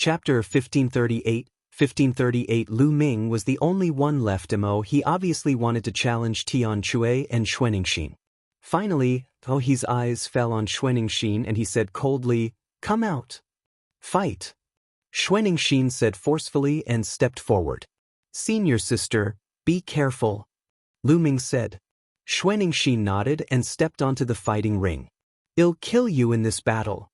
Chapter 1538 Lu Ming was the only one left. He obviously wanted to challenge Tian Chui and Xuaningxin. Finally, He's eyes fell on Xuaningxin and he said coldly, "Come out. Fight." Xuaningxin said forcefully and stepped forward. "Senior sister, be careful," Lu Ming said. Xuaningxin nodded and stepped onto the fighting ring. "I'll kill you in this battle."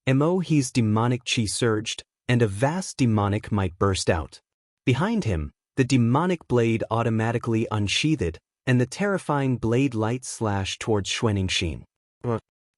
His demonic chi surged, and a vast demonic might burst out. Behind him, the demonic blade automatically unsheathed, and the terrifying blade light slashed towards Xuaningxin.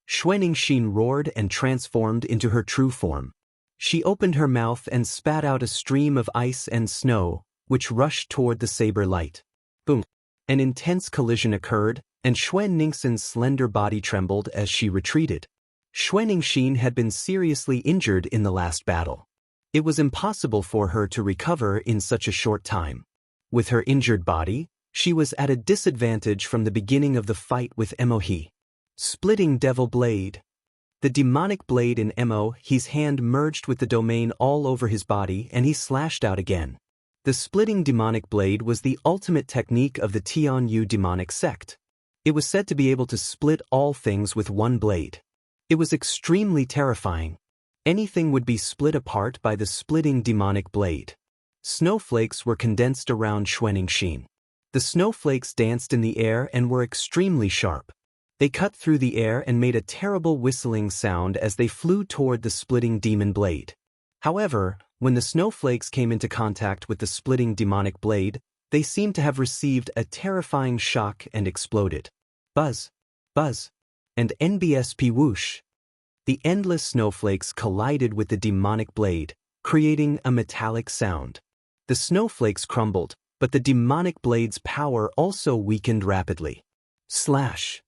Xuaningxin roared and transformed into her true form. She opened her mouth and spat out a stream of ice and snow, which rushed toward the saber light. Boom! An intense collision occurred, and Xuaningxin's slender body trembled as she retreated. Xuaningxin had been seriously injured in the last battle. It was impossible for her to recover in such a short time. With her injured body, she was at a disadvantage from the beginning of the fight with Mohe. Splitting Devil Blade. The demonic blade in Mohe's hand merged with the domain all over his body and he slashed out again. The splitting demonic blade was the ultimate technique of the Tianyu demonic sect. It was said to be able to split all things with one blade. It was extremely terrifying. Anything would be split apart by the splitting demonic blade. Snowflakes were condensed around Xuaningxin. The snowflakes danced in the air and were extremely sharp. They cut through the air and made a terrible whistling sound as they flew toward the splitting demon blade. However, when the snowflakes came into contact with the splitting demonic blade, they seemed to have received a terrifying shock and exploded. Buzz, buzz, and NBSP whoosh. The endless snowflakes collided with the demonic blade, creating a metallic sound. The snowflakes crumbled, but the demonic blade's power also weakened rapidly. Slash.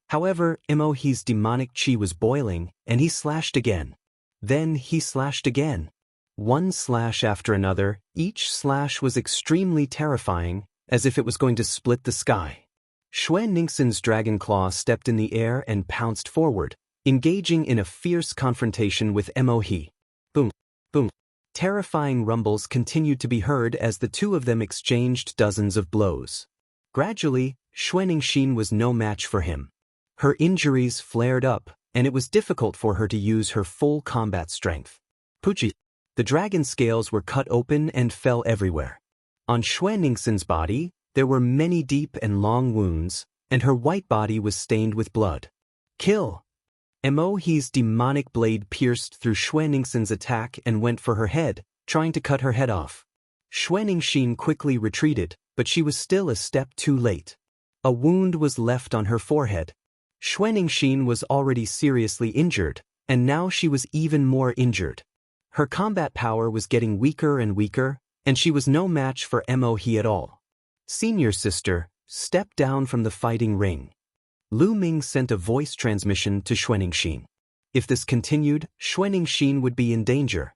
However, Mohe's demonic chi was boiling, and he slashed again. Then he slashed again. One slash after another, each slash was extremely terrifying, as if it was going to split the sky. Xuaningxin's dragon claw stepped in the air and pounced forward, engaging in a fierce confrontation with Mohe. Boom, boom. Terrifying rumbles continued to be heard as the two of them exchanged dozens of blows. Gradually, Xuaningxin was no match for him. Her injuries flared up, and it was difficult for her to use her full combat strength. Puchi. The dragon scales were cut open and fell everywhere. On Xuaningxin's body, there were many deep and long wounds, and her white body was stained with blood. Kill! Mohe's demonic blade pierced through Xuaningxin's attack and went for her head, trying to cut her head off. Xuaningxin quickly retreated, but she was still a step too late. A wound was left on her forehead. Xuaningxin was already seriously injured, and now she was even more injured. Her combat power was getting weaker and weaker, and she was no match for Mohe at all. "Senior sister, step down from the fighting ring." Lu Ming sent a voice transmission to Xuaningxin. If this continued, Xuaningxin would be in danger.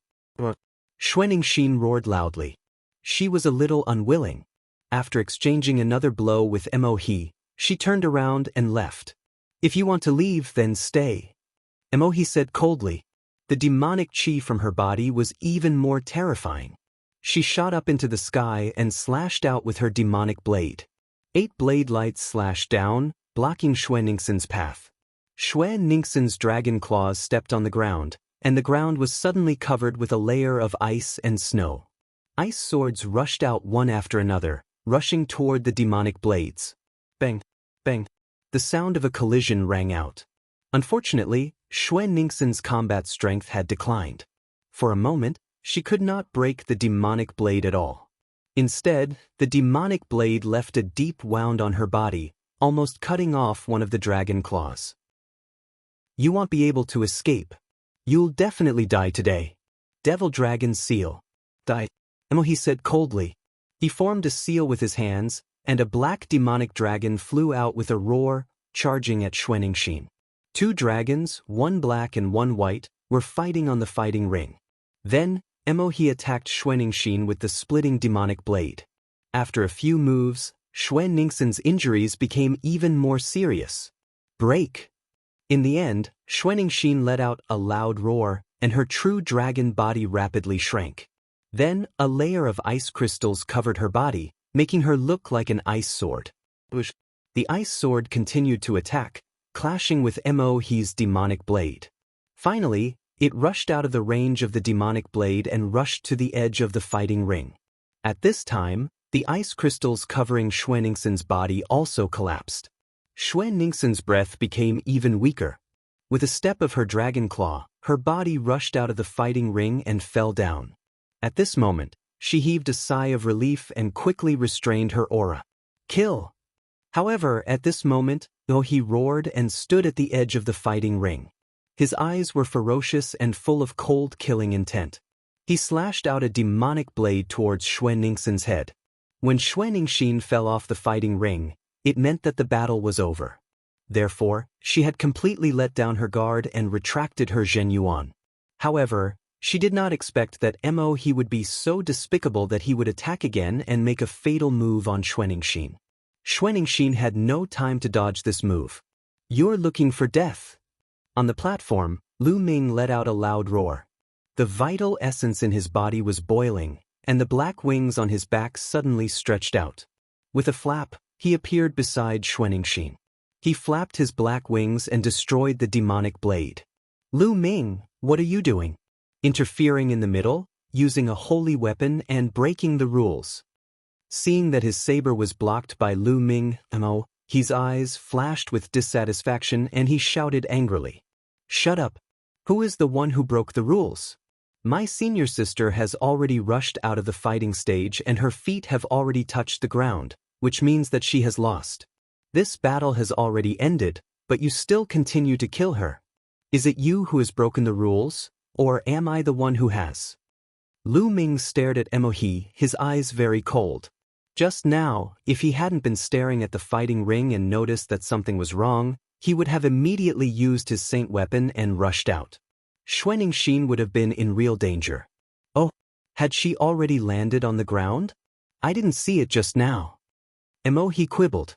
Xuaningxin roared loudly. She was a little unwilling. After exchanging another blow with Mohe, she turned around and left. "If you want to leave, then stay," Mohe said coldly. The demonic chi from her body was even more terrifying. She shot up into the sky and slashed out with her demonic blade. 8 blade lights slashed down, blocking Xuaningxin's path. Xuaningxin's dragon claws stepped on the ground, and the ground was suddenly covered with a layer of ice and snow. Ice swords rushed out one after another, rushing toward the demonic blades. Bang, bang. The sound of a collision rang out. Unfortunately, Xuaningxin's combat strength had declined. For a moment, she could not break the demonic blade at all. Instead, the demonic blade left a deep wound on her body, almost cutting off one of the dragon claws. "You won't be able to escape. You'll definitely die today." Devil Dragon's seal. "Die," Mohe said coldly. He formed a seal with his hands, and a black demonic dragon flew out with a roar, charging at Xuaningxin. 2 dragons, one black and one white, were fighting on the fighting ring. Then, Mohe attacked Xuaningxin with the splitting demonic blade. After a few moves, Xuaningxin's injuries became even more serious. Break! In the end, Xuaningxin let out a loud roar, and her true dragon body rapidly shrank. Then, a layer of ice crystals covered her body, making her look like an ice sword. The ice sword continued to attack, clashing with Mohe's demonic blade. Finally, it rushed out of the range of the demonic blade and rushed to the edge of the fighting ring. At this time, the ice crystals covering Xuanixin's body also collapsed. Xuanixin's breath became even weaker. With a step of her dragon claw, her body rushed out of the fighting ring and fell down. At this moment, she heaved a sigh of relief and quickly restrained her aura. Kill! However, at this moment, he roared and stood at the edge of the fighting ring. His eyes were ferocious and full of cold killing intent. He slashed out a demonic blade towards Xuanixin's head. When Xuanixin fell off the fighting ring, it meant that the battle was over. Therefore, she had completely let down her guard and retracted her Zhenyuan. However, she did not expect that Mohe would be so despicable that he would attack again and make a fatal move on Xuanixin. Xuanixin had no time to dodge this move. You're looking for death. On the platform, Lu Ming let out a loud roar. The vital essence in his body was boiling, and the black wings on his back suddenly stretched out. With a flap, he appeared beside Xuanixin. He flapped his black wings and destroyed the demonic blade. Lu Ming, what are you doing? Interfering in the middle, using a holy weapon and breaking the rules. Seeing that his saber was blocked by Lu Ming, his eyes flashed with dissatisfaction and he shouted angrily. Shut up. Who is the one who broke the rules? My senior sister has already rushed out of the fighting stage and her feet have already touched the ground, which means that she has lost. This battle has already ended, but you still continue to kill her. Is it you who has broken the rules, or am I the one who has? Lu Ming stared at Mohe, his eyes very cold. Just now, if he hadn't been staring at the fighting ring and noticed that something was wrong, he would have immediately used his saint weapon and rushed out. Xuanixin would have been in real danger. Oh, had she already landed on the ground? I didn't see it just now. Mohe quibbled.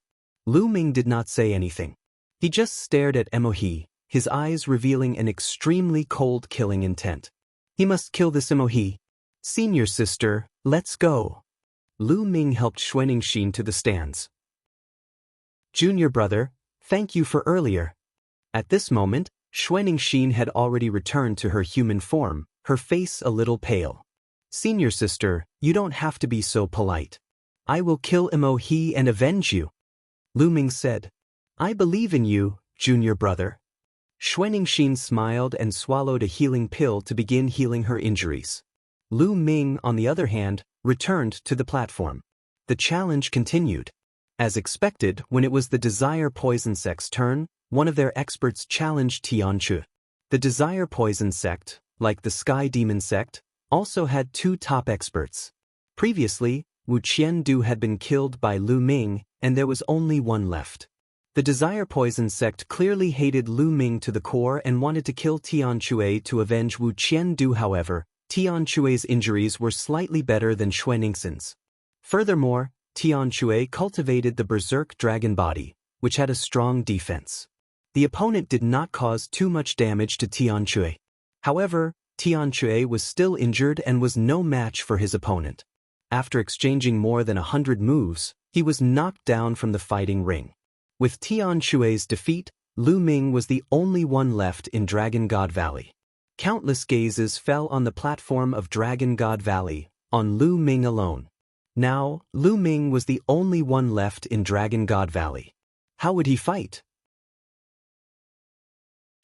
Lu Ming did not say anything. He just stared at Mohe, his eyes revealing an extremely cold killing intent. He must kill this Mohe. Senior sister, let's go. Lu Ming helped Xuanixin to the stands. Junior brother, thank you for earlier. At this moment, Xuanixin had already returned to her human form, her face a little pale. Senior sister, you don't have to be so polite. I will kill Mohe and avenge you. Lu Ming said. I believe in you, junior brother. Xuanixin smiled and swallowed a healing pill to begin healing her injuries. Lu Ming, on the other hand, returned to the platform. The challenge continued. As expected, when it was the Desire Poison Sect's turn, one of their experts challenged Tianchu. The Desire Poison Sect, like the Sky Demon Sect, also had two top experts. Previously, Wuxian had been killed by Lu Ming, and there was only one left. The Desire Poison Sect clearly hated Lu Ming to the core and wanted to kill Tianchu to avenge Wuxian. However, Tianchu's injuries were slightly better than Xuanixin's. Furthermore, Tianchu cultivated the Berserk Dragon Body, which had a strong defense. The opponent did not cause too much damage to Tianchu. However, Tianchu was still injured and was no match for his opponent. After exchanging more than 100 moves, he was knocked down from the fighting ring. With Tianchu's defeat, Lu Ming was the only one left in Dragon God Valley. Countless gazes fell on the platform of Dragon God Valley, on Lu Ming alone. Now, Lu Ming was the only one left in Dragon God Valley. How would he fight?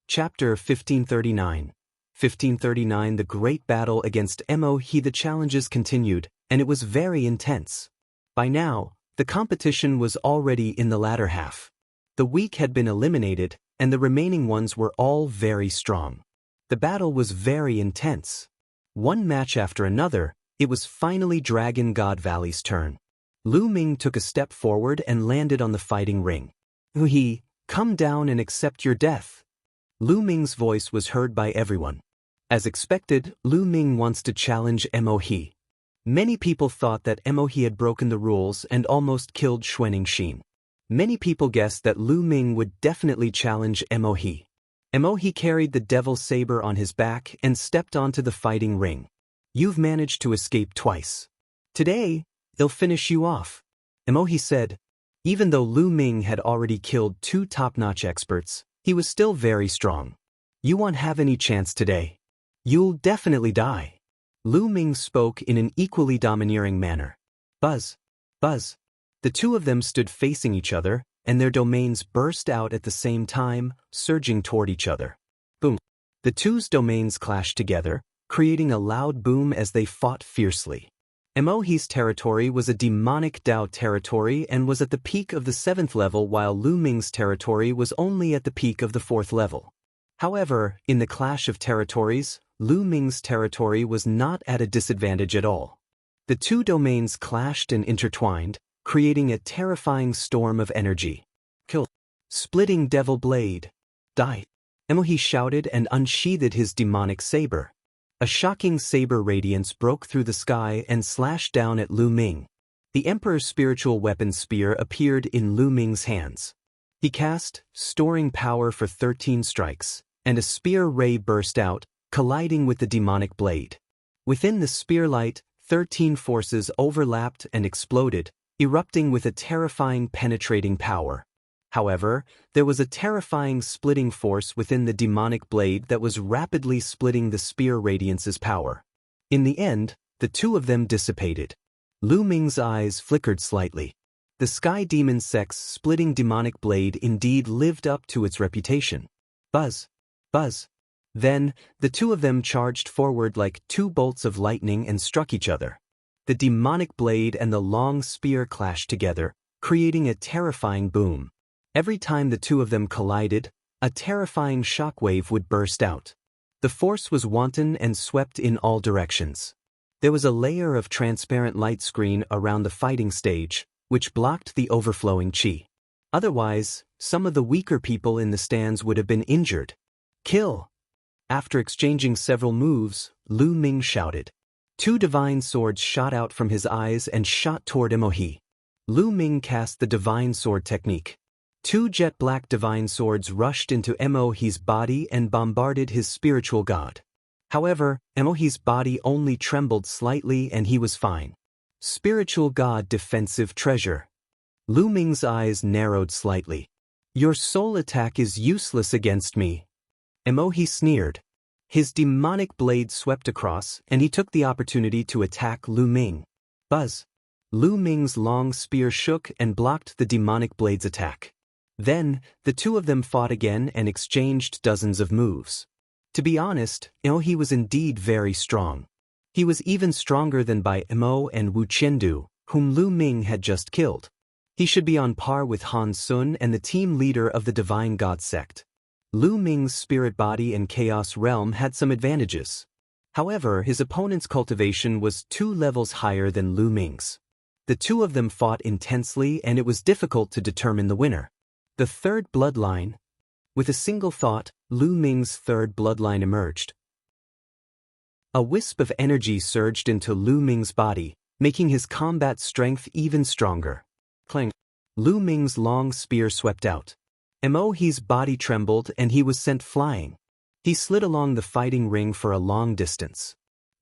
Chapter 1539. 1539 The Great Battle against Mohe. The challenges continued, and it was very intense. By now, the competition was already in the latter half. The weak had been eliminated, and the remaining ones were all very strong. The battle was very intense. One match after another, it was finally Dragon God Valley's turn. Lu Ming took a step forward and landed on the fighting ring. He, come down and accept your death. Lu Ming's voice was heard by everyone. As expected, Lu Ming wants to challenge Mohe. Many people thought that Mohe had broken the rules and almost killed Xuanixin. Many people guessed that Lu Ming would definitely challenge Mohe. He carried the devil saber on his back and stepped onto the fighting ring. You've managed to escape twice. Today, they'll finish you off. He said. Even though Lu Ming had already killed 2 top-notch experts, he was still very strong. You won't have any chance today. You'll definitely die. Lu Ming spoke in an equally domineering manner. Buzz. Buzz. The two of them stood facing each other, and their domains burst out at the same time, surging toward each other. Boom. The two's domains clashed together, creating a loud boom as they fought fiercely. He's territory was a demonic Dao territory and was at the peak of the 7th level, while Lu Ming's territory was only at the peak of the 4th level. However, in the clash of territories, Lu Ming's territory was not at a disadvantage at all. The two domains clashed and intertwined, creating a terrifying storm of energy. Kill. Splitting Devil Blade. Die. He shouted and unsheathed his demonic saber. A shocking saber radiance broke through the sky and slashed down at Lu Ming. The Emperor's spiritual weapon spear appeared in Lu Ming's hands. He cast, storing power for 13 strikes, and a spear ray burst out, colliding with the demonic blade. Within the spear light, 13 forces overlapped and exploded, erupting with a terrifying penetrating power. However, there was a terrifying splitting force within the demonic blade that was rapidly splitting the spear radiance's power. In the end, the two of them dissipated. Lu Ming's eyes flickered slightly. The Sky Demon Sect's splitting demonic blade indeed lived up to its reputation. Buzz. Buzz. Then, the two of them charged forward like 2 bolts of lightning and struck each other. The demonic blade and the long spear clashed together, creating a terrifying boom. Every time the two of them collided, a terrifying shockwave would burst out. The force was wanton and swept in all directions. There was a layer of transparent light screen around the fighting stage, which blocked the overflowing qi. Otherwise, some of the weaker people in the stands would have been injured. Kill! After exchanging several moves, Lu Ming shouted. 2 divine swords shot out from his eyes and shot toward He. Lu Ming cast the divine sword technique. 2 jet black divine swords rushed into He's body and bombarded his spiritual god. However, He's body only trembled slightly and he was fine. Spiritual god defensive treasure. Lu Ming's eyes narrowed slightly. Your soul attack is useless against me. He sneered. His demonic blade swept across and he took the opportunity to attack Lu Ming. Buzz. Lu Ming's long spear shook and blocked the demonic blade's attack. Then, the two of them fought again and exchanged dozens of moves. To be honest, He was indeed very strong. He was even stronger than Bai Mo and Wu Qiandu, whom Lu Ming had just killed. He should be on par with Han Sun and the team leader of the Divine God sect. Lu Ming's spirit body and chaos realm had some advantages. However, his opponent's cultivation was 2 levels higher than Lu Ming's. The two of them fought intensely and it was difficult to determine the winner. The third bloodline. With a single thought, Lu Ming's third bloodline emerged. A wisp of energy surged into Lu Ming's body, making his combat strength even stronger. Clang. Lu Ming's long spear swept out. He's body trembled and he was sent flying. He slid along the fighting ring for a long distance.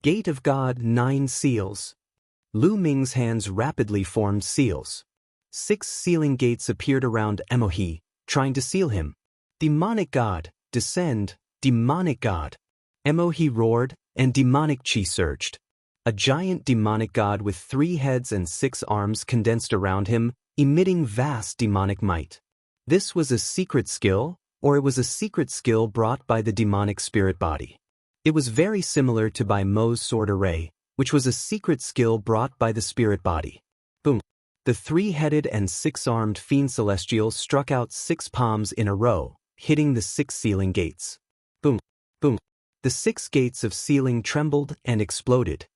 Gate of God 9 seals. Lu Ming's hands rapidly formed seals. 6 sealing gates appeared around He, trying to seal him. Demonic God, descend, demonic God. He roared, and demonic qi surged. A giant demonic god with 3 heads and 6 arms condensed around him, emitting vast demonic might. This was a secret skill, or it was a secret skill brought by the demonic spirit body. It was very similar to Bai Mo's sword array, which was a secret skill brought by the spirit body. Boom. The 3-headed and 6-armed fiend celestial struck out 6 palms in a row, hitting the 6 sealing gates. Boom. Boom. The 6 gates of sealing trembled and exploded.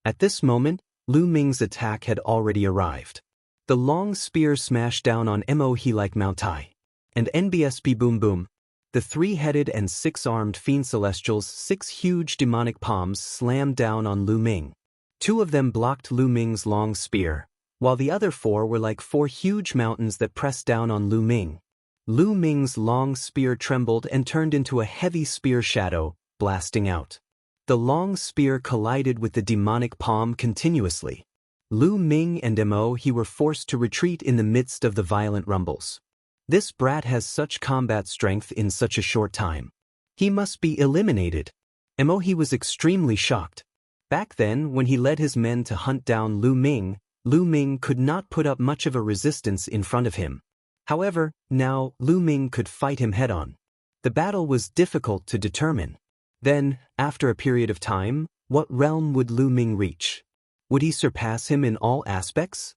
At this moment, Lu Ming's attack had already arrived. The long spear smashed down on He like Mount Tai. And NBSP boom boom. The 3-headed and 6-armed fiend celestial's 6 huge demonic palms slammed down on Lu Ming. 2 of them blocked Lu Ming's long spear, while the other 4 were like 4 huge mountains that pressed down on Lu Ming. Lu Ming's long spear trembled and turned into a heavy spear shadow, blasting out. The long spear collided with the demonic palm continuously. Lu Ming and Mo he were forced to retreat in the midst of the violent rumbles. This brat has such combat strength in such a short time. He must be eliminated. Mo he was extremely shocked. Back then, when he led his men to hunt down Lu Ming could not put up much of a resistance in front of him. However, now Lu Ming could fight him head-on. The battle was difficult to determine. Then, after a period of time, what realm would Lu Ming reach? Would he surpass him in all aspects?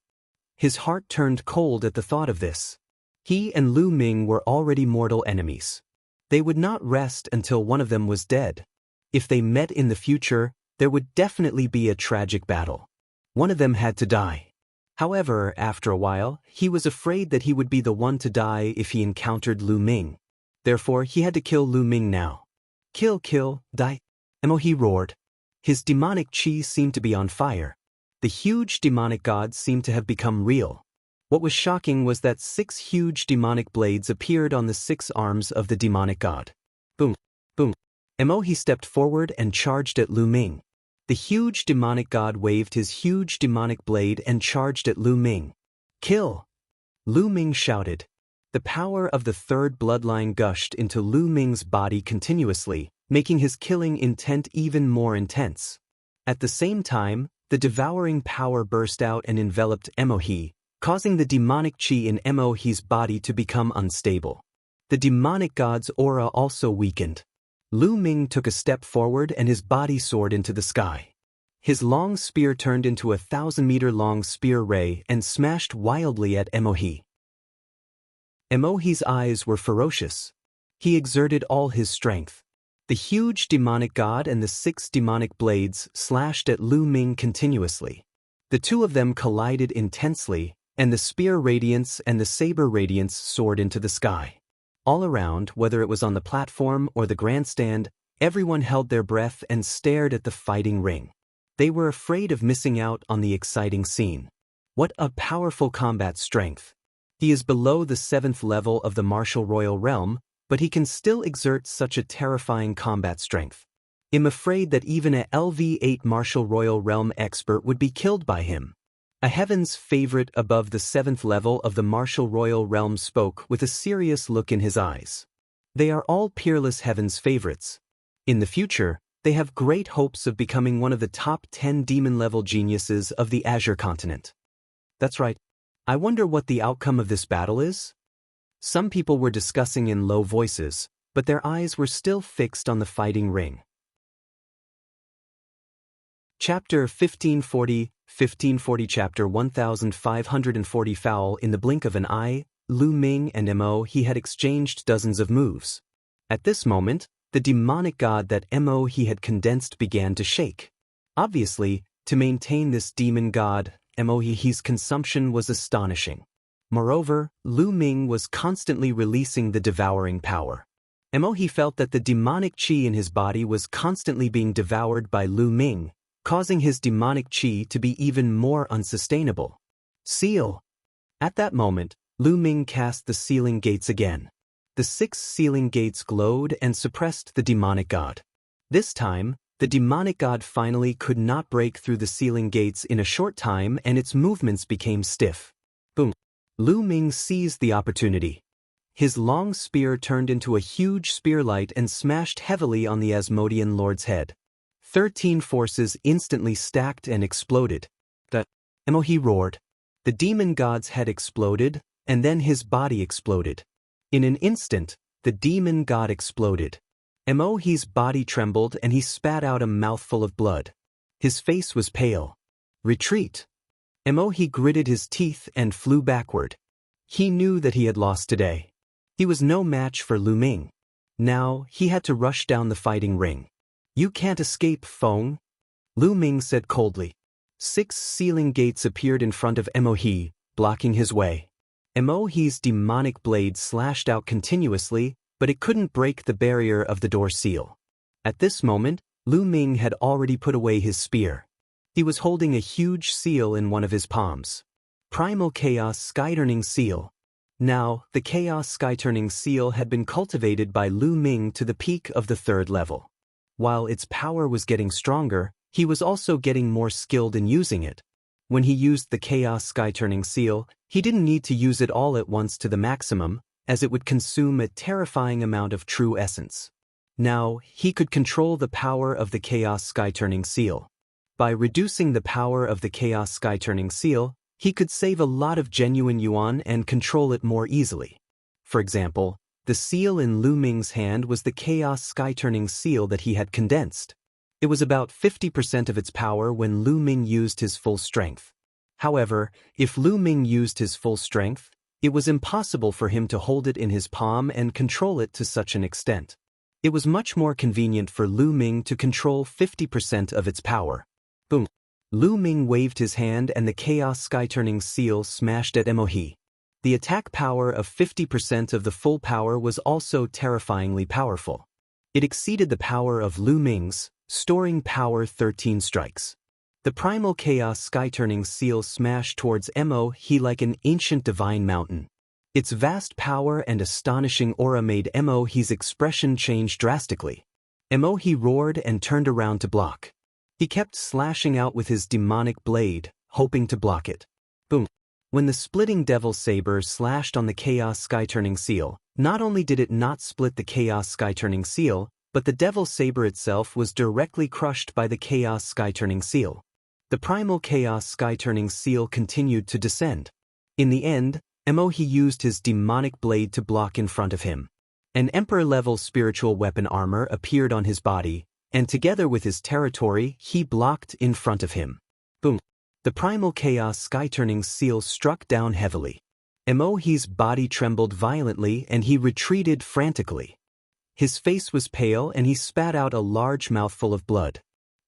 His heart turned cold at the thought of this. He and Lu Ming were already mortal enemies. They would not rest until one of them was dead. If they met in the future, there would definitely be a tragic battle. One of them had to die. However, after a while, he was afraid that he would be the one to die if he encountered Lu Ming. Therefore, he had to kill Lu Ming now. Kill, die. Mo he roared. His demonic chi seemed to be on fire. The huge demonic god seemed to have become real. What was shocking was that 6 huge demonic blades appeared on the 6 arms of the demonic god. Boom, boom. Mo he stepped forward and charged at Lu Ming. The huge demonic god waved his huge demonic blade and charged at Lu Ming. Kill! Lu Ming shouted. The power of the 3rd bloodline gushed into Lu Ming's body continuously, making his killing intent even more intense. At the same time, the devouring power burst out and enveloped Mo he, causing the demonic chi in Mo he's body to become unstable. The demonic god's aura also weakened. Lu Ming took a step forward and his body soared into the sky. His long spear turned into a 1,000-meter-long spear ray and smashed wildly at Mo he. Mo he's eyes were ferocious. He exerted all his strength. The huge demonic god and the 6 demonic blades slashed at Lu Ming continuously. The 2 of them collided intensely, and the spear radiance and the saber radiance soared into the sky. All around, whether it was on the platform or the grandstand, everyone held their breath and stared at the fighting ring. They were afraid of missing out on the exciting scene. What a powerful combat strength! He is below the 7th level of the martial royal realm, but he can still exert such a terrifying combat strength. I'm afraid that even a LV8 martial royal realm expert would be killed by him. A heaven's favorite above the 7th level of the martial royal realm spoke with a serious look in his eyes. They are all peerless heaven's favorites. In the future, they have great hopes of becoming one of the top 10 demon-level geniuses of the Azure continent. That's right. I wonder what the outcome of this battle is? Some people were discussing in low voices, but their eyes were still fixed on the fighting ring. Chapter 1540 Chapter 1540 Foul in the blink of an eye, Lu Ming and Mo he had exchanged dozens of moves. At this moment, the demonic god that Mo he had condensed began to shake. Obviously, to maintain this demon god, Mo he's consumption was astonishing. Moreover, Lu Ming was constantly releasing the devouring power. Mo he felt that the demonic chi in his body was constantly being devoured by Lu Ming, causing his demonic chi to be even more unsustainable. Seal! At that moment, Lu Ming cast the sealing gates again. The 6 sealing gates glowed and suppressed the demonic god. This time, the demonic god finally could not break through the sealing gates in a short time and its movements became stiff. Boom! Lu Ming seized the opportunity. His long spear turned into a huge spearlight and smashed heavily on the Asmodean lord's head. 13 forces instantly stacked and exploded. Mo he roared. The demon god's head exploded, and then his body exploded. In an instant, the demon god exploded. Mo he's body trembled and he spat out a mouthful of blood. His face was pale. Retreat! Mo he gritted his teeth and flew backward. He knew that he had lost today. He was no match for Lu Ming. Now, he had to rush down the fighting ring. You can't escape, Feng, Lu Ming said coldly. 6 sealing gates appeared in front of Mo he, blocking his way. Mo he's demonic blade slashed out continuously, but it couldn't break the barrier of the door seal. At this moment, Lu Ming had already put away his spear. He was holding a huge seal in one of his palms. Primal Chaos Skyturning Seal. Now, the Chaos Sky-Turning Seal had been cultivated by Lu Ming to the peak of the 3rd level. While its power was getting stronger, he was also getting more skilled in using it. When he used the Chaos Sky-Turning Seal, he didn't need to use it all at once to the maximum, as it would consume a terrifying amount of true essence. Now, he could control the power of the Chaos Sky-Turning Seal. By reducing the power of the Chaos Sky-Turning Seal, he could save a lot of genuine yuan and control it more easily. For example, the seal in Lu Ming's hand was the Chaos Sky-Turning Seal that he had condensed. It was about 50% of its power when Lu Ming used his full strength. However, if Lu Ming used his full strength, it was impossible for him to hold it in his palm and control it to such an extent. It was much more convenient for Lu Ming to control 50% of its power. Boom! Lu Ming waved his hand and the Chaos Sky-Turning Seal smashed at Emohi. The attack power of 50% of the full power was also terrifyingly powerful. It exceeded the power of Lu Ming's, storing power 13 strikes. The primal Chaos Sky-Turning Seal smashed towards Emohi like an ancient divine mountain. Its vast power and astonishing aura made Emohi's expression change drastically. Emohi roared and turned around to block. He kept slashing out with his demonic blade, hoping to block it. Boom! When the splitting Devil Saber slashed on the Chaos Sky-Turning Seal, not only did it not split the Chaos Sky-Turning Seal, but the Devil Saber itself was directly crushed by the Chaos Sky-Turning Seal. The primal Chaos Sky-Turning Seal continued to descend. In the end, Emohi used his demonic blade to block in front of him. An Emperor-level spiritual weapon armor appeared on his body, and together with his territory, he blocked in front of him. Boom! The primal Chaos Sky-Turning Seal struck down heavily. Emohi's body trembled violently and he retreated frantically. His face was pale and he spat out a large mouthful of blood.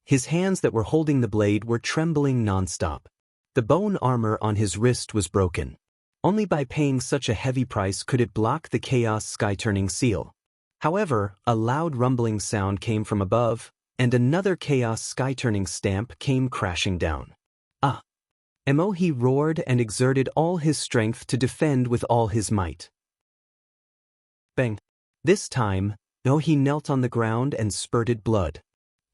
His hands that were holding the blade were trembling non-stop. The bone armor on his wrist was broken. Only by paying such a heavy price could it block the Chaos Sky-Turning Seal. However, a loud rumbling sound came from above, and another Chaos Sky-Turning stamp came crashing down. Ah! Emohi roared and exerted all his strength to defend with all his might. Bang! This time, Emohi knelt on the ground and spurted blood.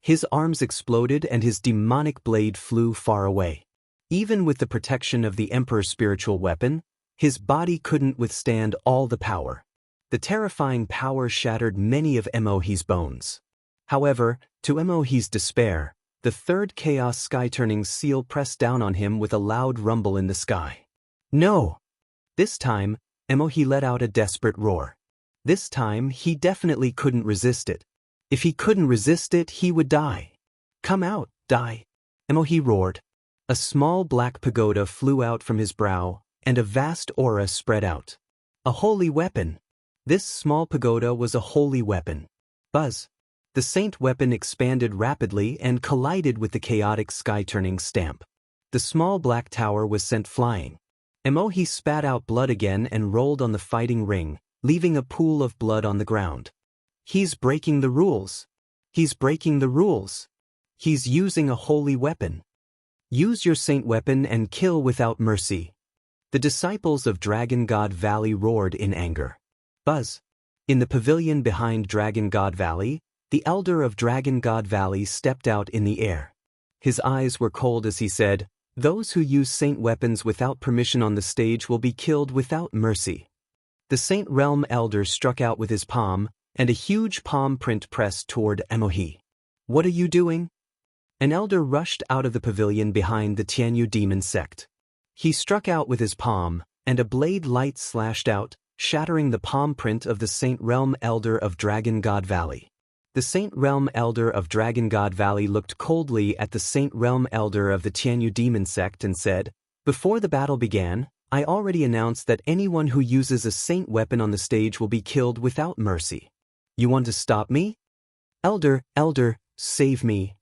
His arms exploded and his demonic blade flew far away. Even with the protection of the Emperor's spiritual weapon, his body couldn't withstand all the power. The terrifying power shattered many of Emohi's bones. However, to Emohi's despair, the 3rd Chaos Sky-Turning Seal pressed down on him with a loud rumble in the sky. No! This time, Emohi let out a desperate roar. This time, he definitely couldn't resist it. If he couldn't resist it, he would die. Come out, die! Emohi roared. A small black pagoda flew out from his brow, and a vast aura spread out. A holy weapon! This small pagoda was a holy weapon. Buzz! The saint weapon expanded rapidly and collided with the chaotic sky-turning stamp. The small black tower was sent flying. Emohi spat out blood again and rolled on the fighting ring, leaving a pool of blood on the ground. He's breaking the rules. He's breaking the rules. He's using a holy weapon. Use your saint weapon and kill without mercy. The disciples of Dragon God Valley roared in anger. Buzz! In the pavilion behind Dragon God Valley, the elder of Dragon God Valley stepped out in the air. His eyes were cold as he said, "Those who use saint weapons without permission on the stage will be killed without mercy." The Saint Realm elder struck out with his palm, and a huge palm print pressed toward Emohi. "What are you doing?" An elder rushed out of the pavilion behind the Jianghu demon sect. He struck out with his palm, and a blade light slashed out, shattering the palm print of the Saint Realm elder of Dragon God Valley. The Saint Realm elder of Dragon God Valley looked coldly at the Saint Realm elder of the Jianghu demon sect and said, "Before the battle began, I already announced that anyone who uses a saint weapon on the stage will be killed without mercy. You want to stop me? Elder, save me."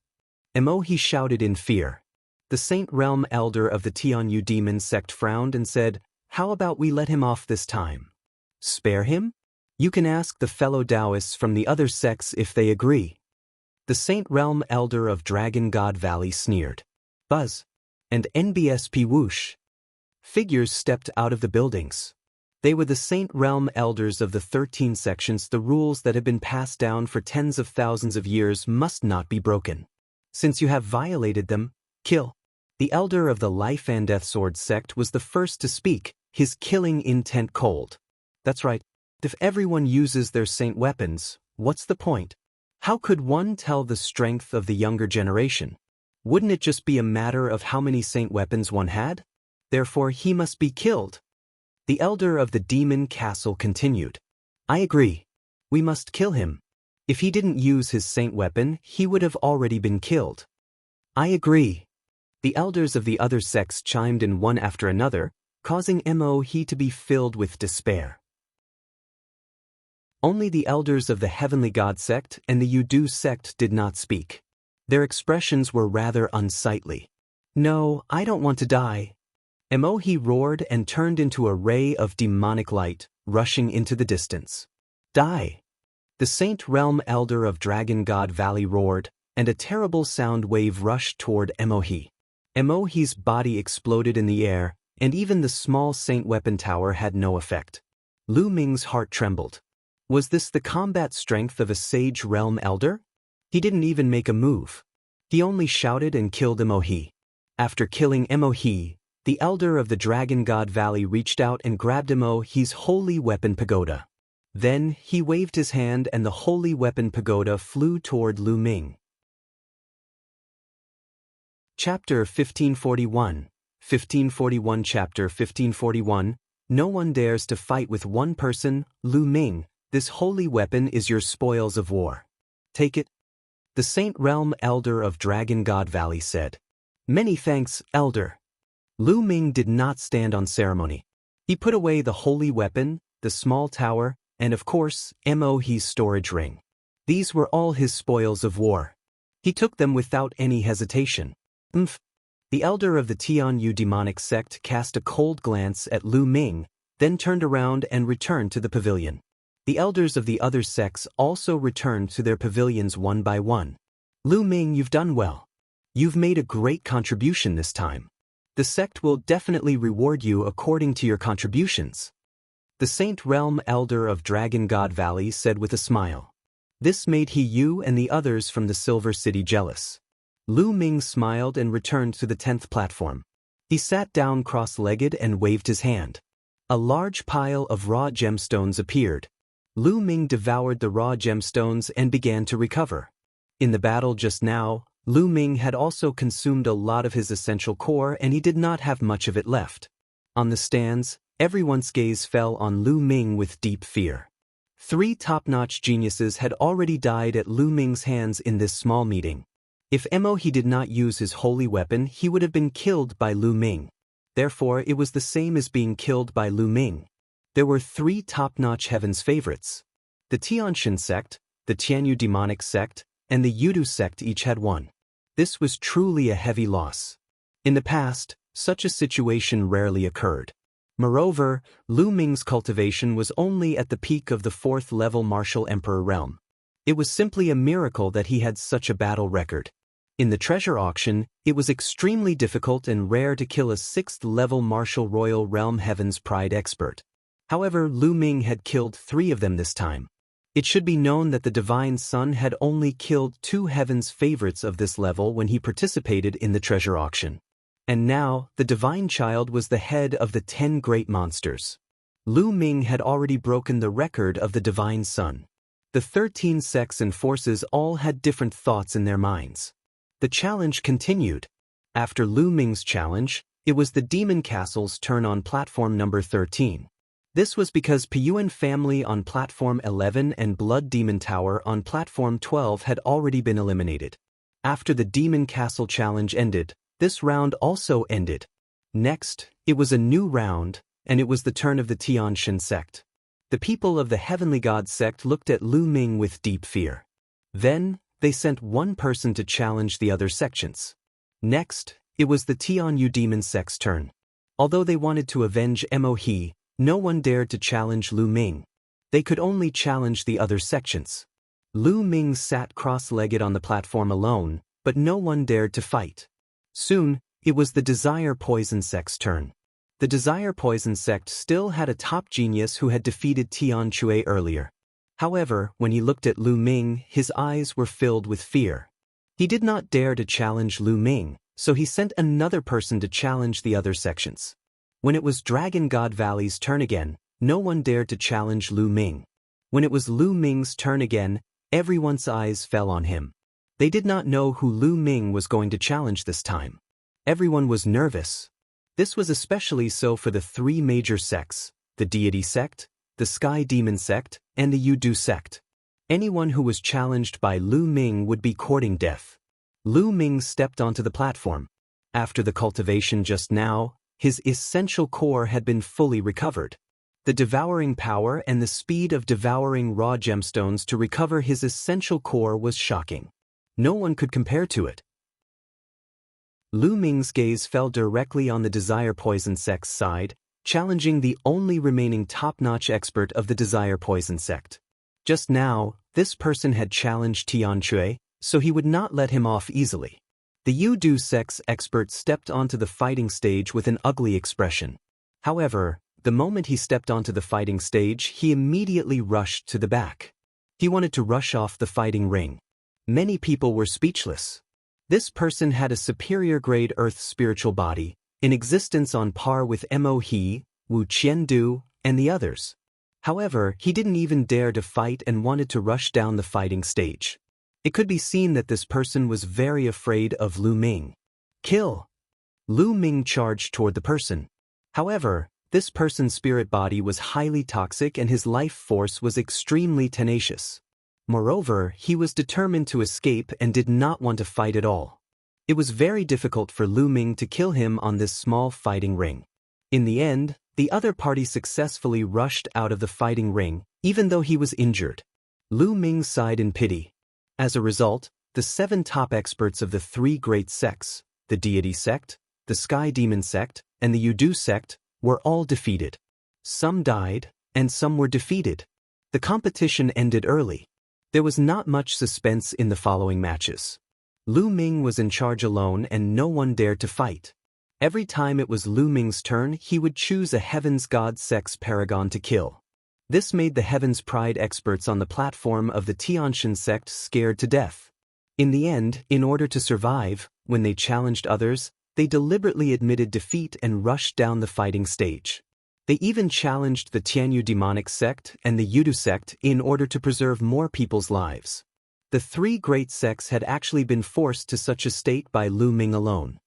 Emohi shouted in fear. The Saint Realm elder of the Jianghu demon sect frowned and said, "How about we let him off this time? Spare him? You can ask the fellow Taoists from the other sects if they agree." The Saint Realm elder of Dragon God Valley sneered. Buzz! And NBSP whoosh! Figures stepped out of the buildings. They were the Saint Realm elders of the 13 sections. The rules that have been passed down for tens of thousands of years must not be broken. Since you have violated them, kill. The elder of the Life and Death Sword sect was the first to speak, his killing intent cold. That's right. If everyone uses their saint weapons, what's the point? How could one tell the strength of the younger generation? Wouldn't it just be a matter of how many saint weapons one had? Therefore he must be killed. The elder of the demon castle continued. I agree. We must kill him. If he didn't use his saint weapon, he would have already been killed. I agree. The elders of the other sects chimed in one after another, causing Mohe to be filled with despair. Only the elders of the Heavenly God sect and the Yudu sect did not speak. Their expressions were rather unsightly. No, I don't want to die. Mohe roared and turned into a ray of demonic light, rushing into the distance. Die! The Saint Realm Elder of Dragon God Valley roared, and a terrible sound wave rushed toward Mohe. Mohe's body exploded in the air, and even the small Saint Weapon Tower had no effect. Lu Ming's heart trembled. Was this the combat strength of a Sage Realm Elder? He didn't even make a move. He only shouted and killed Mohe. After killing Mohe, the Elder of the Dragon God Valley reached out and grabbed Mohe's Holy Weapon Pagoda. Then, he waved his hand and the Holy Weapon Pagoda flew toward Lu Ming. Chapter 1541 1541 Chapter 1541 No one dares to fight with one person, Lu Ming. This holy weapon is your spoils of war. Take it. The Saint Realm Elder of Dragon God Valley said. Many thanks, Elder. Lu Ming did not stand on ceremony. He put away the holy weapon, the small tower, and of course, Mohe's storage ring. These were all his spoils of war. He took them without any hesitation. The elder of the Tianyu demonic sect cast a cold glance at Lu Ming, then turned around and returned to the pavilion. The elders of the other sects also returned to their pavilions one by one. Lu Ming, you've done well. You've made a great contribution this time. The sect will definitely reward you according to your contributions. The Saint Realm Elder of Dragon God Valley said with a smile. This made you and the others from the Silver City jealous. Lu Ming smiled and returned to the 10th platform. He sat down cross-legged and waved his hand. A large pile of raw gemstones appeared. Lu Ming devoured the raw gemstones and began to recover. In the battle just now, Lu Ming had also consumed a lot of his essential core and he did not have much of it left. On the stands, everyone's gaze fell on Lu Ming with deep fear. 3 top-notch geniuses had already died at Lu Ming's hands in this small meeting. If Mohe did not use his holy weapon, he would have been killed by Lu Ming. Therefore, it was the same as being killed by Lu Ming. There were 3 top-notch heaven's favorites. The Tianshan sect, the Tianyu demonic sect, and the Yudu sect each had 1. This was truly a heavy loss. In the past, such a situation rarely occurred. Moreover, Lu Ming's cultivation was only at the peak of the 4th level martial emperor realm. It was simply a miracle that he had such a battle record. In the treasure auction, it was extremely difficult and rare to kill a 6th level martial royal realm heaven's pride expert. However, Lu Ming had killed 3 of them this time. It should be known that the Divine Son had only killed 2 heaven's favorites of this level when he participated in the treasure auction. And now, the Divine Child was the head of the 10 great monsters. Lu Ming had already broken the record of the Divine Son. The 13 sects and forces all had different thoughts in their minds. The challenge continued. After Lu Ming's challenge, it was the Demon Castle's turn on platform number 13. This was because Piyuan family on platform 11 and Blood Demon Tower on platform 12 had already been eliminated. After the Demon Castle challenge ended, this round also ended. Next, it was a new round, and it was the turn of the Tianshan sect. The people of the Heavenly God sect looked at Lu Ming with deep fear. Then, they sent one person to challenge the other sections. Next, it was the Tianyu demon sect's turn. Although they wanted to avenge Mohe, no one dared to challenge Lu Ming. They could only challenge the other sections. Lu Ming sat cross-legged on the platform alone, but no one dared to fight. Soon, it was the Desire Poison sect's turn. The Desire Poison sect still had a top genius who had defeated Tian Chui earlier. However, when he looked at Lu Ming, his eyes were filled with fear. He did not dare to challenge Lu Ming, so he sent another person to challenge the other sections. When it was Dragon God Valley's turn again, no one dared to challenge Lu Ming. When it was Lu Ming's turn again, everyone's eyes fell on him. They did not know who Lu Ming was going to challenge this time. Everyone was nervous. This was especially so for the three major sects, the Deity sect, the Sky Demon sect, and the Yudu sect. Anyone who was challenged by Lu Ming would be courting death. Lu Ming stepped onto the platform. After the cultivation just now, his essential core had been fully recovered. The devouring power and the speed of devouring raw gemstones to recover his essential core was shocking. No one could compare to it. Lu Ming's gaze fell directly on the Desire Poison sect's side, challenging the only remaining top-notch expert of the Desire Poison sect. Just now, this person had challenged Tian Chui, so he would not let him off easily. The Yudu sect's expert stepped onto the fighting stage with an ugly expression. However, the moment he stepped onto the fighting stage, he immediately rushed to the back. He wanted to rush off the fighting ring. Many people were speechless. This person had a superior-grade earth spiritual body, in existence on par with Mo He, Wu Qiandu, and the others. However, he didn't even dare to fight and wanted to rush down the fighting stage. It could be seen that this person was very afraid of Lu Ming. Kill! Lu Ming charged toward the person. However, this person's spirit body was highly toxic and his life force was extremely tenacious. Moreover, he was determined to escape and did not want to fight at all. It was very difficult for Lu Ming to kill him on this small fighting ring. In the end, the other party successfully rushed out of the fighting ring, even though he was injured. Lu Ming sighed in pity. As a result, the 7 top experts of the 3 great sects, the Deity sect, the Sky Demon sect, and the Yudu sect, were all defeated. Some died, and some were defeated. The competition ended early. There was not much suspense in the following matches. Lu Ming was in charge alone and no one dared to fight. Every time it was Lu Ming's turn, he would choose a Heaven's God sect's paragon to kill. This made the Heaven's Pride experts on the platform of the Tianshan sect scared to death. In the end, in order to survive, when they challenged others, they deliberately admitted defeat and rushed down the fighting stage. They even challenged the Tianyu demonic sect and the Yudu sect in order to preserve more people's lives. The 3 great sects had actually been forced to such a state by Lu Ming alone.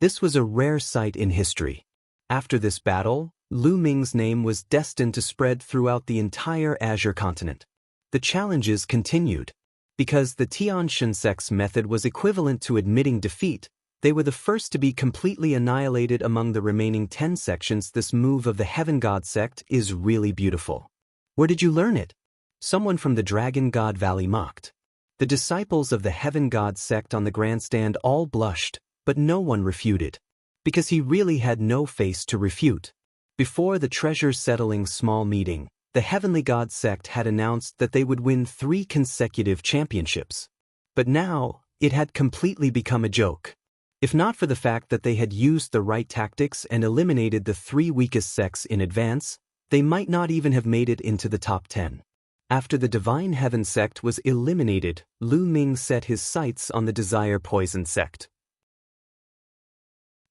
This was a rare sight in history. After this battle, Lu Ming's name was destined to spread throughout the entire Azure continent. The challenges continued. Because the Tianshan sect's method was equivalent to admitting defeat, they were the first to be completely annihilated among the remaining 10 sections. This move of the Heaven God sect is really beautiful. Where did you learn it? Someone from the Dragon God Valley mocked. The disciples of the Heaven God sect on the grandstand all blushed, but no one refuted. Because he really had no face to refute. Before the treasure-settling small meeting, the Heavenly God sect had announced that they would win 3 consecutive championships. But now, it had completely become a joke. If not for the fact that they had used the right tactics and eliminated the 3 weakest sects in advance, they might not even have made it into the top 10. After the Divine Heaven sect was eliminated, Lu Ming set his sights on the Desire Poison sect.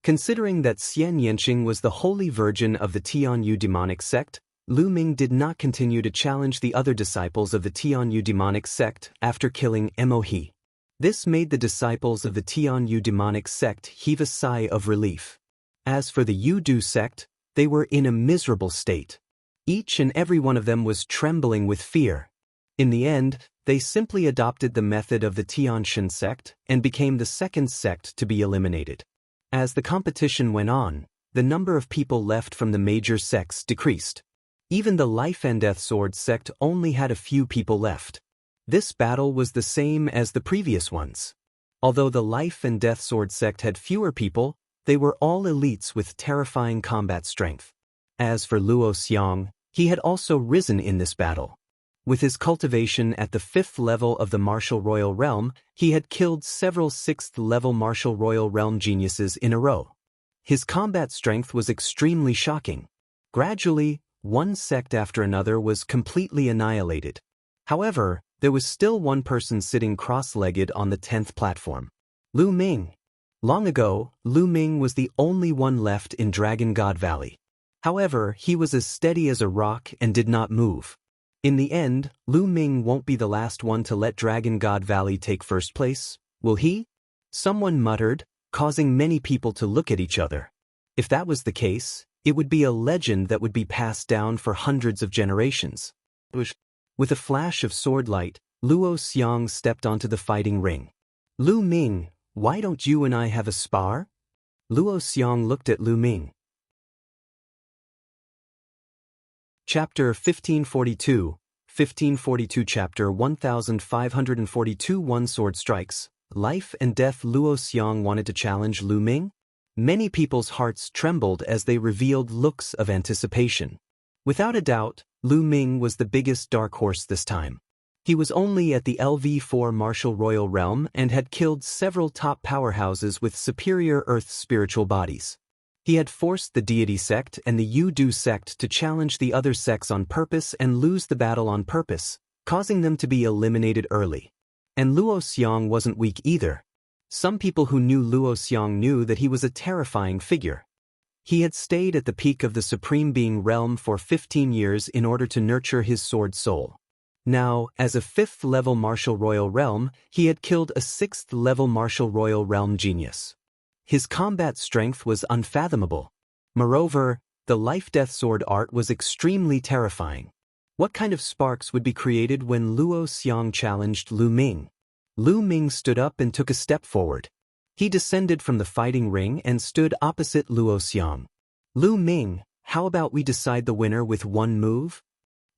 Considering that Xian Yanqing was the Holy Virgin of the Tianyu demonic sect, Lu Ming did not continue to challenge the other disciples of the Tianyu demonic sect after killing Mo He. This made the disciples of the Tianyu demonic sect heave a sigh of relief. As for the Yudu sect, they were in a miserable state. Each and every one of them was trembling with fear. In the end, they simply adopted the method of the Tianshan sect and became the second sect to be eliminated. As the competition went on, the number of people left from the major sects decreased. Even the Life and Death Sword sect only had a few people left. This battle was the same as the previous ones. Although the Life and Death Sword sect had fewer people, they were all elites with terrifying combat strength. As for Luo Xiang, he had also risen in this battle. With his cultivation at the 5th level of the Martial Royal Realm, he had killed several 6th-level Martial Royal Realm geniuses in a row. His combat strength was extremely shocking. Gradually, one sect after another was completely annihilated. However, there was still one person sitting cross-legged on the 10th platform. Lu Ming. Long ago, Lu Ming was the only one left in Dragon God Valley. However, he was as steady as a rock and did not move. In the end, Lu Ming won't be the last one to let Dragon God Valley take first place, will he? Someone muttered, causing many people to look at each other. If that was the case, it would be a legend that would be passed down for hundreds of generations. With a flash of sword light, Luo Xiang stepped onto the fighting ring. Lu Ming, why don't you and I have a spar? Luo Xiang looked at Lu Ming. Chapter 1542, 1542 Chapter 1542 One Sword Strikes, Life and Death. Luo Xiang wanted to challenge Lu Ming? Many people's hearts trembled as they revealed looks of anticipation. Without a doubt, Lu Ming was the biggest dark horse this time. He was only at the LV4 Martial Royal Realm and had killed several top powerhouses with superior Earth spiritual bodies. He had forced the Deity sect and the Yudu sect to challenge the other sects on purpose and lose the battle on purpose, causing them to be eliminated early. And Luo Xiang wasn't weak either. Some people who knew Luo Xiang knew that he was a terrifying figure. He had stayed at the peak of the Supreme Being realm for 15 years in order to nurture his sword soul. Now, as a 5th-level Martial Royal Realm, he had killed a 6th-level Martial Royal Realm genius. His combat strength was unfathomable. Moreover, the life-death sword art was extremely terrifying. What kind of sparks would be created when Luo Xiang challenged Lu Ming? Lu Ming stood up and took a step forward. He descended from the fighting ring and stood opposite Luo Xiang. Lu Ming, how about we decide the winner with one move?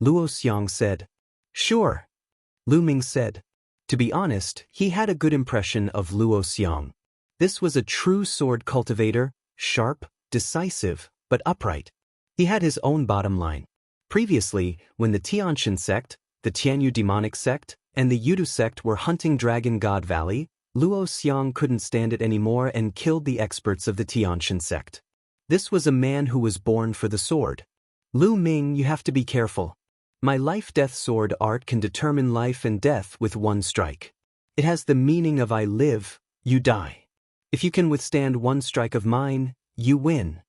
Luo Xiang said. Sure. Lu Ming said. To be honest, he had a good impression of Luo Xiang. This was a true sword cultivator, sharp, decisive, but upright. He had his own bottom line. Previously, when the Tianshan sect, the Tianyu demonic sect, and the Yudu sect were hunting Dragon God Valley, Luo Xiang couldn't stand it anymore and killed the experts of the Tianshan sect. This was a man who was born for the sword. Lu Ming, you have to be careful. My life-death sword art can determine life and death with one strike. It has the meaning of I live, you die. If you can withstand one strike of mine, you win.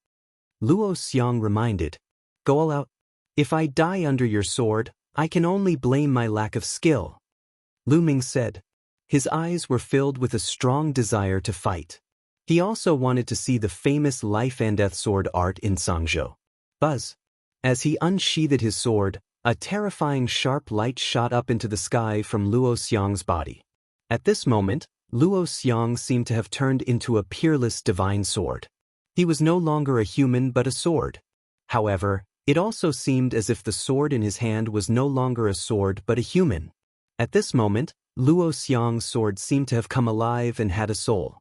Luo Xiang reminded. Go all out. If I die under your sword, I can only blame my lack of skill. Lu Ming said. His eyes were filled with a strong desire to fight. He also wanted to see the famous life and death sword art in Sangzhou. Buzz. As he unsheathed his sword, a terrifying sharp light shot up into the sky from Luo Xiang's body. At this moment, Luo Xiang seemed to have turned into a peerless divine sword. He was no longer a human but a sword. However, it also seemed as if the sword in his hand was no longer a sword but a human. At this moment, Luo Xiang's sword seemed to have come alive and had a soul.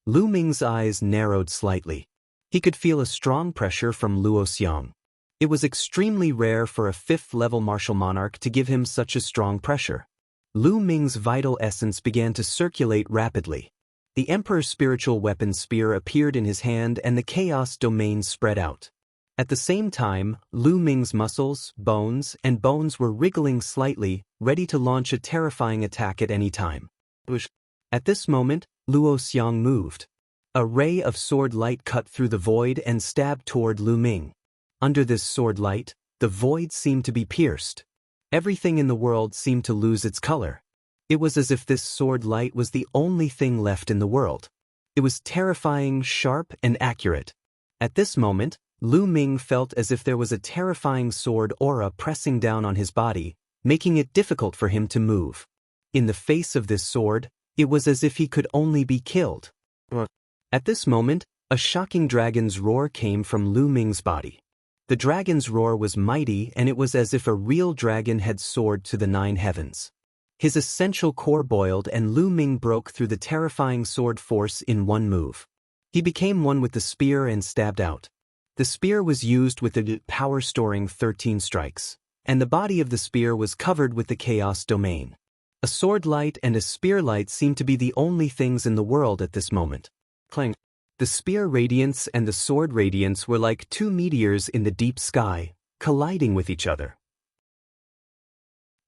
Lu Ming's eyes narrowed slightly. He could feel a strong pressure from Luo Xiang. It was extremely rare for a 5th-level martial monarch to give him such a strong pressure. Lu Ming's vital essence began to circulate rapidly. The Emperor's spiritual weapon spear appeared in his hand and the chaos domain spread out. At the same time, Lu Ming's muscles, bones were wriggling slightly, ready to launch a terrifying attack at any time. At this moment, Luo Xiang moved. A ray of sword light cut through the void and stabbed toward Lu Ming. Under this sword light, the void seemed to be pierced. Everything in the world seemed to lose its color. It was as if this sword light was the only thing left in the world. It was terrifying, sharp, and accurate. At this moment, Lu Ming felt as if there was a terrifying sword aura pressing down on his body, making it difficult for him to move. In the face of this sword, it was as if he could only be killed. At this moment, a shocking dragon's roar came from Lu Ming's body. The dragon's roar was mighty and it was as if a real dragon had soared to the 9 heavens. His essential core boiled and Lu Ming broke through the terrifying sword force in one move. He became one with the spear and stabbed out. The spear was used with the power-storing 13 strikes, and the body of the spear was covered with the chaos domain. A sword light and a spear light seemed to be the only things in the world at this moment. Clang. The spear radiance and the sword radiance were like two meteors in the deep sky, colliding with each other.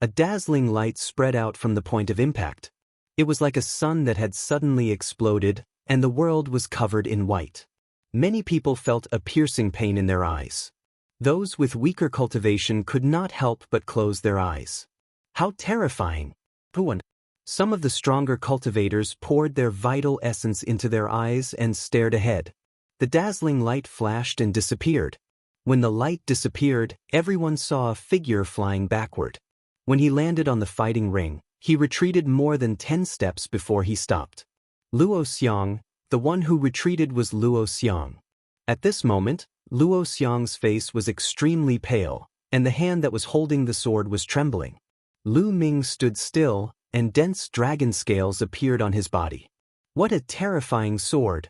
A dazzling light spread out from the point of impact. It was like a sun that had suddenly exploded, and the world was covered in white. Many people felt a piercing pain in their eyes. Those with weaker cultivation could not help but close their eyes. How terrifying! Some of the stronger cultivators poured their vital essence into their eyes and stared ahead. The dazzling light flashed and disappeared. When the light disappeared, everyone saw a figure flying backward. When he landed on the fighting ring, he retreated more than 10 steps before he stopped. Luo Xiang, the one who retreated, was Luo Xiang. At this moment, Luo Xiang's face was extremely pale, and the hand that was holding the sword was trembling. Lu Ming stood still, and dense dragon scales appeared on his body. What a terrifying sword!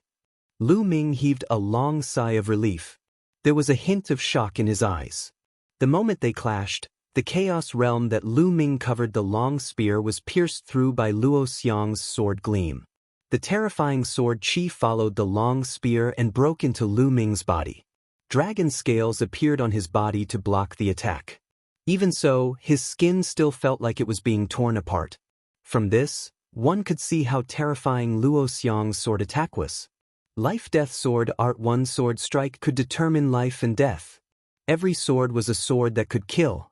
Lu Ming heaved a long sigh of relief. There was a hint of shock in his eyes. The moment they clashed, the chaos realm that Lu Ming covered the long spear was pierced through by Luo Xiang's sword gleam. The terrifying sword chi followed the long spear and broke into Lu Ming's body. Dragon scales appeared on his body to block the attack. Even so, his skin still felt like it was being torn apart. From this, one could see how terrifying Luo Xiang's sword attack was. Life-Death Sword Art 1 sword strike could determine life and death. Every sword was a sword that could kill.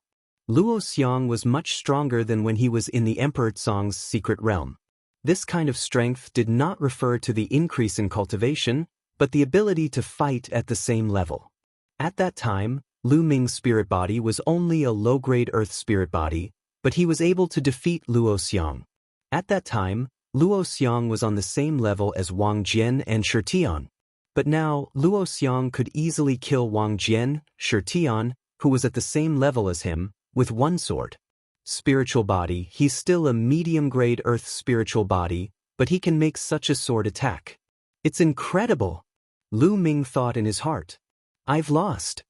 Luo Xiang was much stronger than when he was in the Emperor Tsong's secret realm. This kind of strength did not refer to the increase in cultivation, but the ability to fight at the same level. At that time, Lu Ming's spirit body was only a low-grade earth spirit body, but he was able to defeat Luo Xiang. At that time, Luo Xiang was on the same level as Wang Jian and Shi Tian. But now, Luo Xiang could easily kill Wang Jian, Shi Tian, who was at the same level as him, with one sword. Spiritual body, he's still a medium-grade earth spiritual body, but he can make such a sword attack. It's incredible! Lu Ming thought in his heart. I've lost.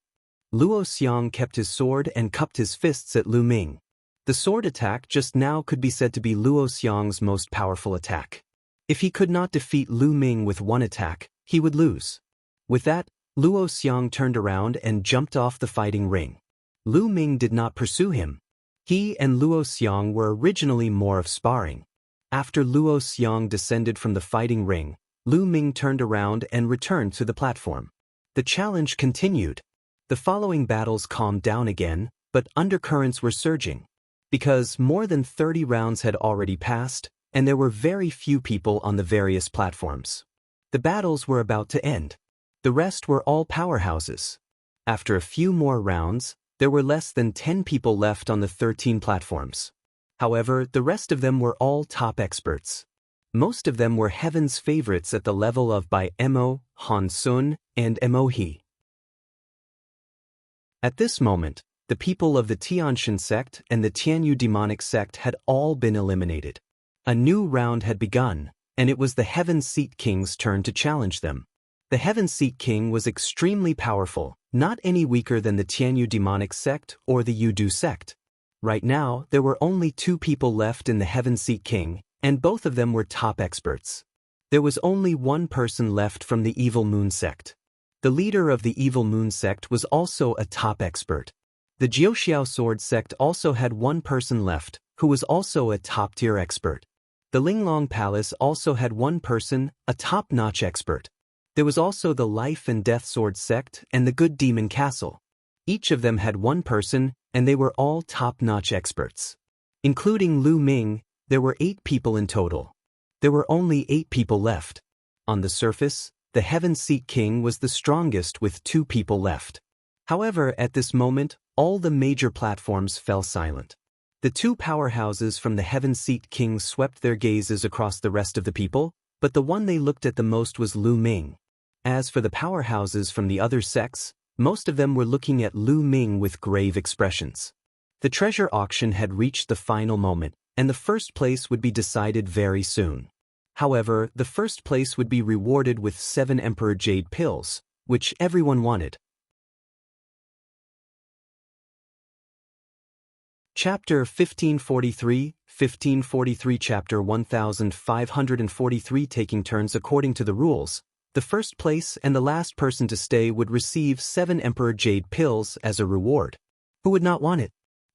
Luo Xiang kept his sword and cupped his fists at Lu Ming. The sword attack just now could be said to be Luo Xiang's most powerful attack. If he could not defeat Lu Ming with one attack, he would lose. With that, Luo Xiang turned around and jumped off the fighting ring. Lu Ming did not pursue him. He and Luo Xiang were originally more of sparring. After Luo Xiang descended from the fighting ring, Lu Ming turned around and returned to the platform. The challenge continued. The following battles calmed down again, but undercurrents were surging. Because more than 30 rounds had already passed, and there were very few people on the various platforms. The battles were about to end. The rest were all powerhouses. After a few more rounds, there were less than 10 people left on the 13 platforms. However, the rest of them were all top experts. Most of them were heaven's favorites at the level of Bai Mo, Han Sun, and Mo He. At this moment, the people of the Tianshan sect and the Tianyu demonic sect had all been eliminated. A new round had begun, and it was the Heaven Seat King's turn to challenge them. The Heaven Seat King was extremely powerful, not any weaker than the Tianyu demonic sect or the Yudu sect. Right now, there were only 2 people left in the Heaven Seat King, and both of them were top experts. There was only one person left from the Evil Moon sect. The leader of the Evil Moon sect was also a top expert. The Jiuxiao Sword sect also had one person left, who was also a top-tier expert. The Linglong Palace also had one person, a top-notch expert. There was also the Life and Death Sword sect and the Good Demon Castle. Each of them had one person, and they were all top-notch experts. Including Lu Ming, there were 8 people in total. There were only 8 people left. On the surface, the Heaven Seat King was the strongest with 2 people left. However, at this moment, all the major platforms fell silent. The 2 powerhouses from the Heaven Seat King swept their gazes across the rest of the people, but the one they looked at the most was Lu Ming. As for the powerhouses from the other sects, most of them were looking at Lu Ming with grave expressions. The treasure auction had reached the final moment, and the first place would be decided very soon. However, the first place would be rewarded with 7 Emperor Jade pills, which everyone wanted. Chapter 1543 Chapter 1543 Taking turns according to the rules, The first place and the last person to stay would receive 7 Emperor Jade pills as a reward. Who would not want it?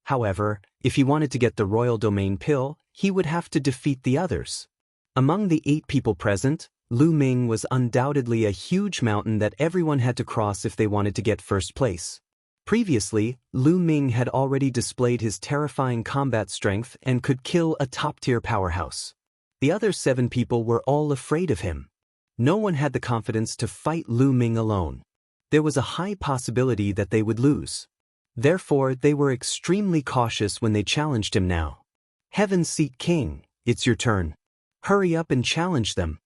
However, if he wanted to get the Royal Domain pill, he would have to defeat the others. Among the 8 people present, Lu Ming was undoubtedly a huge mountain that everyone had to cross if they wanted to get first place. Previously, Lu Ming had already displayed his terrifying combat strength and could kill a top-tier powerhouse. The other 7 people were all afraid of him. No one had the confidence to fight Lu Ming alone. There was a high possibility that they would lose. Therefore, they were extremely cautious when they challenged him now. Heaven Seat King, it's your turn. Hurry up and challenge them.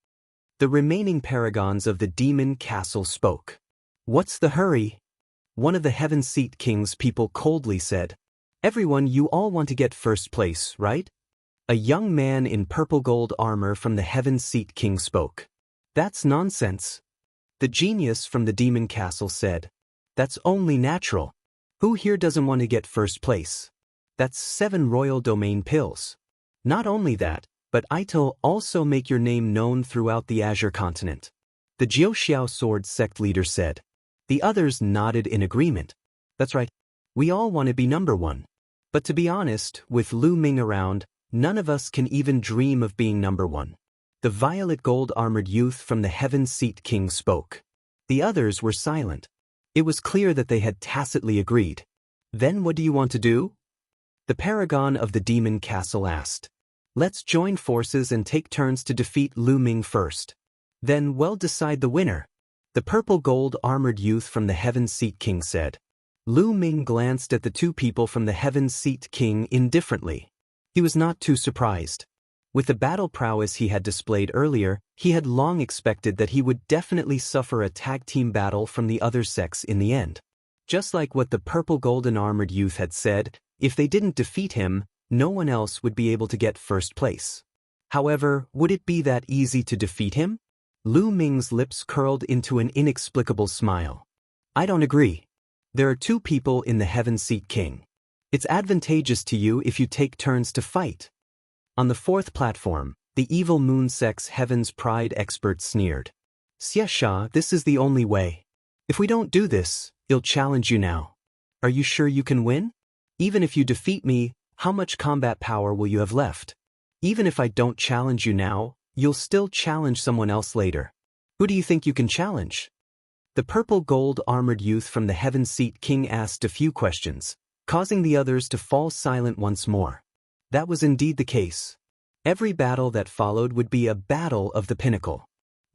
The remaining paragons of the demon castle spoke. What's the hurry? One of the Heaven Seat King's people coldly said. Everyone, you all want to get first place, right? A young man in purple gold armor from the Heaven Seat King spoke. That's nonsense. The genius from the demon castle said. That's only natural. Who here doesn't want to get first place? That's 7 Royal Domain pills. Not only that, but it'll also make your name known throughout the Azure continent. The Jiuxiao Sword sect leader said. The others nodded in agreement. That's right. We all want to be number 1. But to be honest, with Lu Ming around, none of us can even dream of being number 1. The violet gold-armored youth from the Heaven Seat King spoke. The others were silent. It was clear that they had tacitly agreed. Then what do you want to do? The paragon of the demon castle asked. Let's join forces and take turns to defeat Lu Ming first. Then we'll decide the winner. The purple gold-armored youth from the Heaven Seat King said. Lu Ming glanced at the 2 people from the Heaven Seat King indifferently. He was not too surprised. With the battle prowess he had displayed earlier, he had long expected that he would definitely suffer a tag team battle from the other sex in the end. Just like what the purple golden armored youth had said, if they didn't defeat him, no one else would be able to get first place. However, would it be that easy to defeat him? Lu Ming's lips curled into an inexplicable smile. I don't agree. There are 2 people in the Heaven Seat King. It's advantageous to you if you take turns to fight. On the 4th platform, the evil moon sect's Heaven's Pride expert sneered. Xiesha, this is the only way. If we don't do this, I'll challenge you now. Are you sure you can win? Even if you defeat me, how much combat power will you have left? Even if I don't challenge you now, you'll still challenge someone else later. Who do you think you can challenge? The purple gold-armored youth from the Heaven Seat King asked a few questions, causing the others to fall silent once more. That was indeed the case. Every battle that followed would be a battle of the pinnacle.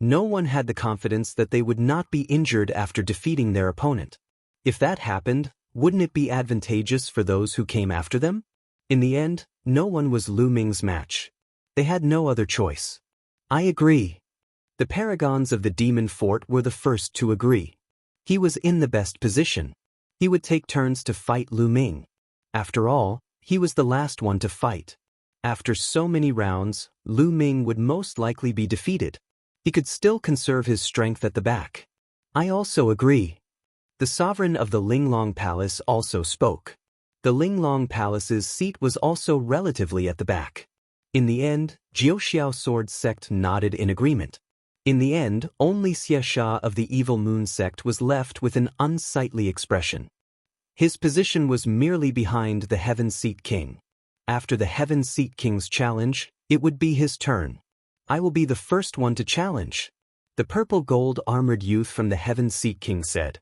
No one had the confidence that they would not be injured after defeating their opponent. If that happened, wouldn't it be advantageous for those who came after them? In the end, no one was Lu Ming's match. They had no other choice. I agree. The paragons of the demon fort were the first to agree. He was in the best position. He would take turns to fight Lu Ming. After all, he was the last one to fight. After so many rounds, Lu Ming would most likely be defeated. He could still conserve his strength at the back. I also agree. The sovereign of the Linglong Palace also spoke. The Linglong Palace's seat was also relatively at the back. In the end, Jiuxiao Sword sect nodded in agreement. In the end, only Xiesha of the Evil Moon sect was left with an unsightly expression. His position was merely behind the Heaven Seat King. After the Heaven Seat King's challenge, it would be his turn. I will be the first one to challenge. The purple gold-armored youth from the Heaven Seat King said.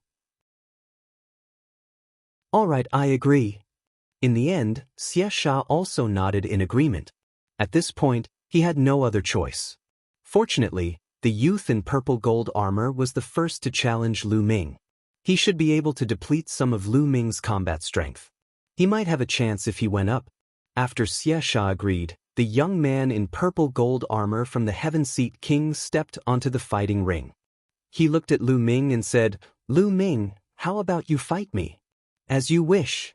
All right, I agree. In the end, Xiesha also nodded in agreement. At this point, he had no other choice. Fortunately, the youth in purple gold armor was the first to challenge Lu Ming. He should be able to deplete some of Lu Ming's combat strength. He might have a chance if he went up. After Xiesha agreed, the young man in purple gold armor from the Heaven Seat King stepped onto the fighting ring. He looked at Lu Ming and said, Lu Ming, how about you fight me? As you wish.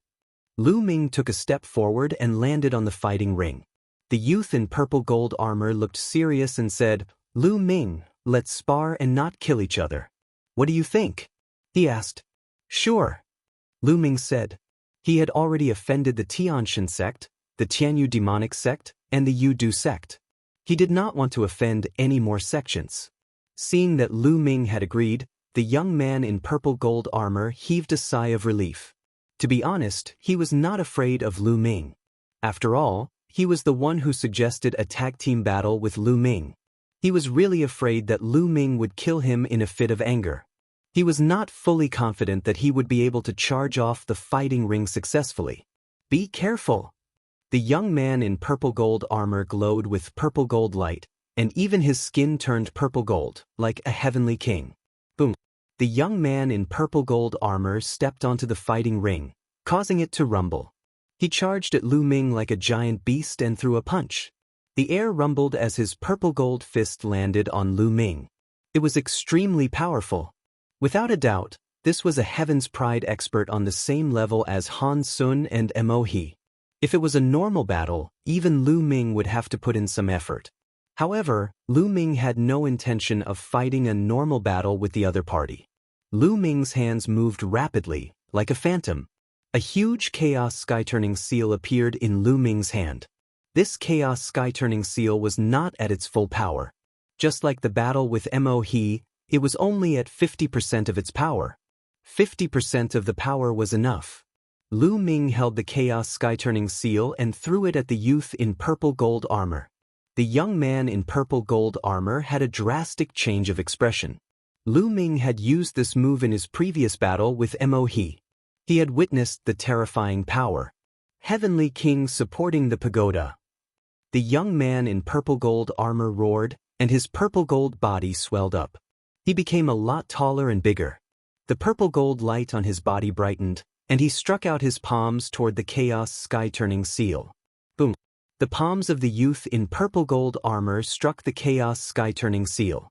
Lu Ming took a step forward and landed on the fighting ring. The youth in purple gold armor looked serious and said, Lu Ming, let's spar and not kill each other. What do you think? He asked. Sure. Lu Ming said. He had already offended the Tianshan sect, the Tianyu demonic sect, and the Yudu sect. He did not want to offend any more sections. Seeing that Lu Ming had agreed, the young man in purple gold armor heaved a sigh of relief. To be honest, he was not afraid of Lu Ming. After all, he was the one who suggested a tag team battle with Lu Ming. He was really afraid that Lu Ming would kill him in a fit of anger. He was not fully confident that he would be able to charge off the fighting ring successfully. Be careful! The young man in purple gold armor glowed with purple gold light, and even his skin turned purple gold, like a heavenly king. Boom! The young man in purple gold armor stepped onto the fighting ring, causing it to rumble. He charged at Lu Ming like a giant beast and threw a punch. The air rumbled as his purple gold fist landed on Lu Ming. It was extremely powerful. Without a doubt, this was a Heaven's Pride expert on the same level as Han Sun and Mo He. If it was a normal battle, even Lu Ming would have to put in some effort. However, Lu Ming had no intention of fighting a normal battle with the other party. Lu Ming's hands moved rapidly, like a phantom. A huge Chaos Sky-Turning Seal appeared in Lu Ming's hand. This Chaos Sky-Turning Seal was not at its full power. Just like the battle with Mo He, it was only at 50% of its power. 50% of the power was enough. Lu Ming held the Chaos Sky-Turning Seal and threw it at the youth in purple gold armor. The young man in purple gold armor had a drastic change of expression. Lu Ming had used this move in his previous battle with Mo He. He had witnessed the terrifying power. Heavenly King supporting the pagoda. The young man in purple gold armor roared, and his purple gold body swelled up. He became a lot taller and bigger. The purple gold light on his body brightened, and he struck out his palms toward the Chaos Sky-Turning Seal. Boom! The palms of the youth in purple gold armor struck the Chaos Sky-Turning Seal.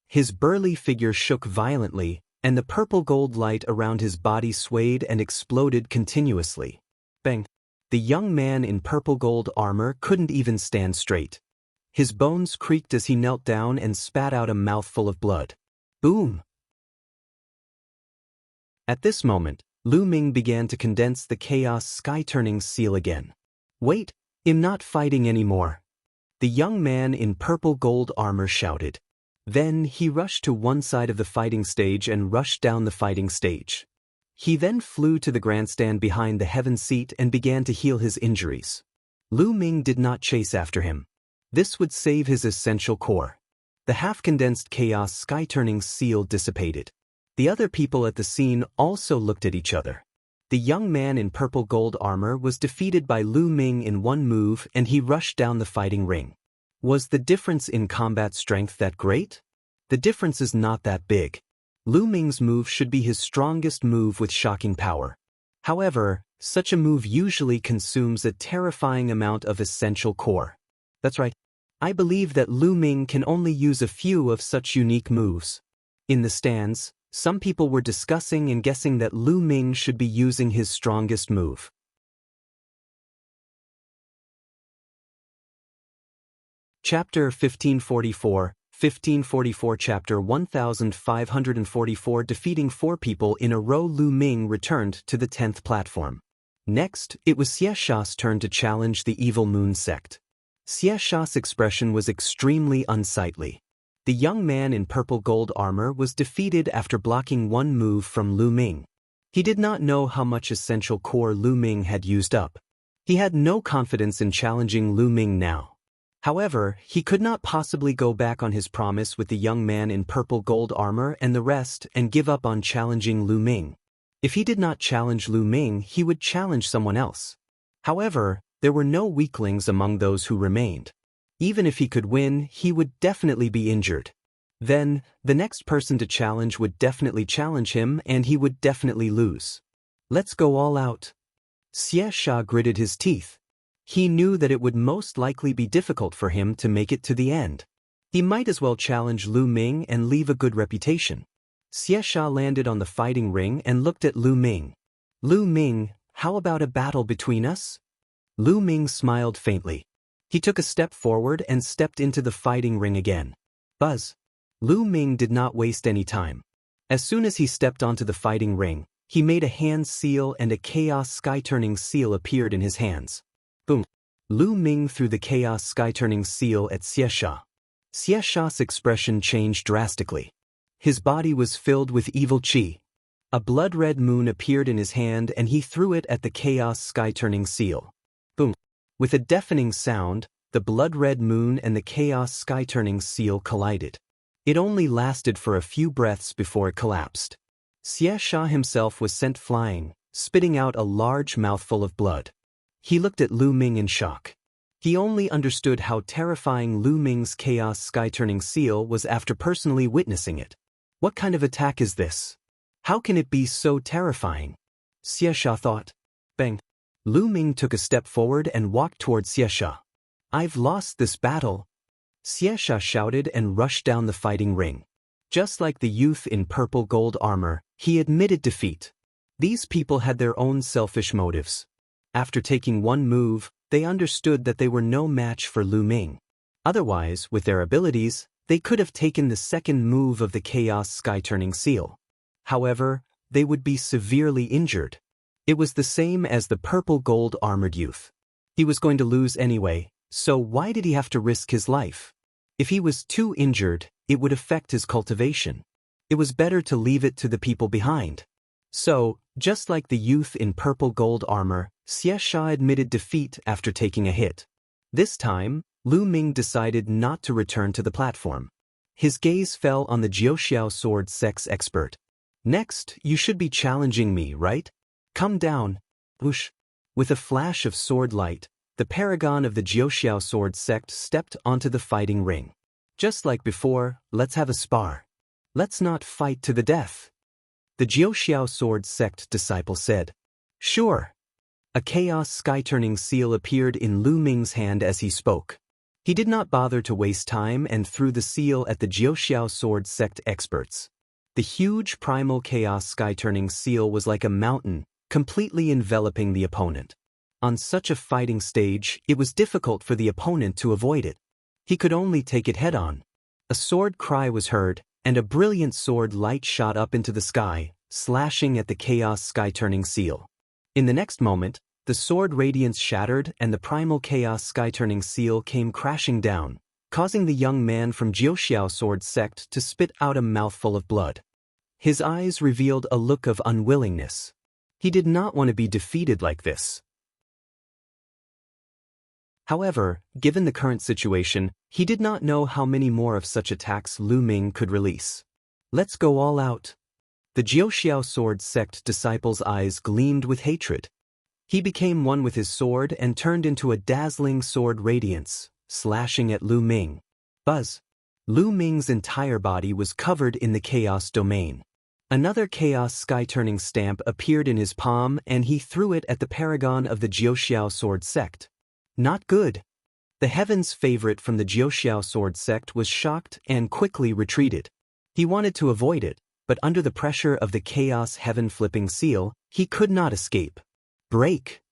His burly figure shook violently, and the purple gold light around his body swayed and exploded continuously. Bang! The young man in purple gold armor couldn't even stand straight. His bones creaked as he knelt down and spat out a mouthful of blood. Boom! At this moment, Lu Ming began to condense the Chaos Sky-Turning Seal again. Wait, I'm not fighting anymore. The young man in purple gold armor shouted. Then he rushed to one side of the fighting stage and rushed down the fighting stage. He then flew to the grandstand behind the heaven seat and began to heal his injuries. Lu Ming did not chase after him. This would save his essential core. The half-condensed Chaos Sky-Turning Seal dissipated. The other people at the scene also looked at each other. The young man in purple gold armor was defeated by Lu Ming in one move and he rushed down the fighting ring. Was the difference in combat strength that great? The difference is not that big. Lu Ming's move should be his strongest move with shocking power. However, such a move usually consumes a terrifying amount of essential core. That's right. I believe that Lu Ming can only use a few of such unique moves. In the stands, some people were discussing and guessing that Lu Ming should be using his strongest move. Chapter 1544, 1544 Chapter 1544 Defeating 4 people in a row. Lu Ming returned to the 10th platform. Next, it was Xie Sha's turn to challenge the Evil Moon sect. Xie Sha's expression was extremely unsightly. The young man in purple gold armor was defeated after blocking one move from Lu Ming. He did not know how much essential core Lu Ming had used up. He had no confidence in challenging Lu Ming now. However, he could not possibly go back on his promise with the young man in purple gold armor and the rest and give up on challenging Lu Ming. If he did not challenge Lu Ming, he would challenge someone else. However, there were no weaklings among those who remained. Even if he could win, he would definitely be injured. Then, the next person to challenge would definitely challenge him and he would definitely lose. Let's go all out. Xie Sha gritted his teeth. He knew that it would most likely be difficult for him to make it to the end. He might as well challenge Lu Ming and leave a good reputation. Xie Sha landed on the fighting ring and looked at Lu Ming. Lu Ming, how about a battle between us? Lu Ming smiled faintly. He took a step forward and stepped into the fighting ring again. Buzz. Lu Ming did not waste any time. As soon as he stepped onto the fighting ring, he made a hand seal and a Chaos Sky-Turning Seal appeared in his hands. Boom. Lu Ming threw the Chaos Sky-Turning Seal at Xie Sha. Xiesha's expression changed drastically. His body was filled with evil qi. A blood-red moon appeared in his hand and he threw it at the chaos sky-turning seal. Boom! With a deafening sound, the blood-red moon and the chaos sky-turning seal collided. It only lasted for a few breaths before it collapsed. Xiesha himself was sent flying, spitting out a large mouthful of blood. He looked at Lu Ming in shock. He only understood how terrifying Lu Ming's chaos sky-turning seal was after personally witnessing it. What kind of attack is this? How can it be so terrifying? Xiesha thought. Bang! Lu Ming took a step forward and walked toward Xiesha. I've lost this battle. Xiesha shouted and rushed down the fighting ring. Just like the youth in purple gold armor, he admitted defeat. These people had their own selfish motives. After taking one move, they understood that they were no match for Lu Ming. Otherwise, with their abilities, they could have taken the second move of the chaos sky-turning seal. However, they would be severely injured. It was the same as the purple gold armored youth. He was going to lose anyway, so why did he have to risk his life? If he was too injured, it would affect his cultivation. It was better to leave it to the people behind. So, just like the youth in purple gold armor, Xiesha admitted defeat after taking a hit. This time, Lu Ming decided not to return to the platform. His gaze fell on the Jiuxiao sword sex expert. Next, you should be challenging me, right? Come down. Whoosh. With a flash of sword light, the paragon of the Jiuxiao sword sect stepped onto the fighting ring. Just like before, let's have a spar. Let's not fight to the death. The Jiuxiao sword sect disciple said. Sure. A chaos sky-turning seal appeared in Lu Ming's hand as he spoke. He did not bother to waste time and threw the seal at the Jiuxiao sword sect experts. The huge primal chaos sky-turning seal was like a mountain, completely enveloping the opponent. On such a fighting stage, it was difficult for the opponent to avoid it. He could only take it head-on. A sword cry was heard, and a brilliant sword light shot up into the sky, slashing at the chaos sky-turning seal. In the next moment, the sword radiance shattered and the primal chaos sky-turning seal came crashing down, causing the young man from Jiuxiao sword sect to spit out a mouthful of blood. His eyes revealed a look of unwillingness. He did not want to be defeated like this. However, given the current situation, he did not know how many more of such attacks Lu Ming could release. Let's go all out. The Jiuxiao sword sect disciple's eyes gleamed with hatred. He became one with his sword and turned into a dazzling sword radiance, slashing at Lu Ming. Buzz! Lu Ming's entire body was covered in the chaos domain. Another chaos sky-turning stamp appeared in his palm and he threw it at the paragon of the Jiuxiao sword sect. Not good. The heaven's favorite from the Jiuxiao sword sect was shocked and quickly retreated. He wanted to avoid it, but under the pressure of the chaos heaven-flipping seal, he could not escape. Break!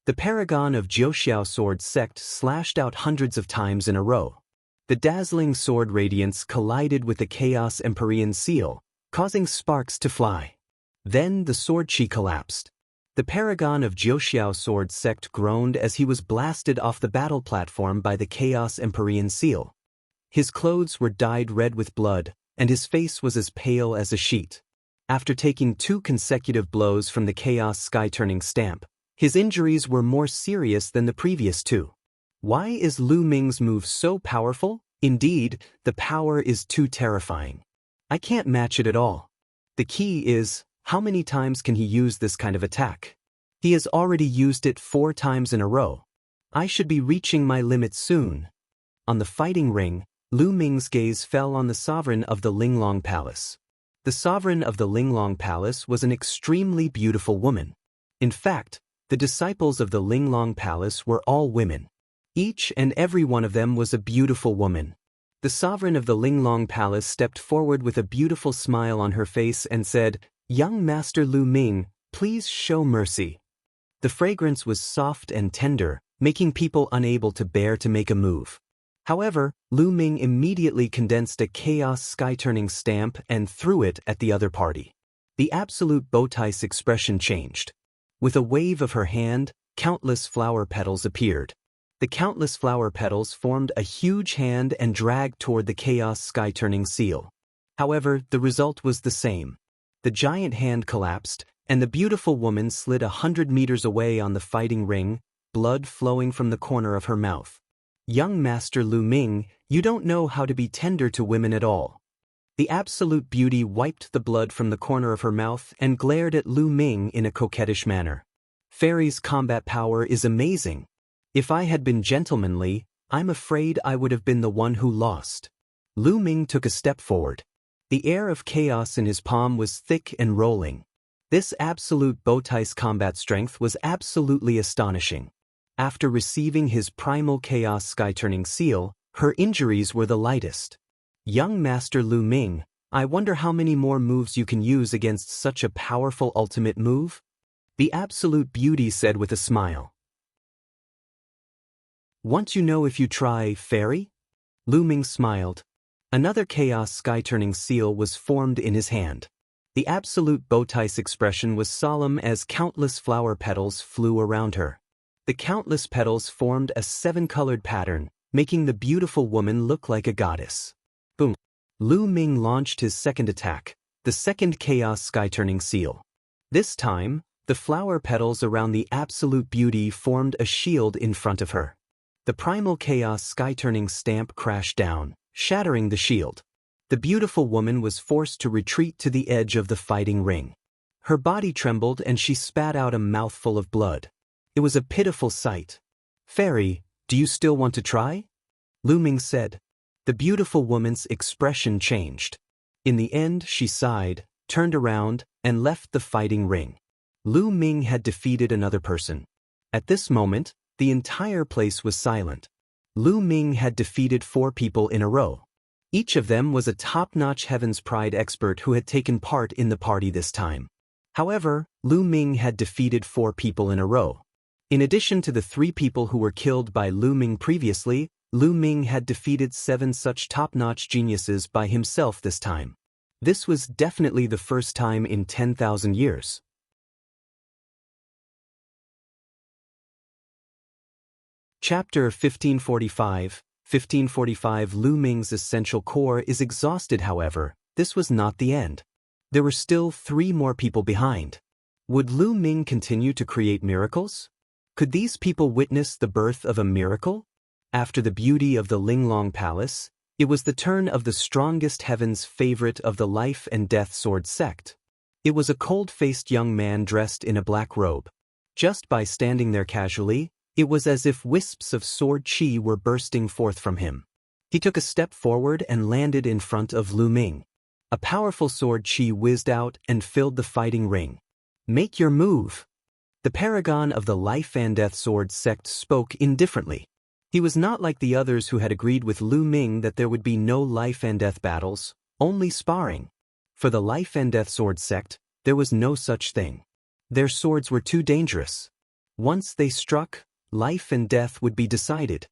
The paragon of Jiuxiao sword sect slashed out hundreds of times in a row. The dazzling sword radiance collided with the chaos Empyrean seal, causing sparks to fly. Then the sword chi collapsed. The paragon of Jiuxiao sword sect groaned as he was blasted off the battle platform by the chaos Empyrean seal. His clothes were dyed red with blood, and his face was as pale as a sheet. After taking 2 consecutive blows from the chaos sky-turning stamp, his injuries were more serious than the previous 2. Why is Lu Ming's move so powerful? Indeed, the power is too terrifying. I can't match it at all. The key is, how many times can he use this kind of attack? He has already used it 4 times in a row. I should be reaching my limit soon. On the fighting ring, Lu Ming's gaze fell on the sovereign of the Linglong Palace. The sovereign of the Linglong Palace was an extremely beautiful woman. In fact, the disciples of the Linglong Palace were all women. Each and every one of them was a beautiful woman. The sovereign of the Linglong Palace stepped forward with a beautiful smile on her face and said, "Young Master Lu Ming, please show mercy." The fragrance was soft and tender, making people unable to bear to make a move. However, Lu Ming immediately condensed a chaos sky-turning stamp and threw it at the other party. The absolute Bowtai's expression changed. With a wave of her hand, countless flower petals appeared. The countless flower petals formed a huge hand and dragged toward the chaos sky-turning seal. However, the result was the same. The giant hand collapsed, and the beautiful woman slid 100 meters away on the fighting ring, blood flowing from the corner of her mouth. Young Master Lu Ming, you don't know how to be tender to women at all. The absolute beauty wiped the blood from the corner of her mouth and glared at Lu Ming in a coquettish manner. Fairy's combat power is amazing. If I had been gentlemanly, I'm afraid I would have been the one who lost. Lu Ming took a step forward. The air of chaos in his palm was thick and rolling. This absolute Bowtie's combat strength was absolutely astonishing. After receiving his primal chaos sky-turning seal, her injuries were the lightest. Young Master Lu Ming, I wonder how many more moves you can use against such a powerful ultimate move? The absolute beauty said with a smile. Want to know if you try, Fairy? Lu Ming smiled. Another chaos sky-turning seal was formed in his hand. The absolute Bowtie's expression was solemn as countless flower petals flew around her. The countless petals formed a 7-colored pattern, making the beautiful woman look like a goddess. Boom! Lu Ming launched his second attack, the second chaos sky-turning seal. This time, the flower petals around the absolute beauty formed a shield in front of her. The primal chaos sky-turning stamp crashed down, shattering the shield. The beautiful woman was forced to retreat to the edge of the fighting ring. Her body trembled and she spat out a mouthful of blood. It was a pitiful sight. Fairy, do you still want to try? Lu Ming said. The beautiful woman's expression changed. In the end, she sighed, turned around, and left the fighting ring. Lu Ming had defeated another person. At this moment, the entire place was silent. Lu Ming had defeated 4 people in a row. Each of them was a top-notch Heaven's Pride expert who had taken part in the party this time. However, Lu Ming had defeated 4 people in a row. In addition to the 3 people who were killed by Lu Ming previously, Lu Ming had defeated 7 such top-notch geniuses by himself this time. This was definitely the first time in 10,000 years. Chapter 1545. 1545. Lu Ming's essential core is exhausted. However, this was not the end. There were still 3 more people behind. Would Lu Ming continue to create miracles? Could these people witness the birth of a miracle? After the beauty of the Linglong Palace, it was the turn of the strongest Heaven's favorite of the Life and Death Sword sect. It was a cold-faced young man dressed in a black robe. Just by standing there casually, it was as if wisps of sword chi were bursting forth from him. He took a step forward and landed in front of Lu Ming. A powerful sword chi whizzed out and filled the fighting ring. Make your move. The paragon of the Life and Death Sword sect spoke indifferently. He was not like the others who had agreed with Lu Ming that there would be no life and death battles, only sparring. For the Life and Death Sword sect, there was no such thing. Their swords were too dangerous. Once they struck, life and death would be decided.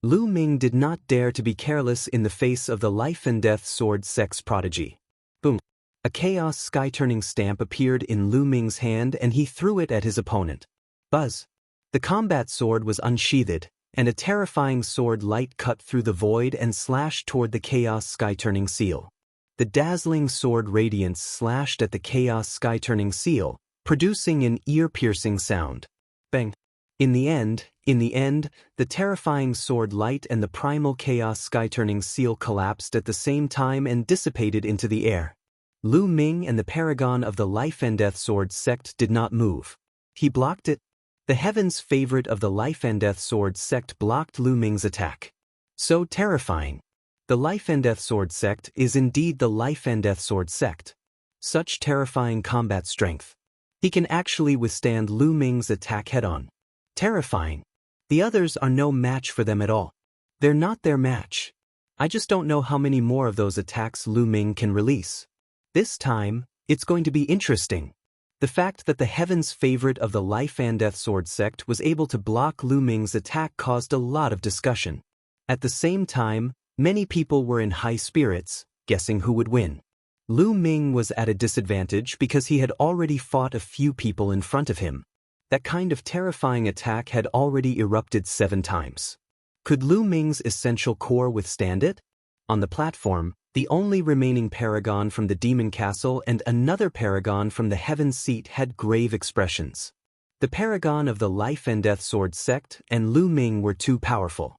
Lu Ming did not dare to be careless in the face of the Life and Death Sword sect's prodigy. Boom! A chaos sky-turning stamp appeared in Lu Ming's hand and he threw it at his opponent. Buzz! The combat sword was unsheathed, and a terrifying sword light cut through the void and slashed toward the chaos sky-turning seal. The dazzling sword radiance slashed at the chaos sky-turning seal, producing an ear-piercing sound. Bang! In the end, the terrifying sword light and the primal chaos sky-turning seal collapsed at the same time and dissipated into the air. Lu Ming and the paragon of the Life and Death Sword sect did not move. He blocked it. The Heaven's favorite of the Life and Death Sword sect blocked Lu Ming's attack. So terrifying. The Life and Death Sword sect is indeed the Life and Death Sword sect. Such terrifying combat strength. He can actually withstand Lu Ming's attack head-on. Terrifying. The others are no match for them at all. They're not their match. I just don't know how many more of those attacks Lu Ming can release. This time, it's going to be interesting. The fact that the Heaven's favorite of the Life and Death Sword sect was able to block Lu Ming's attack caused a lot of discussion. At the same time, many people were in high spirits, guessing who would win. Lu Ming was at a disadvantage because he had already fought a few people in front of him. That kind of terrifying attack had already erupted 7 times. Could Lu Ming's essential core withstand it? On the platform, the only remaining paragon from the demon castle and another paragon from the heaven seat had grave expressions. The paragon of the life and death sword sect and Lu Ming were too powerful.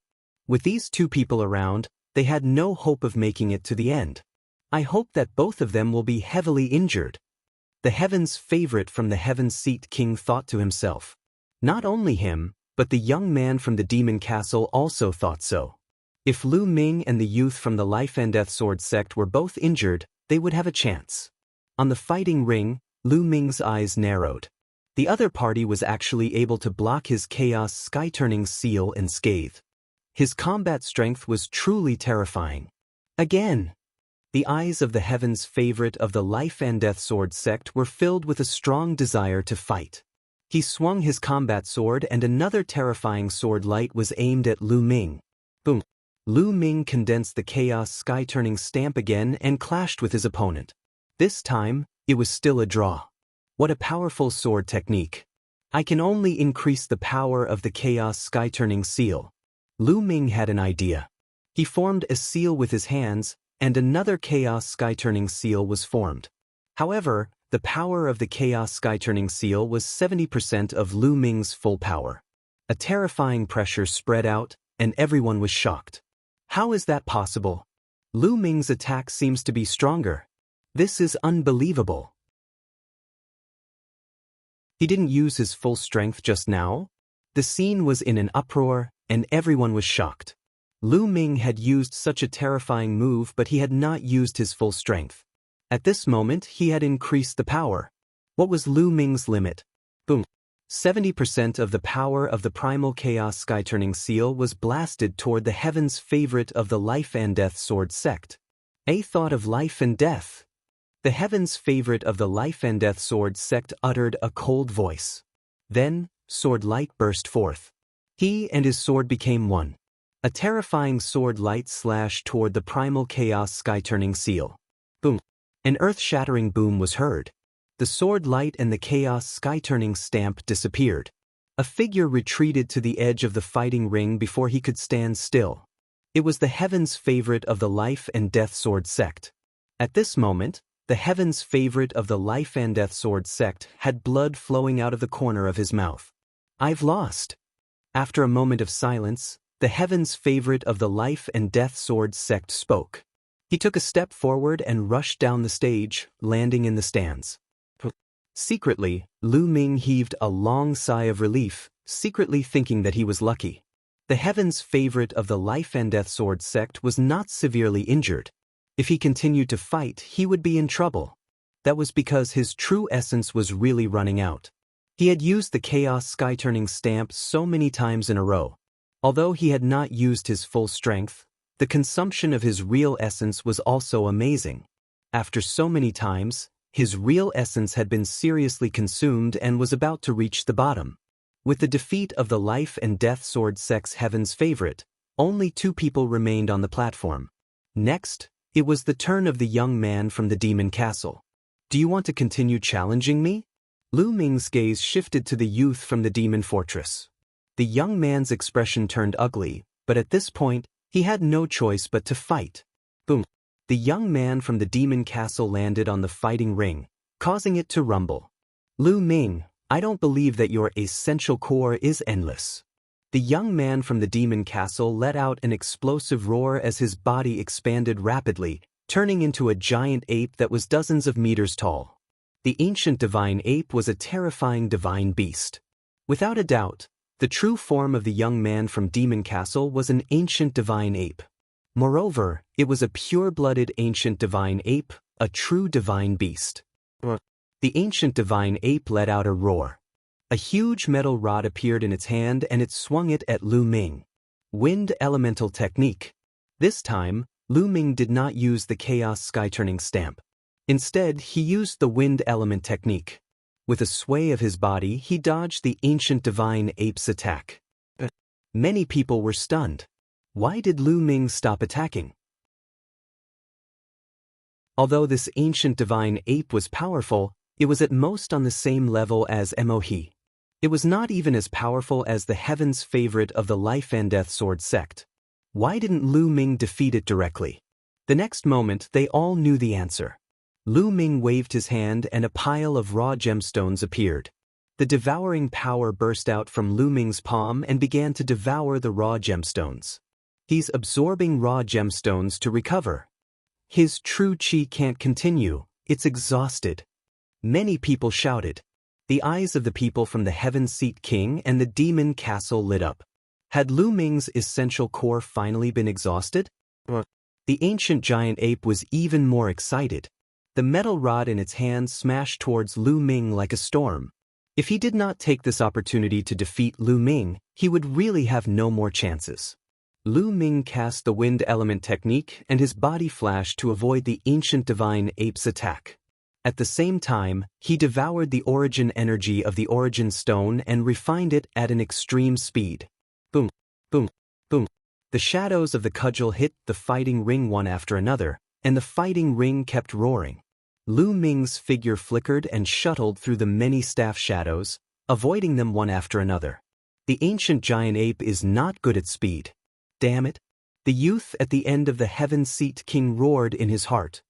With these two people around, they had no hope of making it to the end. I hope that both of them will be heavily injured. The heaven's favorite from the heaven seat king thought to himself. Not only him, but the young man from the demon castle also thought so. If Lu Ming and the youth from the life and death sword sect were both injured, they would have a chance. On the fighting ring, Lu Ming's eyes narrowed. The other party was actually able to block his chaos sky-turning seal and scathe. His combat strength was truly terrifying. Again! The eyes of the heaven's favorite of the life and death sword sect were filled with a strong desire to fight. He swung his combat sword and another terrifying sword light was aimed at Lu Ming. Boom! Lu Ming condensed the chaos sky-turning stamp again and clashed with his opponent. This time, it was still a draw. What a powerful sword technique. I can only increase the power of the chaos sky-turning seal. Lu Ming had an idea. He formed a seal with his hands, and another chaos sky-turning seal was formed. However, the power of the chaos sky-turning seal was 70% of Lu Ming's full power. A terrifying pressure spread out, and everyone was shocked. How is that possible? Lu Ming's attack seems to be stronger. This is unbelievable. He didn't use his full strength just now? The scene was in an uproar, and everyone was shocked. Lu Ming had used such a terrifying move, but he had not used his full strength. At this moment, he had increased the power. What was Lu Ming's limit? Boom. 70% of the power of the primal chaos sky-turning seal was blasted toward the heaven's favorite of the life and death sword sect. A thought of life and death. The heaven's favorite of the life and death sword sect uttered a cold voice. Then, sword light burst forth. He and his sword became one. A terrifying sword light slashed toward the primal chaos sky-turning seal. Boom! An earth-shattering boom was heard. The sword light and the chaos sky-turning stamp disappeared. A figure retreated to the edge of the fighting ring before he could stand still. It was the heaven's favorite of the life and death sword sect. At this moment, the heaven's favorite of the life and death sword sect had blood flowing out of the corner of his mouth. I've lost. After a moment of silence, the heaven's favorite of the life and death sword sect spoke. He took a step forward and rushed down the stage, landing in the stands. Secretly, Lu Ming heaved a long sigh of relief, secretly thinking that he was lucky. The heaven's favorite of the life and death sword sect was not severely injured. If he continued to fight, he would be in trouble. That was because his true essence was really running out. He had used the chaos sky-turning stamp so many times in a row. Although he had not used his full strength, the consumption of his real essence was also amazing. After so many times, his real essence had been seriously consumed and was about to reach the bottom. With the defeat of the life and death sword sect's heaven's favorite, only 2 people remained on the platform. Next, it was the turn of the young man from the demon castle. Do you want to continue challenging me? Lu Ming's gaze shifted to the youth from the demon fortress. The young man's expression turned ugly, but at this point, he had no choice but to fight. Boom! The young man from the demon castle landed on the fighting ring, causing it to rumble. Lu Ming, I don't believe that your essential core is endless. The young man from the demon castle let out an explosive roar as his body expanded rapidly, turning into a giant ape that was dozens of meters tall. The ancient divine ape was a terrifying divine beast. Without a doubt, the true form of the young man from Demon Castle was an ancient divine ape. Moreover, it was a pure-blooded ancient divine ape, a true divine beast. The ancient divine ape let out a roar. A huge metal rod appeared in its hand and it swung it at Lu Ming. Wind Elemental Technique. This time, Lu Ming did not use the Chaos Sky-Turning Stamp. Instead, he used the Wind Element Technique. With a sway of his body, he dodged the ancient divine ape's attack. Many people were stunned. Why did Lu Ming stop attacking? Although this ancient divine ape was powerful, it was at most on the same level as Mohe. It was not even as powerful as the heaven's favorite of the life and death sword sect. Why didn't Lu Ming defeat it directly? The next moment, they all knew the answer. Lu Ming waved his hand and a pile of raw gemstones appeared. The devouring power burst out from Lu Ming's palm and began to devour the raw gemstones. He's absorbing raw gemstones to recover. His true chi can't continue, it's exhausted. Many people shouted. The eyes of the people from the Heaven Seat King and the Demon Castle lit up. Had Lu Ming's essential core finally been exhausted? The ancient giant ape was even more excited. The metal rod in its hand smashed towards Lu Ming like a storm. If he did not take this opportunity to defeat Lu Ming, he would really have no more chances. Lu Ming cast the wind element technique and his body flashed to avoid the ancient divine ape's attack. At the same time, he devoured the origin energy of the origin stone and refined it at an extreme speed. Boom, boom, boom. The shadows of the cudgel hit the fighting ring one after another, and the fighting ring kept roaring. Lu Ming's figure flickered and shuttled through the many staff shadows, avoiding them one after another. The ancient giant ape is not good at speed. Damn it! The youth at the end of the Heaven Seat King roared in his heart.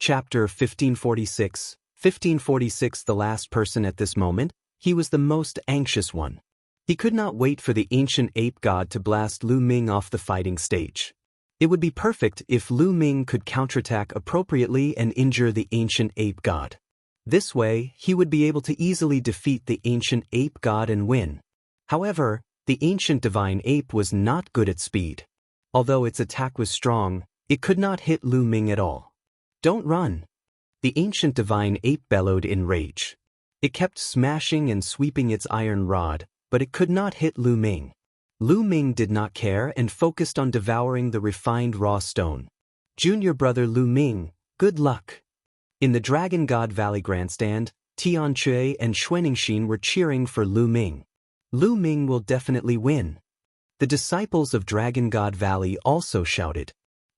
Chapter 1546. 1546. The last person at this moment, he was the most anxious one. He could not wait for the ancient ape god to blast Lu Ming off the fighting stage. It would be perfect if Lu Ming could counterattack appropriately and injure the ancient ape god. This way, he would be able to easily defeat the ancient ape god and win. However, the ancient divine ape was not good at speed. Although its attack was strong, it could not hit Lu Ming at all. Don't run! The ancient divine ape bellowed in rage. It kept smashing and sweeping its iron rod, but it could not hit Lu Ming. Lu Ming did not care and focused on devouring the refined raw stone. Junior brother Lu Ming, good luck! In the Dragon God Valley grandstand, Tian Chui and Xuanixin were cheering for Lu Ming. Lu Ming will definitely win. The disciples of Dragon God Valley also shouted.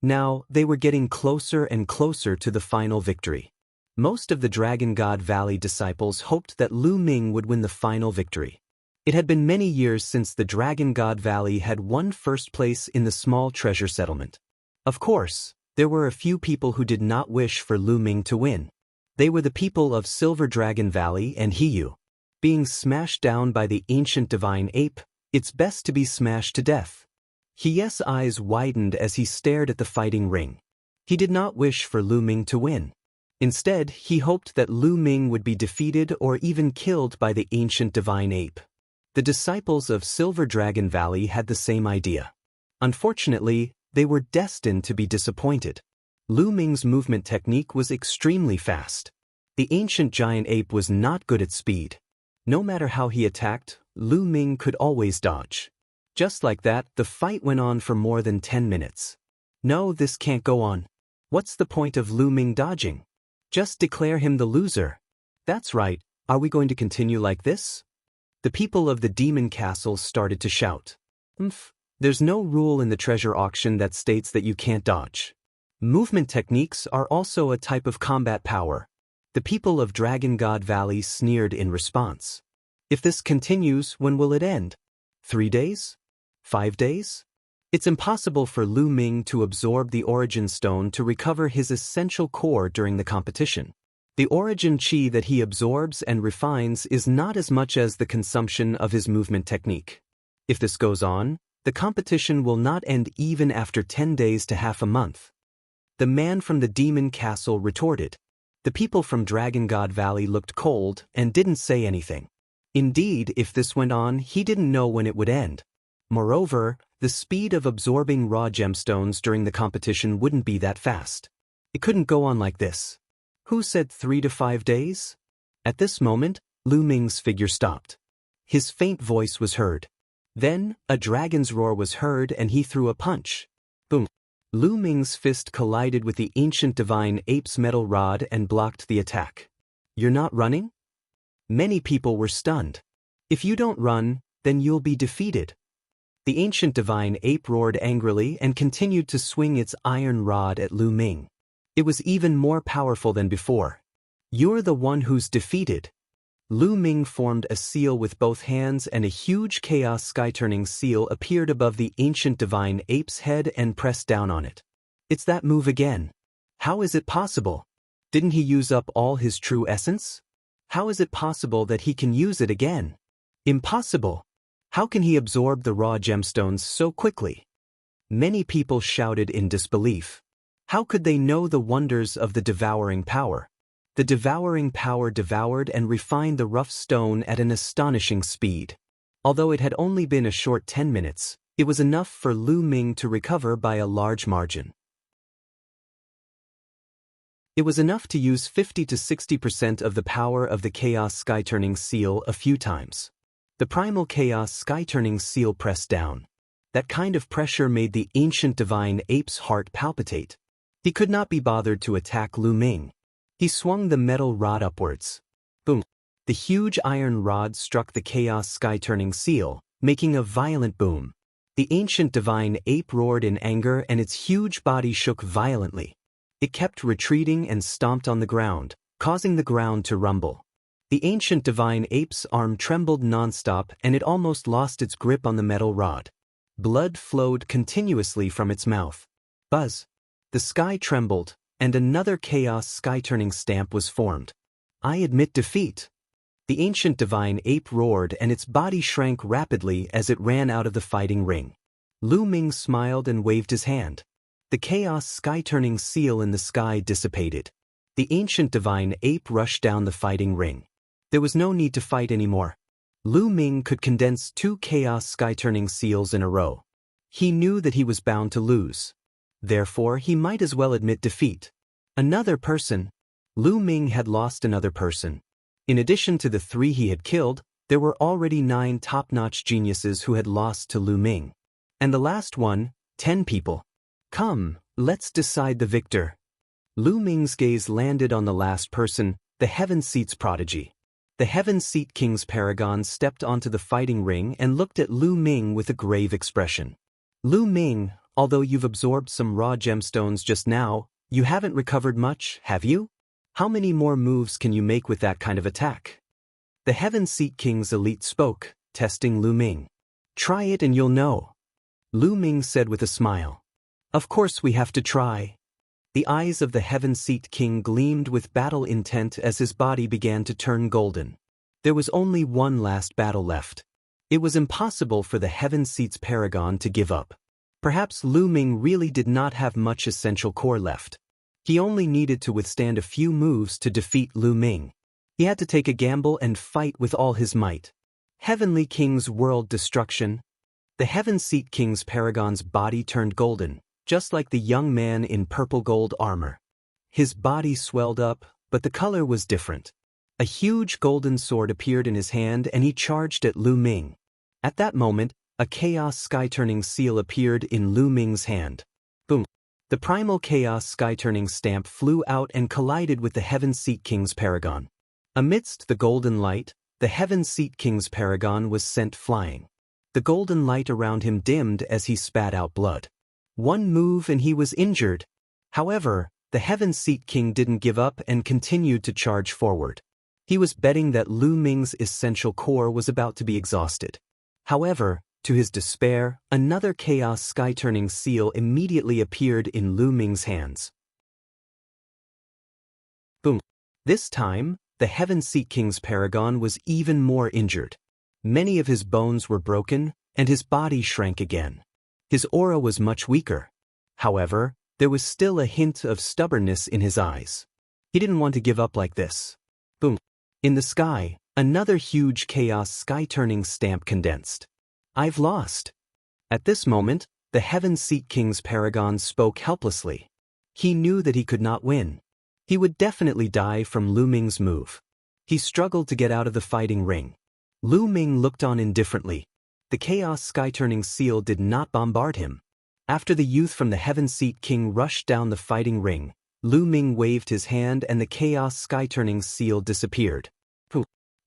Now, they were getting closer and closer to the final victory. Most of the Dragon God Valley disciples hoped that Lu Ming would win the final victory. It had been many years since the Dragon God Valley had won first place in the small treasure settlement. Of course, there were a few people who did not wish for Lu Ming to win. They were the people of Silver Dragon Valley and Hiyu. Being smashed down by the ancient divine ape, it's best to be smashed to death. Hiyes' eyes widened as he stared at the fighting ring. He did not wish for Lu Ming to win. Instead, he hoped that Lu Ming would be defeated or even killed by the ancient divine ape. The disciples of Silver Dragon Valley had the same idea. Unfortunately, they were destined to be disappointed. Lu Ming's movement technique was extremely fast. The ancient giant ape was not good at speed. No matter how he attacked, Lu Ming could always dodge. Just like that, the fight went on for more than 10 minutes. No, this can't go on. What's the point of Lu Ming dodging? Just declare him the loser. That's right, are we going to continue like this? The people of the Demon Castle started to shout. There's no rule in the treasure auction that states that you can't dodge. Movement techniques are also a type of combat power. The people of Dragon God Valley sneered in response. If this continues, when will it end? 3 days? 5 days? It's impossible for Lu Ming to absorb the origin stone to recover his essential core during the competition. The origin chi that he absorbs and refines is not as much as the consumption of his movement technique. If this goes on, the competition will not end even after 10 days to half a month. The man from the Demon Castle retorted. The people from Dragon God Valley looked cold and didn't say anything. Indeed, if this went on, he didn't know when it would end. Moreover, the speed of absorbing raw gemstones during the competition wouldn't be that fast. It couldn't go on like this. Who said 3 to 5 days? At this moment, Lu Ming's figure stopped. His faint voice was heard. Then, a dragon's roar was heard and he threw a punch. Boom! Lu Ming's fist collided with the ancient divine ape's metal rod and blocked the attack. You're not running? Many people were stunned. If you don't run, then you'll be defeated. The ancient divine ape roared angrily and continued to swing its iron rod at Lu Ming. It was even more powerful than before. You're the one who's defeated. Lu Ming formed a seal with both hands and a huge chaos sky-turning seal appeared above the ancient divine ape's head and pressed down on it. It's that move again. How is it possible? Didn't he use up all his true essence? How is it possible that he can use it again? Impossible. How can he absorb the raw gemstones so quickly? Many people shouted in disbelief. How could they know the wonders of the devouring power? The devouring power devoured and refined the rough stone at an astonishing speed. Although it had only been a short 10 minutes, it was enough for Lu Ming to recover by a large margin. It was enough to use 50 to 60% of the power of the Chaos Sky-Turning Seal a few times. The primal Chaos Sky-Turning Seal pressed down. That kind of pressure made the ancient divine ape's heart palpitate. He could not be bothered to attack Lu Ming. He swung the metal rod upwards. Boom! The huge iron rod struck the Chaos Sky-Turning Seal, making a violent boom. The ancient divine ape roared in anger and its huge body shook violently. It kept retreating and stomped on the ground, causing the ground to rumble. The ancient divine ape's arm trembled non-stop and it almost lost its grip on the metal rod. Blood flowed continuously from its mouth. Buzz! The sky trembled, and another Chaos Sky-Turning Stamp was formed. I admit defeat. The ancient divine ape roared and its body shrank rapidly as it ran out of the fighting ring. Lu Ming smiled and waved his hand. The Chaos Sky-Turning Seal in the sky dissipated. The ancient divine ape rushed down the fighting ring. There was no need to fight anymore. Lu Ming could condense 2 Chaos Sky-Turning Seals in a row. He knew that he was bound to lose. Therefore, he might as well admit defeat. Another person. Lu Ming had lost another person. In addition to the 3 he had killed, there were already 9 top-notch geniuses who had lost to Lu Ming. And the last one, 10 people. Come, let's decide the victor. Lu Ming's gaze landed on the last person, the Heaven Seat's prodigy. The Heaven Seat King's paragon stepped onto the fighting ring and looked at Lu Ming with a grave expression. Lu Ming, although you've absorbed some raw gemstones just now, you haven't recovered much, have you? How many more moves can you make with that kind of attack? The Heaven Seat King's elite spoke, testing Lu Ming. Try it and you'll know. Lu Ming said with a smile. Of course we have to try. The eyes of the Heaven Seat King gleamed with battle intent as his body began to turn golden. There was only one last battle left. It was impossible for the Heaven Seat's paragon to give up. Perhaps Lu Ming really did not have much essential core left. He only needed to withstand a few moves to defeat Lu Ming. He had to take a gamble and fight with all his might. Heavenly King's world destruction. The Heaven Seat King's paragon's body turned golden, just like the young man in purple gold armor. His body swelled up, but the color was different. A huge golden sword appeared in his hand and he charged at Lu Ming. At that moment, a Chaos Sky-Turning Seal appeared in Lu Ming's hand. Boom! The primal Chaos Sky-Turning Stamp flew out and collided with the Heaven Seat King's paragon. Amidst the golden light, the Heaven Seat King's paragon was sent flying. The golden light around him dimmed as he spat out blood. One move and he was injured. However, the Heaven Seat King didn't give up and continued to charge forward. He was betting that Lu Ming's essential core was about to be exhausted. However, to his despair, another Chaos Sky-Turning Seal immediately appeared in Lu Ming's hands. Boom! This time, the Heaven Seat King's paragon was even more injured. Many of his bones were broken, and his body shrank again. His aura was much weaker. However, there was still a hint of stubbornness in his eyes. He didn't want to give up like this. Boom! In the sky, another huge Chaos Sky-Turning Stamp condensed. I've lost. At this moment, the Heaven Seat King's paragon spoke helplessly. He knew that he could not win. He would definitely die from Lu Ming's move. He struggled to get out of the fighting ring. Lu Ming looked on indifferently. The Chaos Sky-Turning Seal did not bombard him. After the youth from the Heaven Seat King rushed down the fighting ring, Lu Ming waved his hand and the Chaos Sky-Turning Seal disappeared.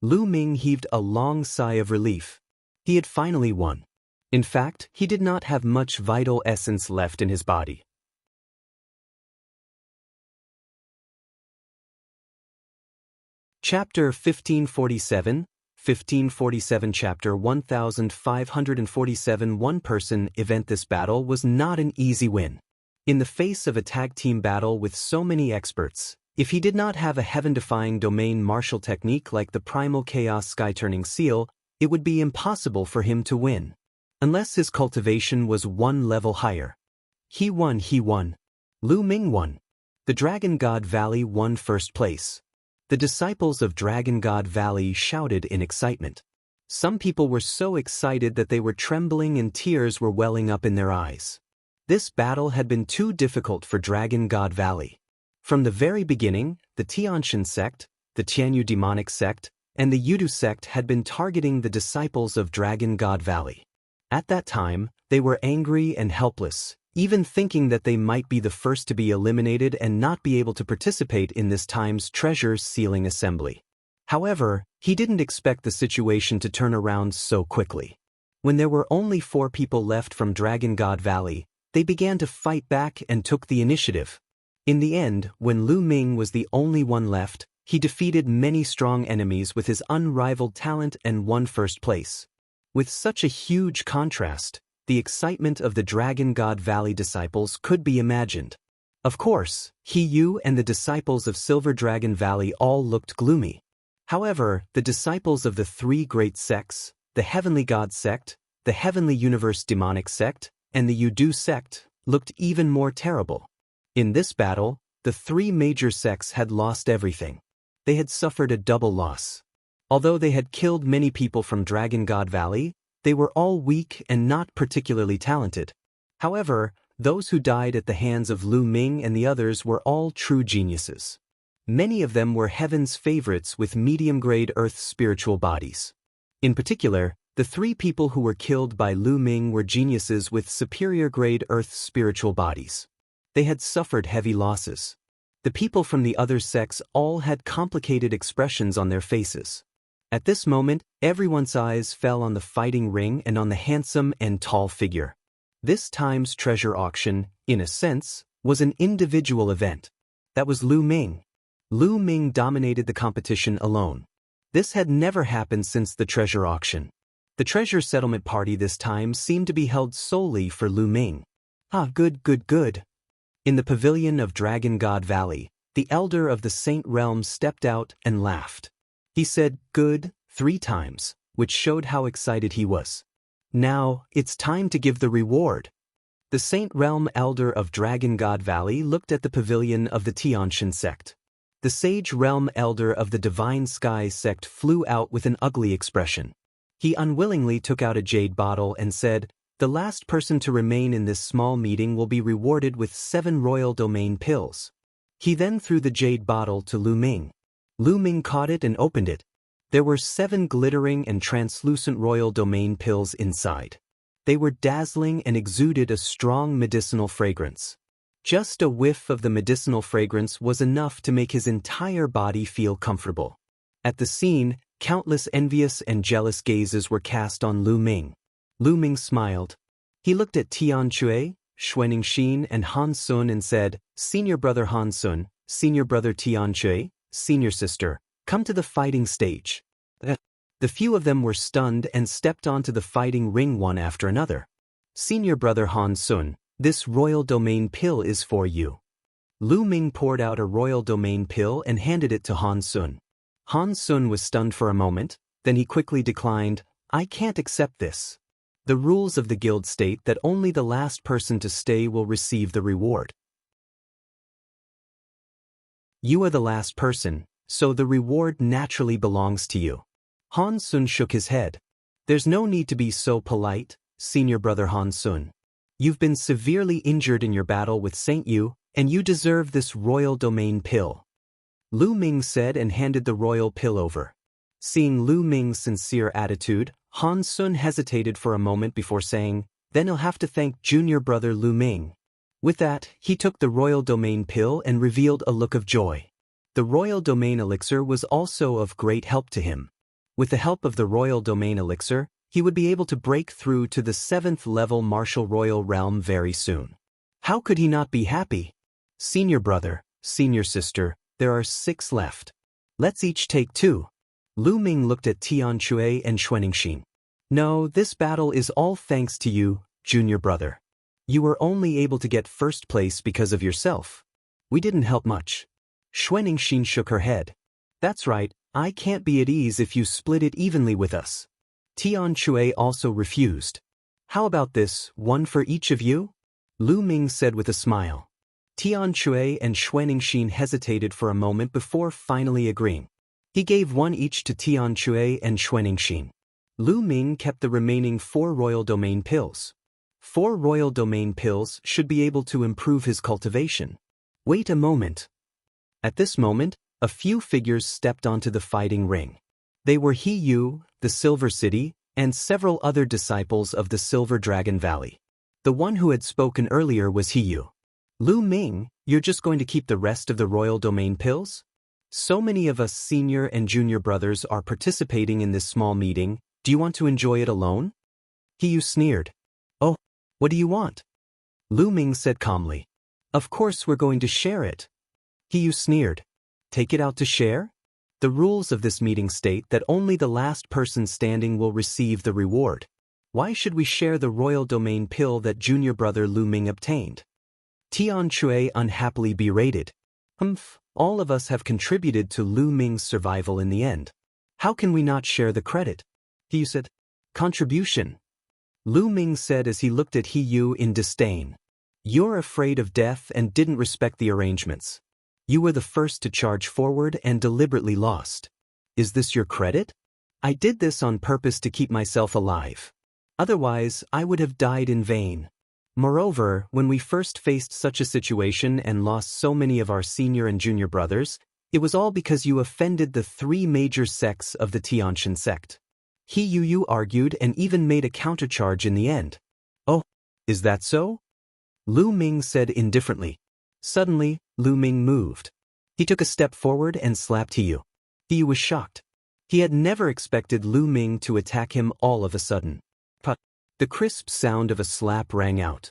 Lu Ming heaved a long sigh of relief. He had finally won. In fact, he did not have much vital essence left in his body. Chapter 1547 Chapter 1547 One-person event. This battle was not an easy win. In the face of a tag-team battle with so many experts, if he did not have a heaven-defying domain martial technique like the Primal Chaos Sky-Turning Seal, it would be impossible for him to win. Unless his cultivation was one level higher. He won. Lu Ming won. The Dragon God Valley won first place. The disciples of Dragon God Valley shouted in excitement. Some people were so excited that they were trembling and tears were welling up in their eyes. This battle had been too difficult for Dragon God Valley. From the very beginning, the Tianshan sect, the Tianyu demonic sect, and the Yudu sect had been targeting the disciples of Dragon God Valley. At that time, they were angry and helpless, even thinking that they might be the first to be eliminated and not be able to participate in this time's treasure sealing assembly. However, he didn't expect the situation to turn around so quickly. When there were only 4 people left from Dragon God Valley, they began to fight back and took the initiative. In the end, when Lu Ming was the only one left, he defeated many strong enemies with his unrivaled talent and won first place. With such a huge contrast, the excitement of the Dragon God Valley disciples could be imagined. Of course, He Yu and the disciples of Silver Dragon Valley all looked gloomy. However, the disciples of the 3 great sects, the Heavenly God sect, the Heavenly Universe demonic sect, and the Yudu sect, looked even more terrible. In this battle, the 3 major sects had lost everything. They had suffered a double loss. Although they had killed many people from Dragon God Valley, they were all weak and not particularly talented. However, those who died at the hands of Lu Ming and the others were all true geniuses. Many of them were heaven's favorites with medium-grade Earth spiritual bodies. In particular, the 3 people who were killed by Lu Ming were geniuses with superior-grade Earth spiritual bodies. They had suffered heavy losses. The people from the other sects all had complicated expressions on their faces. At this moment, everyone's eyes fell on the fighting ring and on the handsome and tall figure. This time's treasure auction, in a sense, was an individual event. That was Lu Ming. Lu Ming dominated the competition alone. This had never happened since the treasure auction. The treasure settlement party this time seemed to be held solely for Lu Ming. Good. In the pavilion of Dragon God Valley, the elder of the Saint Realm stepped out and laughed. He said, "Good," 3 times, which showed how excited he was. Now, it's time to give the reward. The Saint Realm elder of Dragon God Valley looked at the pavilion of the Tianshan sect. The Sage Realm elder of the Divine Sky sect flew out with an ugly expression. He unwillingly took out a jade bottle and said, "The last person to remain in this small meeting will be rewarded with 7 royal domain pills." He then threw the jade bottle to Lu Ming. Lu Ming caught it and opened it. There were 7 glittering and translucent royal domain pills inside. They were dazzling and exuded a strong medicinal fragrance. Just a whiff of the medicinal fragrance was enough to make his entire body feel comfortable. At the scene, countless envious and jealous gazes were cast on Lu Ming. Lu Ming smiled. He looked at Tian Chui, Xuanixin, and Han Sun and said, "Senior brother Han Sun, senior brother Tian Chui, senior sister, come to the fighting stage." The few of them were stunned and stepped onto the fighting ring one after another. "Senior brother Han Sun, this royal domain pill is for you." Lu Ming poured out a royal domain pill and handed it to Han Sun. Han Sun was stunned for a moment, then he quickly declined, "I can't accept this. The rules of the guild state that only the last person to stay will receive the reward. You are the last person, so the reward naturally belongs to you." Han Sun shook his head. "There's no need to be so polite, senior brother Han Sun. You've been severely injured in your battle with Saint Yu, and you deserve this royal domain pill." Lu Ming said and handed the royal pill over. Seeing Lu Ming's sincere attitude, Han Sun hesitated for a moment before saying, "Then he'll have to thank junior brother Lu Ming." With that, he took the royal domain pill and revealed a look of joy. The royal domain elixir was also of great help to him. With the help of the royal domain elixir, he would be able to break through to the 7th level martial royal realm very soon. How could he not be happy? "Senior brother, senior sister, there are 6 left. Let's each take 2. Lu Ming looked at Tian Chui and Xuanixin. No, this battle is all thanks to you, junior brother. You were only able to get first place because of yourself. We didn't help much. Xuanixin shook her head. That's right, I can't be at ease if you split it evenly with us. Tian Chui also refused. How about this, one for each of you? Lu Ming said with a smile. Tian Chui and Xuanixin hesitated for a moment before finally agreeing. He gave one each to Tian Chui and Xuanixin. Lu Ming kept the remaining 4 royal domain pills. 4 royal domain pills should be able to improve his cultivation. Wait a moment. At this moment, a few figures stepped onto the fighting ring. They were He Yu, the Silver City, and several other disciples of the Silver Dragon Valley. The one who had spoken earlier was He Yu. Lu Ming, you're just going to keep the rest of the royal domain pills? So many of us senior and junior brothers are participating in this small meeting, do you want to enjoy it alone? He Yu sneered. Oh, what do you want? Lu Ming said calmly. Of course we're going to share it. He Yu sneered. Take it out to share? The rules of this meeting state that only the last person standing will receive the reward. Why should we share the royal domain pill that junior brother Lu Ming obtained? Tian Chui unhappily berated. All of us have contributed to Lu Ming's survival in the end. How can we not share the credit? He Yu said. Contribution. Lu Ming said as he looked at He Yu in disdain. You're afraid of death and didn't respect the arrangements. You were the first to charge forward and deliberately lost. Is this your credit? I did this on purpose to keep myself alive. Otherwise, I would have died in vain. Moreover, when we first faced such a situation and lost so many of our senior and junior brothers, it was all because you offended the 3 major sects of the Tianshan sect. He Yu argued and even made a countercharge in the end. Oh, is that so? Lu Ming said indifferently. Suddenly, Lu Ming moved. He took a step forward and slapped He Yu. He Yu was shocked. He had never expected Lu Ming to attack him all of a sudden. But the crisp sound of a slap rang out.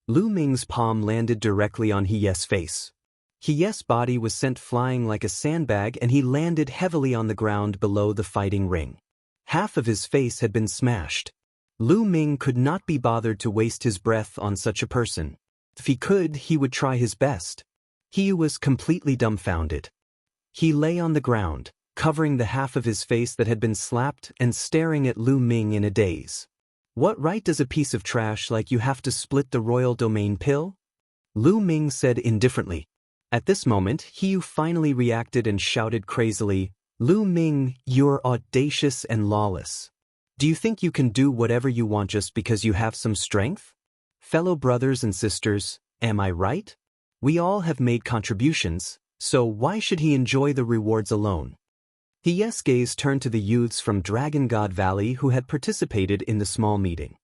Lu Ming's palm landed directly on He Ye's face. He Ye's body was sent flying like a sandbag and he landed heavily on the ground below the fighting ring. Half of his face had been smashed. Lu Ming could not be bothered to waste his breath on such a person. If he could, he would try his best. He was completely dumbfounded. He lay on the ground, covering the half of his face that had been slapped and staring at Lu Ming in a daze. What right does a piece of trash like you have to split the royal domain pill? Lu Ming said indifferently. At this moment, He Yu finally reacted and shouted crazily, Lu Ming, you're audacious and lawless. Do you think you can do whatever you want just because you have some strength? Fellow brothers and sisters, am I right? We all have made contributions, so why should he enjoy the rewards alone? He Ye's gaze turned to the youths from Dragon God Valley who had participated in the small meeting.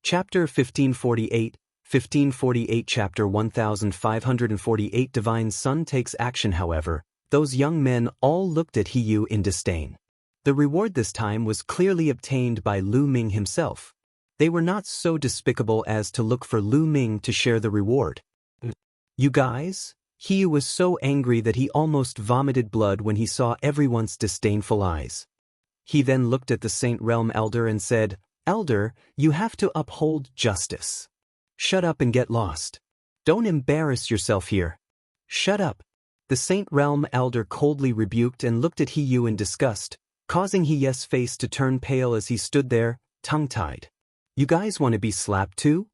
Chapter 1548, 1548 Chapter 1548 Divine Sun takes action. However, those young men all looked at He Yu in disdain. The reward this time was clearly obtained by Lu Ming himself. They were not so despicable as to look for Lu Ming to share the reward. You guys? He Yu was so angry that he almost vomited blood when he saw everyone's disdainful eyes. He then looked at the Saint Realm Elder and said, Elder, you have to uphold justice. Shut up and get lost. Don't embarrass yourself here. Shut up. The Saint Realm Elder coldly rebuked and looked at He Yu in disgust, causing He Ye's face to turn pale as he stood there, tongue-tied. You guys want to be slapped too?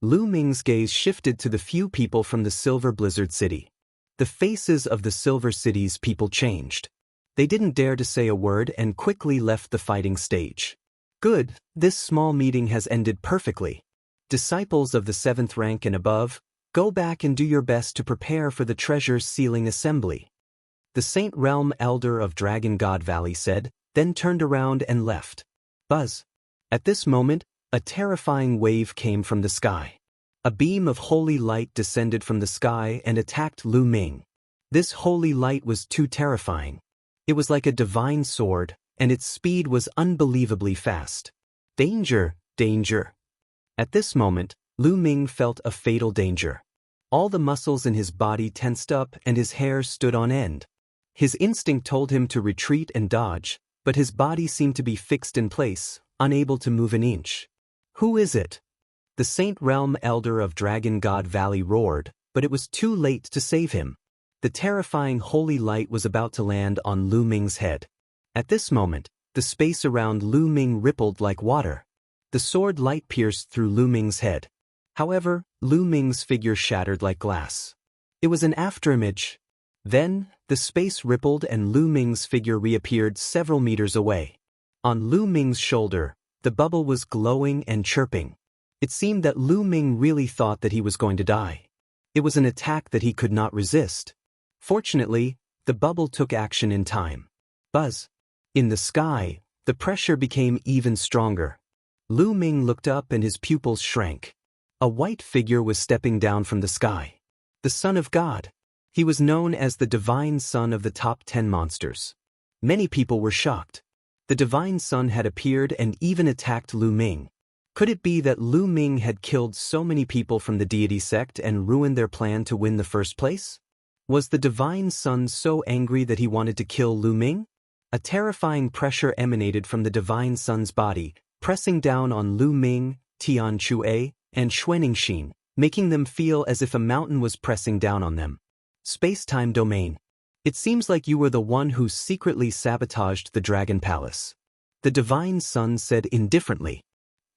Lu Ming's gaze shifted to the few people from the Silver Blizzard City. The faces of the Silver City's people changed. They didn't dare to say a word and quickly left the fighting stage. Good, this small meeting has ended perfectly. Disciples of the 7th rank and above, go back and do your best to prepare for the treasure sealing assembly. The Saint Realm Elder of Dragon God Valley said, then turned around and left. Buzz. At this moment, a terrifying wave came from the sky. A beam of holy light descended from the sky and attacked Lu Ming. This holy light was too terrifying. It was like a divine sword, and its speed was unbelievably fast. Danger, danger. At this moment, Lu Ming felt a fatal danger. All the muscles in his body tensed up and his hair stood on end. His instinct told him to retreat and dodge, but his body seemed to be fixed in place, unable to move an inch. "Who is it?" The Saint Realm Elder of Dragon God Valley roared, but it was too late to save him. The terrifying holy light was about to land on Lu Ming's head. At this moment, the space around Lu Ming rippled like water. The sword light pierced through Lu Ming's head. However, Lu Ming's figure shattered like glass. It was an afterimage. Then, the space rippled and Lu Ming's figure reappeared several meters away. On Lu Ming's shoulder, the bubble was glowing and chirping. It seemed that Lu Ming really thought that he was going to die. It was an attack that he could not resist. Fortunately, the bubble took action in time. Buzz. In the sky, the pressure became even stronger. Lu Ming looked up and his pupils shrank. A white figure was stepping down from the sky. The Son of God. He was known as the Divine Son of the top 10 monsters. Many people were shocked. The Divine Son had appeared and even attacked Lu Ming. Could it be that Lu Ming had killed so many people from the deity sect and ruined their plan to win the first place? Was the Divine Son so angry that he wanted to kill Lu Ming? A terrifying pressure emanated from the Divine Son's body, pressing down on Lu Ming, Tian Chue, and Xuanxin, making them feel as if a mountain was pressing down on them. Space-time domain. It seems like you were the one who secretly sabotaged the Dragon Palace. The Divine Son said indifferently.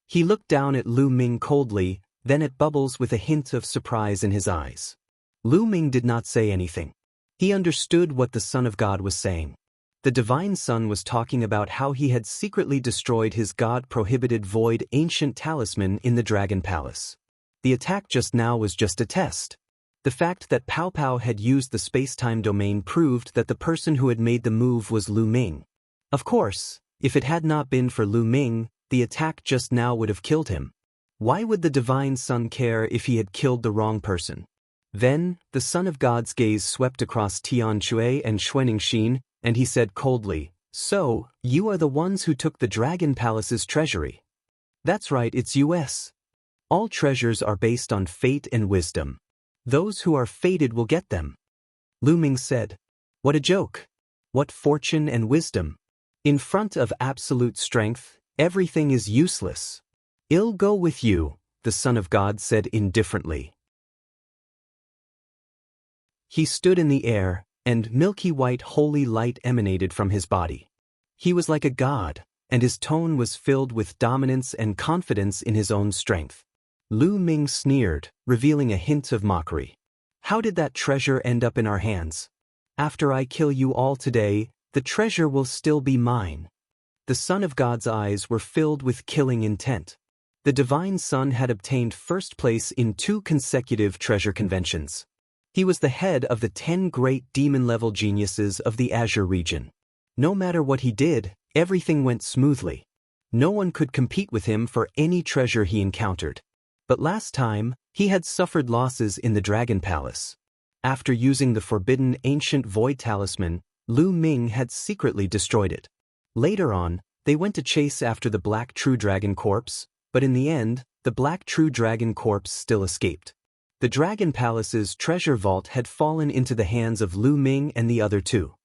He looked down at Lu Ming coldly, then at Bubbles with a hint of surprise in his eyes. Lu Ming did not say anything. He understood what the Son of God was saying. The Divine Son was talking about how he had secretly destroyed his God-prohibited void ancient talisman in the Dragon Palace. The attack just now was just a test. The fact that Pow Pow had used the space-time domain proved that the person who had made the move was Lu Ming. Of course, if it had not been for Lu Ming, the attack just now would have killed him. Why would the Divine Son care if he had killed the wrong person? Then, the Son of God's gaze swept across Tian Chue and Xuanxin, and he said coldly, "So, you are the ones who took the Dragon Palace's treasury." "That's right, it's US. All treasures are based on fate and wisdom. Those who are fated will get them." Lu Ming said. "What a joke. What fortune and wisdom. In front of absolute strength, everything is useless." "I'll go with you," the Son of God said indifferently. He stood in the air, and milky white holy light emanated from his body. He was like a god, and his tone was filled with dominance and confidence in his own strength. Lu Ming sneered, revealing a hint of mockery. "How did that treasure end up in our hands? After I kill you all today, the treasure will still be mine." The Son of God's eyes were filled with killing intent. The Divine Son had obtained first place in 2 consecutive treasure conventions. He was the head of the 10 great demon-level geniuses of the Azure region. No matter what he did, everything went smoothly. No one could compete with him for any treasure he encountered. But last time, he had suffered losses in the Dragon Palace. After using the forbidden ancient void talisman, Lu Ming had secretly destroyed it. Later on, they went to chase after the Black True Dragon corpse, but in the end, the Black True Dragon corpse still escaped. The Dragon Palace's treasure vault had fallen into the hands of Lu Ming and the other 2.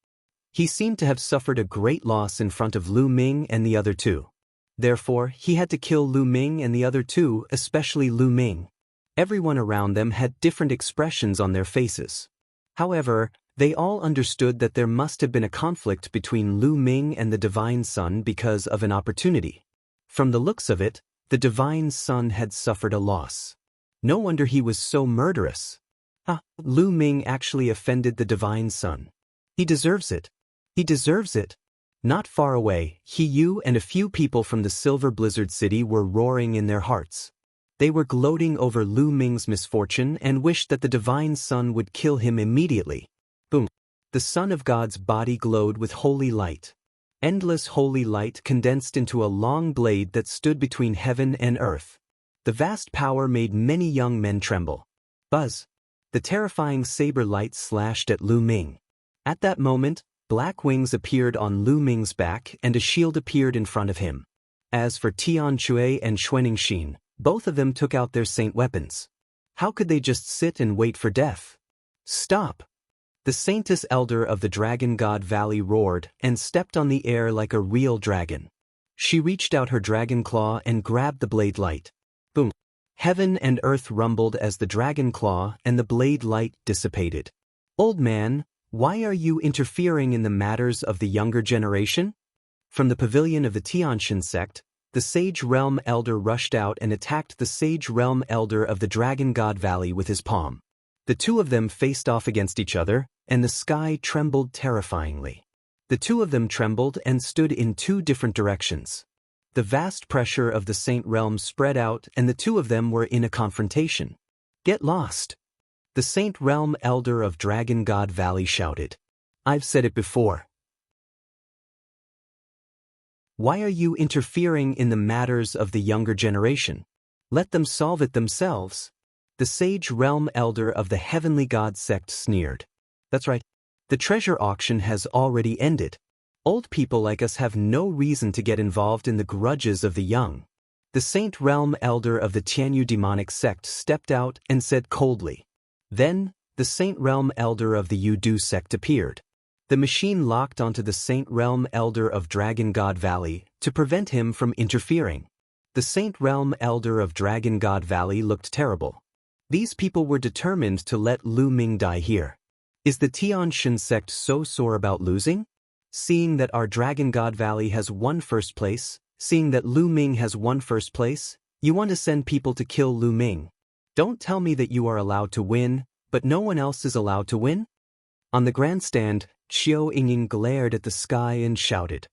He seemed to have suffered a great loss in front of Lu Ming and the other 2. Therefore, he had to kill Lu Ming and the other 2, especially Lu Ming. Everyone around them had different expressions on their faces. However, they all understood that there must have been a conflict between Lu Ming and the Divine Son because of an opportunity. From the looks of it, the Divine Son had suffered a loss. No wonder he was so murderous. Lu Ming actually offended the Divine Son. He deserves it. He deserves it. Not far away, Yu and a few people from the Silver Blizzard City were roaring in their hearts. They were gloating over Lu Ming's misfortune and wished that the Divine Son would kill him immediately. Boom. The Son of God's body glowed with holy light. Endless holy light condensed into a long blade that stood between heaven and earth. The vast power made many young men tremble. Buzz. The terrifying saber light slashed at Lu Ming. At that moment, black wings appeared on Lu Ming's back and a shield appeared in front of him. As for Tian Chue and Xuanxin, Both of them took out their saint weapons. How could they just sit and wait for death? Stop! The saintess elder of the Dragon God Valley roared and stepped on the air like a real dragon. She reached out her dragon claw and grabbed the blade light. Boom! Heaven and earth rumbled as the dragon claw and the blade light dissipated. Old man, why are you interfering in the matters of the younger generation? From the pavilion of the Tianshan sect, the Sage Realm Elder rushed out and attacked the Sage Realm Elder of the Dragon God Valley with his palm. The two of them faced off against each other, and the sky trembled terrifyingly. The two of them trembled and stood in two different directions. The vast pressure of the Saint Realm spread out and the two of them were in a confrontation. Get lost! The Saint Realm Elder of Dragon God Valley shouted. I've said it before. Why are you interfering in the matters of the younger generation? Let them solve it themselves. The Sage Realm Elder of the Heavenly God sect sneered. That's right. The treasure auction has already ended. Old people like us have no reason to get involved in the grudges of the young. The Saint Realm Elder of the Tianyu demonic sect stepped out and said coldly. Then, the Saint Realm Elder of the Yudu sect appeared. The machine locked onto the Saint Realm Elder of Dragon God Valley to prevent him from interfering. The Saint Realm Elder of Dragon God Valley looked terrible. These people were determined to let Lu Ming die here. Is the Tianshan sect so sore about losing? Seeing that our Dragon God Valley has won first place, seeing that Lu Ming has won first place, you want to send people to kill Lu Ming. Don't tell me that you are allowed to win, but no one else is allowed to win? On the grandstand, Qiu Yingying glared at the sky and shouted.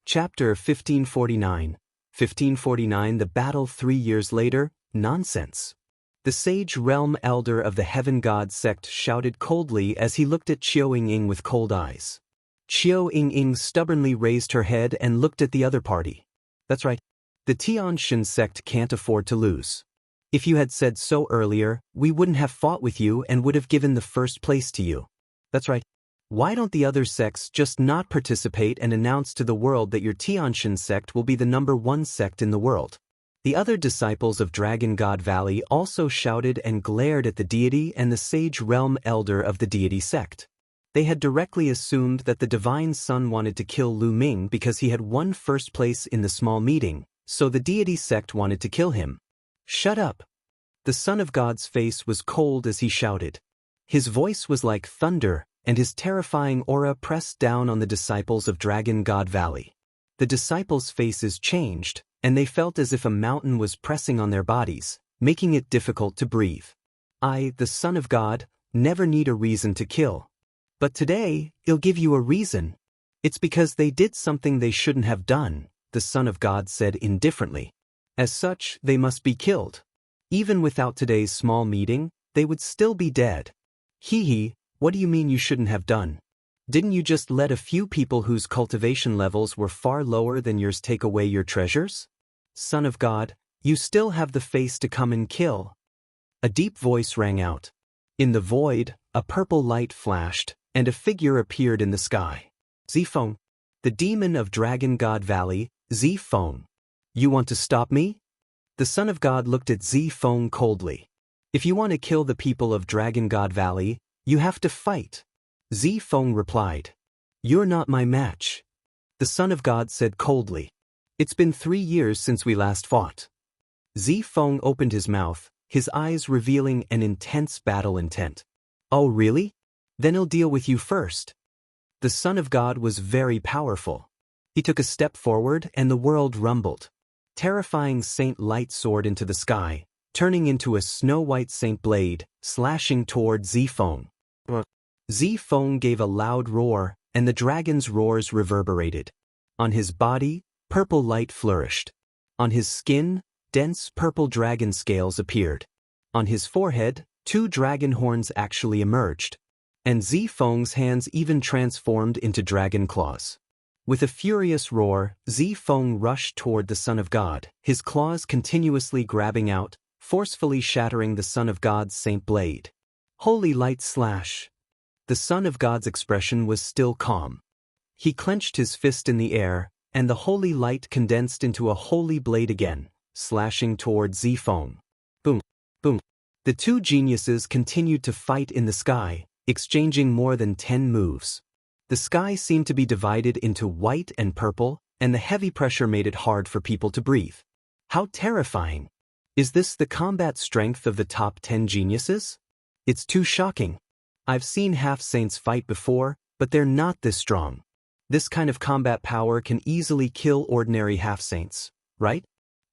Chapter 1549. 1549 The battle 3 years later, nonsense. The Sage Realm Elder of the Heaven God sect shouted coldly as he looked at Qiu Yingying with cold eyes. Qiu Yingying stubbornly raised her head and looked at the other party. That's right. The Tianshan sect can't afford to lose. If you had said so earlier, we wouldn't have fought with you and would have given the first place to you. That's right. Why don't the other sects just not participate and announce to the world that your Tianshan sect will be the #1 sect in the world? The other disciples of Dragon God Valley also shouted and glared at the deity and the Sage Realm Elder of the deity sect. They had directly assumed that the Divine Son wanted to kill Lu Ming because he had won first place in the small meeting, so the deity sect wanted to kill him. Shut up! The Son of God's face was cold as he shouted. His voice was like thunder, and his terrifying aura pressed down on the disciples of Dragon God Valley. The disciples' faces changed, and they felt as if a mountain was pressing on their bodies, making it difficult to breathe. I, the Son of God, never need a reason to kill. But today, I'll give you a reason. It's because they did something they shouldn't have done, the Son of God said indifferently. As such, they must be killed. Even without today's small meeting, they would still be dead. Hee, what do you mean you shouldn't have done? Didn't you just let a few people whose cultivation levels were far lower than yours take away your treasures? Son of God, you still have the face to come and kill. A deep voice rang out. In the void, a purple light flashed, and a figure appeared in the sky. Zifeng, the demon of Dragon God Valley, Zifeng. You want to stop me? The Son of God looked at Zifeng coldly. If you want to kill the people of Dragon God Valley, you have to fight. Zifeng replied. You're not my match. The Son of God said coldly. It's been 3 years since we last fought. Zifeng opened his mouth, his eyes revealing an intense battle intent. Oh really? Then I'll deal with you first. The Son of God was very powerful. He took a step forward and the world rumbled. Terrifying Saint Light soared into the sky, turning into a snow-white Saint Blade, slashing toward Zifeng. Zifeng gave a loud roar, and the dragon's roars reverberated. On his body, purple light flourished. On his skin, dense purple dragon scales appeared. On his forehead, 2 dragon horns actually emerged. And Zifeng's hands even transformed into dragon claws. With a furious roar, Zifeng rushed toward the Son of God, his claws continuously grabbing out, forcefully shattering the Son of God's Saint Blade. Holy light slash! The Son of God's expression was still calm. He clenched his fist in the air, and the holy light condensed into a holy blade again, slashing toward Zifeng. Boom, boom. The two geniuses continued to fight in the sky, exchanging more than 10 moves. The sky seemed to be divided into white and purple, and the heavy pressure made it hard for people to breathe. How terrifying! Is this the combat strength of the top 10 geniuses? It's too shocking. I've seen half-saints fight before, but they're not this strong. This kind of combat power can easily kill ordinary half-saints, right?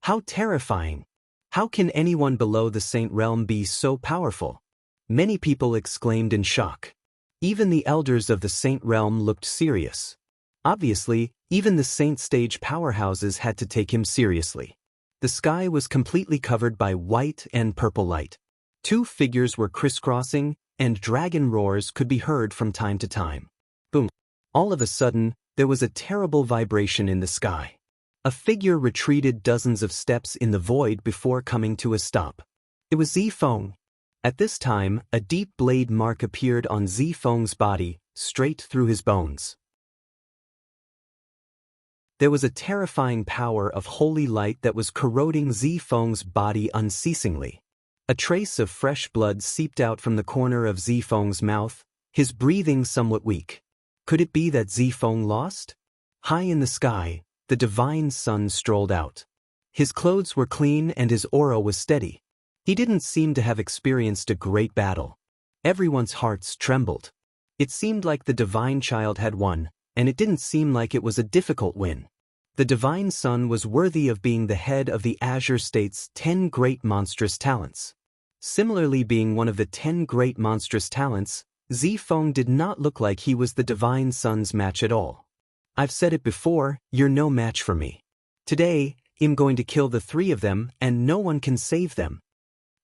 How terrifying! How can anyone below the saint realm be so powerful? Many people exclaimed in shock. Even the elders of the saint realm looked serious. Obviously, even the saint stage powerhouses had to take him seriously. The sky was completely covered by white and purple light. Two figures were crisscrossing, and dragon roars could be heard from time to time. Boom! All of a sudden, there was a terrible vibration in the sky. A figure retreated dozens of steps in the void before coming to a stop. It was Zifeng. At this time, a deep blade mark appeared on Zifeng's body, straight through his bones. There was a terrifying power of holy light that was corroding Zifeng's body unceasingly. A trace of fresh blood seeped out from the corner of Zifeng's mouth, his breathing somewhat weak. Could it be that Zifeng lost? High in the sky, the divine sun strolled out. His clothes were clean and his aura was steady. He didn't seem to have experienced a great battle. Everyone's hearts trembled. It seemed like the divine child had won, and it didn't seem like it was a difficult win. The divine son was worthy of being the head of the Azure State's 10 great monstrous talents. Similarly, being one of the 10 great monstrous talents, Zifeng did not look like he was the divine son's match at all. I've said it before, you're no match for me. Today, I'm going to kill the 3 of them and no one can save them.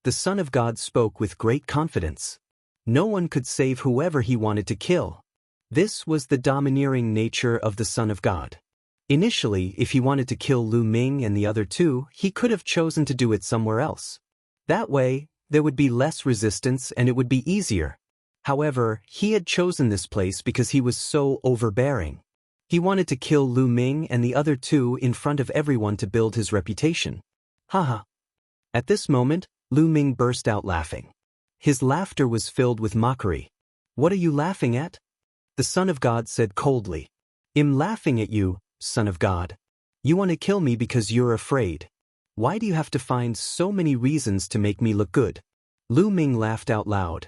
The Son of God spoke with great confidence. No one could save whoever he wanted to kill. This was the domineering nature of the Son of God. Initially, if he wanted to kill Lu Ming and the other 2, he could have chosen to do it somewhere else. That way, there would be less resistance and it would be easier. However, he had chosen this place because he was so overbearing. He wanted to kill Lu Ming and the other 2 in front of everyone to build his reputation. Haha. At this moment, Lu Ming burst out laughing. His laughter was filled with mockery. What are you laughing at? The Son of God said coldly. I'm laughing at you, Son of God. You want to kill me because you're afraid. Why do you have to find so many reasons to make me look good? Lu Ming laughed out loud.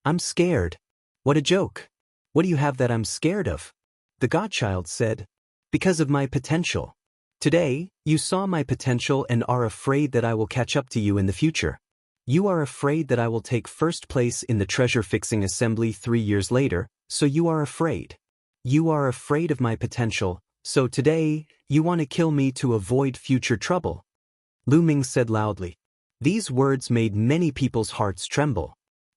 I'm scared. What a joke. What do you have that I'm scared of? The Godchild said. Because of my potential. Today, you saw my potential and are afraid that I will catch up to you in the future. You are afraid that I will take first place in the treasure-fixing assembly 3 years later, so you are afraid. You are afraid of my potential, so today, you want to kill me to avoid future trouble. Lu Ming said loudly. These words made many people's hearts tremble.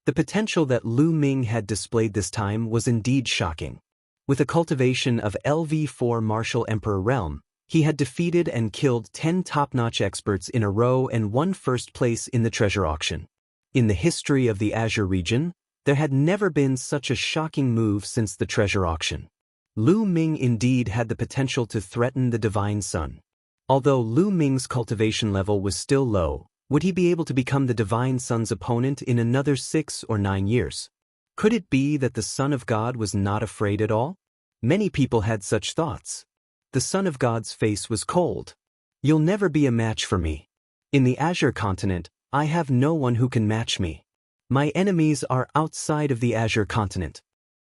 The potential that Lu Ming had displayed this time was indeed shocking. With a cultivation of LV4 Martial Emperor Realm, he had defeated and killed 10 top-notch experts in a row and won first place in the treasure auction. In the history of the Azure region, there had never been such a shocking move since the treasure auction. Lu Ming indeed had the potential to threaten the Divine Sun. Although Lu Ming's cultivation level was still low, would he be able to become the Divine Sun's opponent in another 6 or 9 years? Could it be that the Son of God was not afraid at all? Many people had such thoughts. The Son of God's face was cold. You'll never be a match for me. In the Azure continent, I have no one who can match me. My enemies are outside of the Azure continent,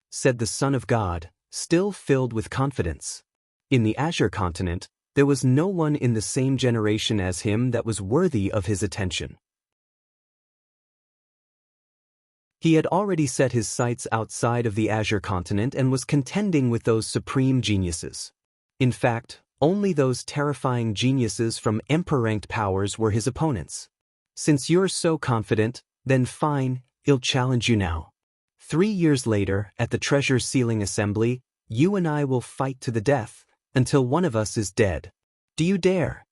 said the Son of God, still filled with confidence. In the Azure continent, there was no one in the same generation as him that was worthy of his attention. He had already set his sights outside of the Azure continent and was contending with those supreme geniuses. In fact, only those terrifying geniuses from Emperor-ranked powers were his opponents. Since you're so confident, then fine, I'll challenge you now. 3 years later, at the Treasure Sealing Assembly, you and I will fight to the death, until one of us is dead. Do you dare?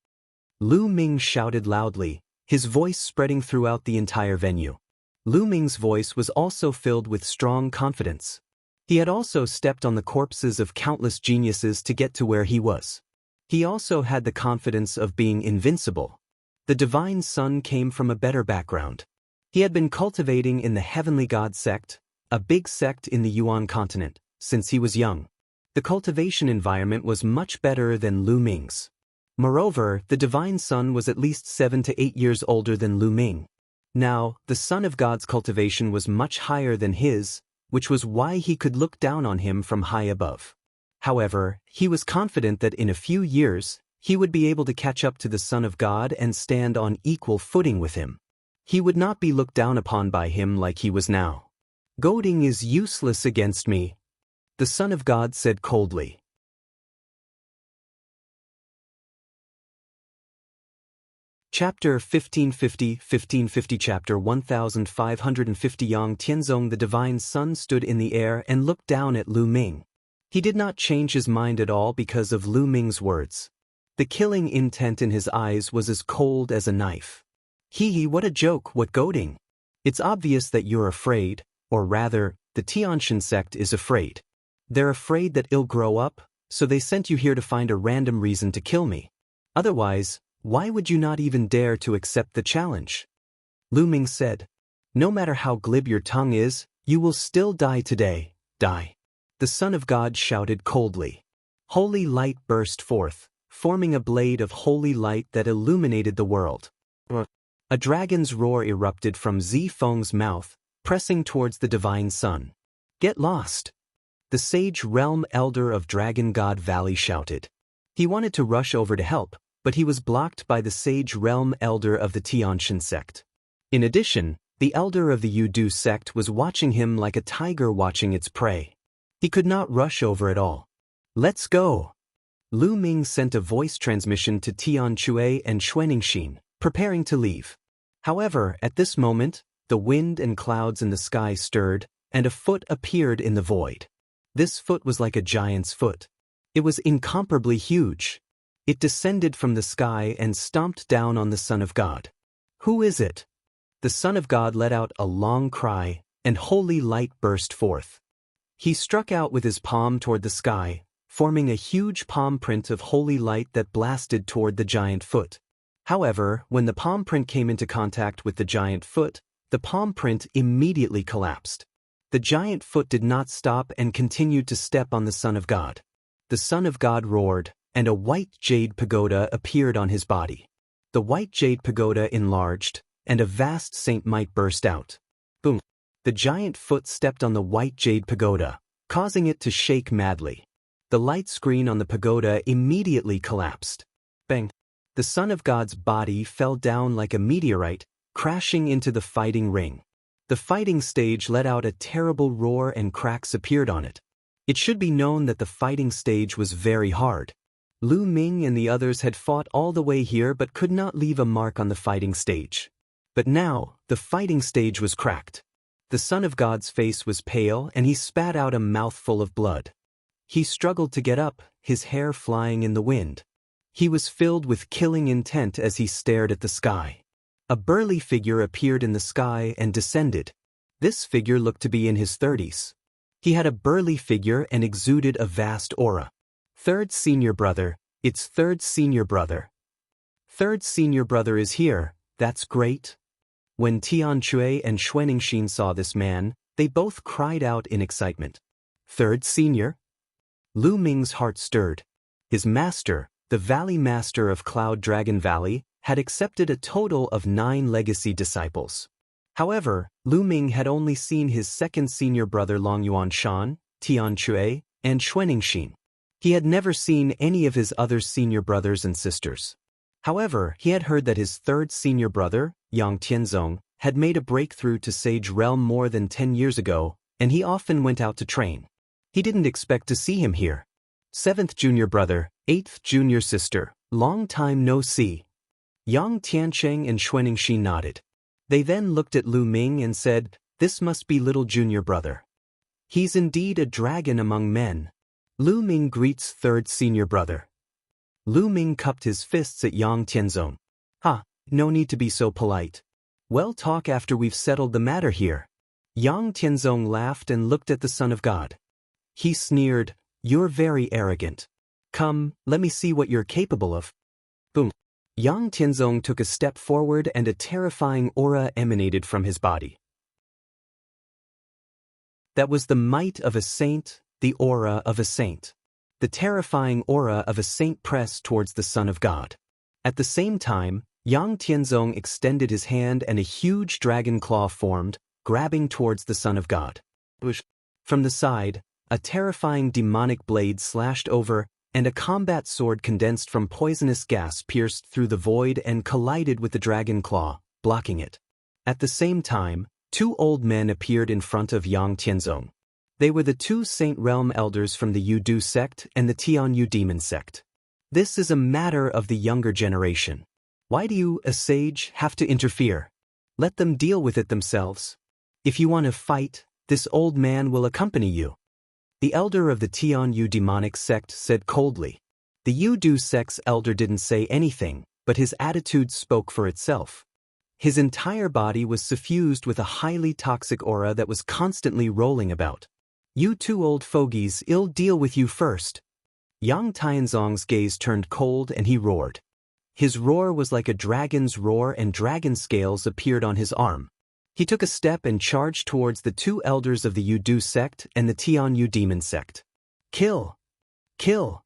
Lu Ming shouted loudly, his voice spreading throughout the entire venue. Lu Ming's voice was also filled with strong confidence. He had also stepped on the corpses of countless geniuses to get to where he was. He also had the confidence of being invincible. The divine son came from a better background. He had been cultivating in the Heavenly God sect, a big sect in the Yuan continent, since he was young. The cultivation environment was much better than Lu Ming's. Moreover, the divine son was at least 7 to 8 years older than Lu Ming. Now, the son of God's cultivation was much higher than his, which was why he could look down on him from high above. However, he was confident that in a few years, he would be able to catch up to the Son of God and stand on equal footing with him. He would not be looked down upon by him like he was now. Goading is useless against me, the Son of God said coldly. Chapter 1550 Chapter 1550 Yang Tianzong The divine son stood in the air and looked down at Lu Ming. He did not change his mind at all because of Lu Ming's words. The killing intent in his eyes was as cold as a knife. What a joke, what goading. It's obvious that you're afraid, or rather, the Tianshan sect is afraid. They're afraid that I'll grow up, so they sent you here to find a random reason to kill me. Otherwise, why would you not even dare to accept the challenge? Lu Ming said. No matter how glib your tongue is, you will still die today, die. The Son of God shouted coldly. Holy light burst forth, forming a blade of holy light that illuminated the world. A dragon's roar erupted from Zifeng's mouth, pressing towards the divine son. Get lost! The sage realm elder of Dragon God Valley shouted. He wanted to rush over to help, but he was blocked by the sage realm elder of the Tianshan sect. In addition, the elder of the Yudu sect was watching him like a tiger watching its prey. He could not rush over at all. Let's go! Lu Ming sent a voice transmission to Tian Chui and Xuaningxin, preparing to leave. However, at this moment, the wind and clouds in the sky stirred, and a foot appeared in the void. This foot was like a giant's foot. It was incomparably huge. It descended from the sky and stomped down on the Son of God. Who is it? The Son of God let out a long cry, and holy light burst forth. He struck out with his palm toward the sky, forming a huge palm print of holy light that blasted toward the giant foot. However, when the palm print came into contact with the giant foot, the palm print immediately collapsed. The giant foot did not stop and continued to step on the Son of God. The Son of God roared, and a white jade pagoda appeared on his body. The white jade pagoda enlarged, and a vast saint might burst out. Boom! The giant foot stepped on the white jade pagoda, causing it to shake madly. The light screen on the pagoda immediately collapsed. Bang! The Son of God's body fell down like a meteorite, crashing into the fighting ring. The fighting stage let out a terrible roar and cracks appeared on it. It should be known that the fighting stage was very hard. Lu Ming and the others had fought all the way here but could not leave a mark on the fighting stage. But now, the fighting stage was cracked. The Son of God's face was pale and he spat out a mouthful of blood. He struggled to get up, his hair flying in the wind. He was filled with killing intent as he stared at the sky. A burly figure appeared in the sky and descended. This figure looked to be in his 30s. He had a burly figure and exuded a vast aura. Third senior brother, it's third senior brother. Third senior brother is here, that's great. When Tian Chui and Xuaningxin saw this man, they both cried out in excitement. Third senior? Lu Ming's heart stirred. His master, the Valley Master of Cloud Dragon Valley, had accepted a total of 9 legacy disciples. However, Lu Ming had only seen his second senior brother Longyuan Shan, Tian Chui, and Xuaningxin. He had never seen any of his other senior brothers and sisters. However, he had heard that his third senior brother, Yang Tianzong, had made a breakthrough to Sage Realm more than 10 years ago, and he often went out to train. He didn't expect to see him here. 7th junior brother, 8th junior sister, long time no see. Yang Tiancheng and Xuaningxin nodded. They then looked at Lu Ming and said, this must be little junior brother. He's indeed a dragon among men. Lu Ming greets third senior brother. Lu Ming cupped his fists at Yang Tianzong. No need to be so polite. We'll talk after we've settled the matter here. Yang Tianzong laughed and looked at the Son of God. He sneered, "You're very arrogant. Come, let me see what you're capable of." Boom. Yang Tianzong took a step forward and a terrifying aura emanated from his body. That was the might of a saint, the aura of a saint. The terrifying aura of a saint pressed towards the Son of God. At the same time, Yang Tianzong extended his hand and a huge dragon claw formed, grabbing towards the Son of God. From the side, a terrifying demonic blade slashed over, and a combat sword condensed from poisonous gas pierced through the void and collided with the dragon claw, blocking it. At the same time, two old men appeared in front of Yang Tianzong. They were the two Saint Realm elders from the Yudu sect and the Tianyu demon sect. This is a matter of the younger generation. Why do you, a sage, have to interfere? Let them deal with it themselves. If you want to fight, this old man will accompany you. The elder of the Tianyu demonic sect said coldly. The Yudu sect's elder didn't say anything, but his attitude spoke for itself. His entire body was suffused with a highly toxic aura that was constantly rolling about. "You two old fogies, I'll deal with you first." Yang Tianzong's gaze turned cold and he roared. His roar was like a dragon's roar and dragon scales appeared on his arm. He took a step and charged towards the two elders of the Yudu sect and the Tianyu demon sect. "Kill! Kill!"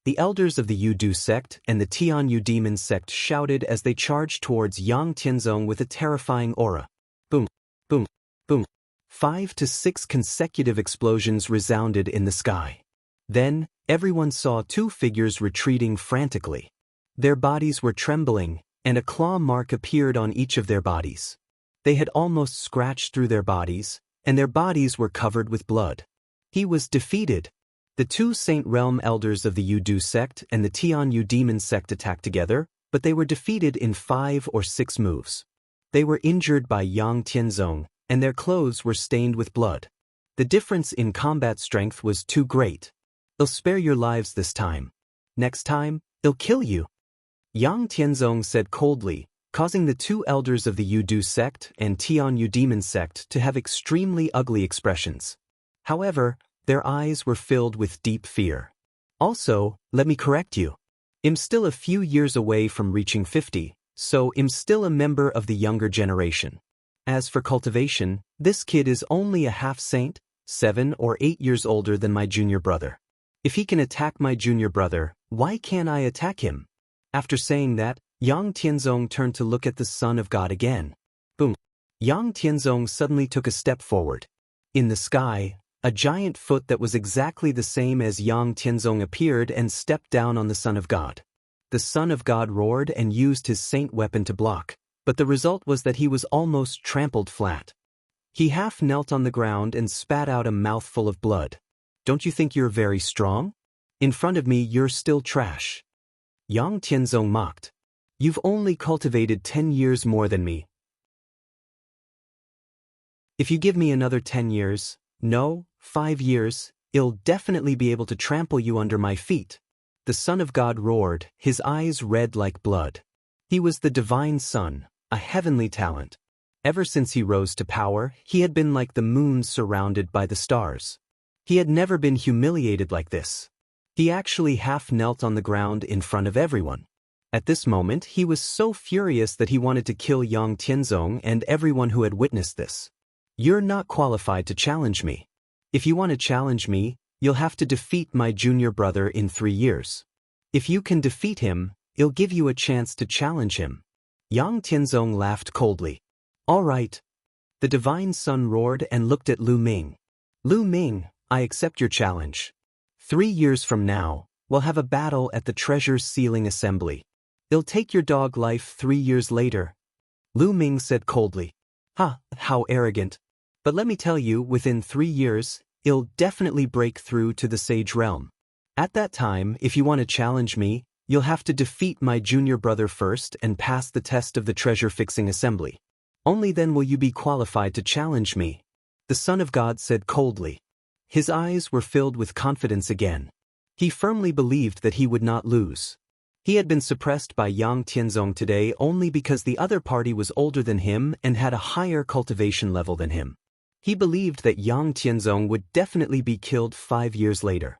The elders of the Yudu sect and the Tianyu demon sect shouted as they charged towards Yang Tianzong with a terrifying aura. Boom, boom, boom. 5 to 6 consecutive explosions resounded in the sky. Then, everyone saw two figures retreating frantically. Their bodies were trembling, and a claw mark appeared on each of their bodies. They had almost scratched through their bodies, and their bodies were covered with blood. He was defeated. The two Saint Realm elders of the Yudu sect and the Tianyu demon sect attacked together, but they were defeated in 5 or 6 moves. They were injured by Yang Tianzong, and their clothes were stained with blood. The difference in combat strength was too great. "I'll spare your lives this time. Next time, I'll kill you," Yang Tianzong said coldly, causing the two elders of the Yudu sect and Tianyu demon sect to have extremely ugly expressions. However, their eyes were filled with deep fear. "Also, let me correct you. I'm still a few years away from reaching 50, so I'm still a member of the younger generation. As for cultivation, this kid is only a half-saint, 7 or 8 years older than my junior brother. If he can attack my junior brother, why can't I attack him?" After saying that, Yang Tianzong turned to look at the Son of God again. Boom. Yang Tianzong suddenly took a step forward. In the sky, a giant foot that was exactly the same as Yang Tianzong appeared and stepped down on the Son of God. The Son of God roared and used his saint weapon to block, but the result was that he was almost trampled flat. He half knelt on the ground and spat out a mouthful of blood. "Don't you think you're very strong? In front of me you're still trash." Yang Tianzong mocked. "You've only cultivated 10 years more than me. If you give me another 10 years, no, 5 years, I'll definitely be able to trample you under my feet." The Son of God roared, his eyes red like blood. He was the divine son, a heavenly talent. Ever since he rose to power, he had been like the moon surrounded by the stars. He had never been humiliated like this. He actually half knelt on the ground in front of everyone. At this moment, he was so furious that he wanted to kill Yang Tianzong and everyone who had witnessed this. "You're not qualified to challenge me. If you want to challenge me, you'll have to defeat my junior brother in 3 years. If you can defeat him, I'll give you a chance to challenge him." Yang Tianzong laughed coldly. "All right." The divine son roared and looked at Lu Ming. "Lu Ming, I accept your challenge. 3 years from now, we'll have a battle at the treasure sealing assembly. I'll take your dog life 3 years later." Lu Ming said coldly. "Ha, how arrogant. But let me tell you, within 3 years, I'll definitely break through to the sage realm. At that time, if you want to challenge me, you'll have to defeat my junior brother first and pass the test of the treasure-fixing assembly. Only then will you be qualified to challenge me," the Son of God said coldly. His eyes were filled with confidence again. He firmly believed that he would not lose. He had been suppressed by Yang Tianzong today only because the other party was older than him and had a higher cultivation level than him. He believed that Yang Tianzong would definitely be killed 5 years later.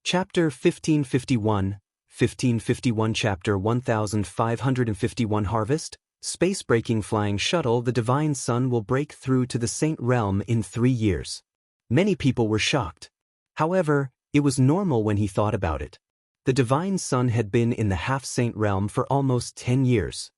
Chapter 1551, 1551 Chapter 1551 Harvest, Space-breaking flying shuttle. The divine sun will break through to the Saint Realm in 3 years. Many people were shocked. However, it was normal when he thought about it. The divine sun had been in the half-saint realm for almost 10 years.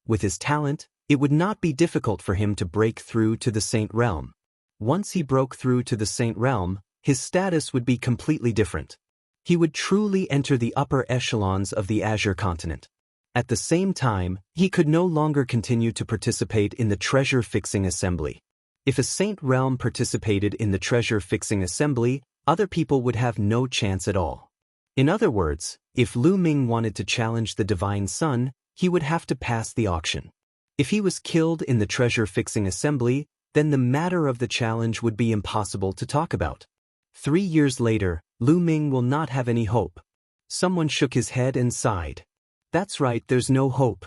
With his talent, it would not be difficult for him to break through to the saint realm. Once he broke through to the saint realm, his status would be completely different. He would truly enter the upper echelons of the Azure continent. At the same time, he could no longer continue to participate in the treasure-fixing assembly. If a saint realm participated in the treasure-fixing assembly, other people would have no chance at all. In other words, if Lu Ming wanted to challenge the divine sun, he would have to pass the auction. If he was killed in the treasure-fixing assembly, then the matter of the challenge would be impossible to talk about. 3 years later, Lu Ming will not have any hope. Someone shook his head and sighed. That's right, there's no hope.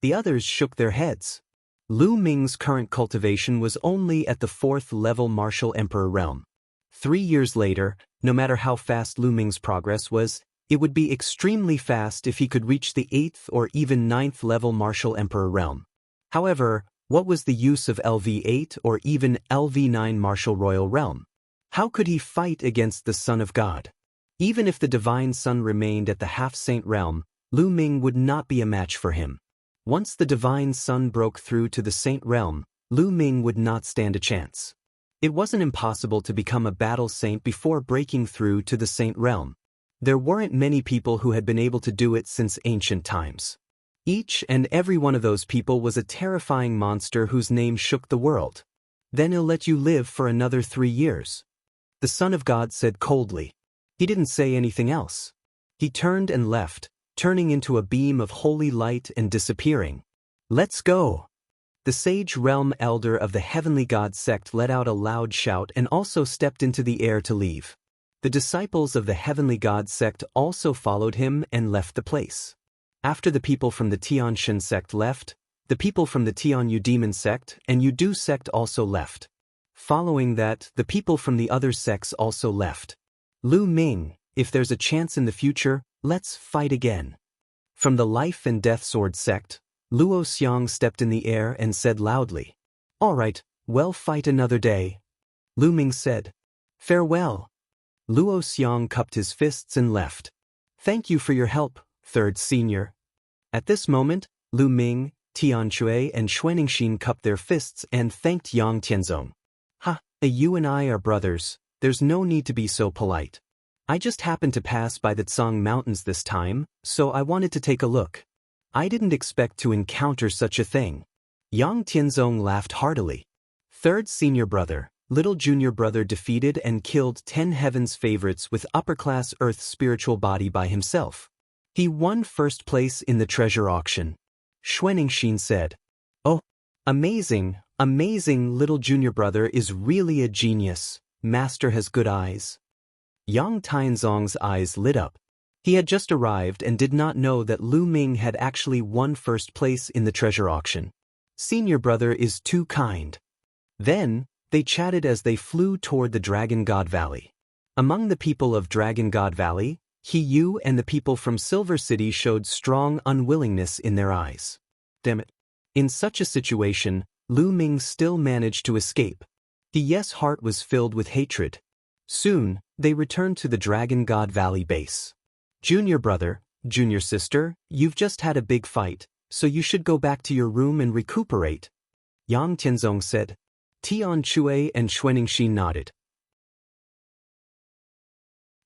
The others shook their heads. Lu Ming's current cultivation was only at the 4th level Martial Emperor realm. 3 years later, no matter how fast Lu Ming's progress was, it would be extremely fast if he could reach the 8th or even 9th level Martial Emperor realm. However, what was the use of LV8 or even LV9 Martial Royal realm? How could he fight against the Son of God? Even if the divine sun remained at the half-saint realm, Lu Ming would not be a match for him. Once the divine sun broke through to the saint realm, Lu Ming would not stand a chance. It wasn't impossible to become a battle saint before breaking through to the saint realm. There weren't many people who had been able to do it since ancient times. Each and every one of those people was a terrifying monster whose name shook the world. Then he'll let you live for another 3 years. The Son of God said coldly. He didn't say anything else. He turned and left, turning into a beam of holy light and disappearing. Let's go! The sage realm elder of the heavenly god sect let out a loud shout and also stepped into the air to leave. The disciples of the heavenly god sect also followed him and left the place. After the people from the Tianshan sect left, the people from the Tianyu demon sect and Yudu sect also left. Following that, the people from the other sects also left. Lu Ming, if there's a chance in the future, let's fight again. From the Life and Death Sword sect, Luo Xiang stepped in the air and said loudly, "All right, well, fight another day." Lu Ming said, "Farewell." Luo Xiang cupped his fists and left. "Thank you for your help, third senior." At this moment, Lu Ming, Tian Chui and Xuanixin cupped their fists and thanked Yang Tianzong. "Ha, you and I are brothers, there's no need to be so polite. I just happened to pass by the Tsang Mountains this time, so I wanted to take a look. I didn't expect to encounter such a thing." Yang Tianzong laughed heartily. Third senior brother, little junior brother defeated and killed 10 heaven's favorites with upper-class earth spiritual body by himself. He won first place in the treasure auction. Xuanixin said, "Oh, amazing, amazing, little junior brother is really a genius. Master has good eyes." Yang Tianzong's eyes lit up. He had just arrived and did not know that Lu Ming had actually won first place in the treasure auction. Senior brother is too kind. Then, they chatted as they flew toward the Dragon God Valley. Among the people of Dragon God Valley, He Yu and the people from Silver City showed strong unwillingness in their eyes. Damn it. In such a situation, Lu Ming still managed to escape. His heart was filled with hatred. Soon, they returned to the Dragon God Valley base. "Junior brother, junior sister, you've just had a big fight, so you should go back to your room and recuperate," Yang Tianzong said. Tian Chui and Xuanixin nodded.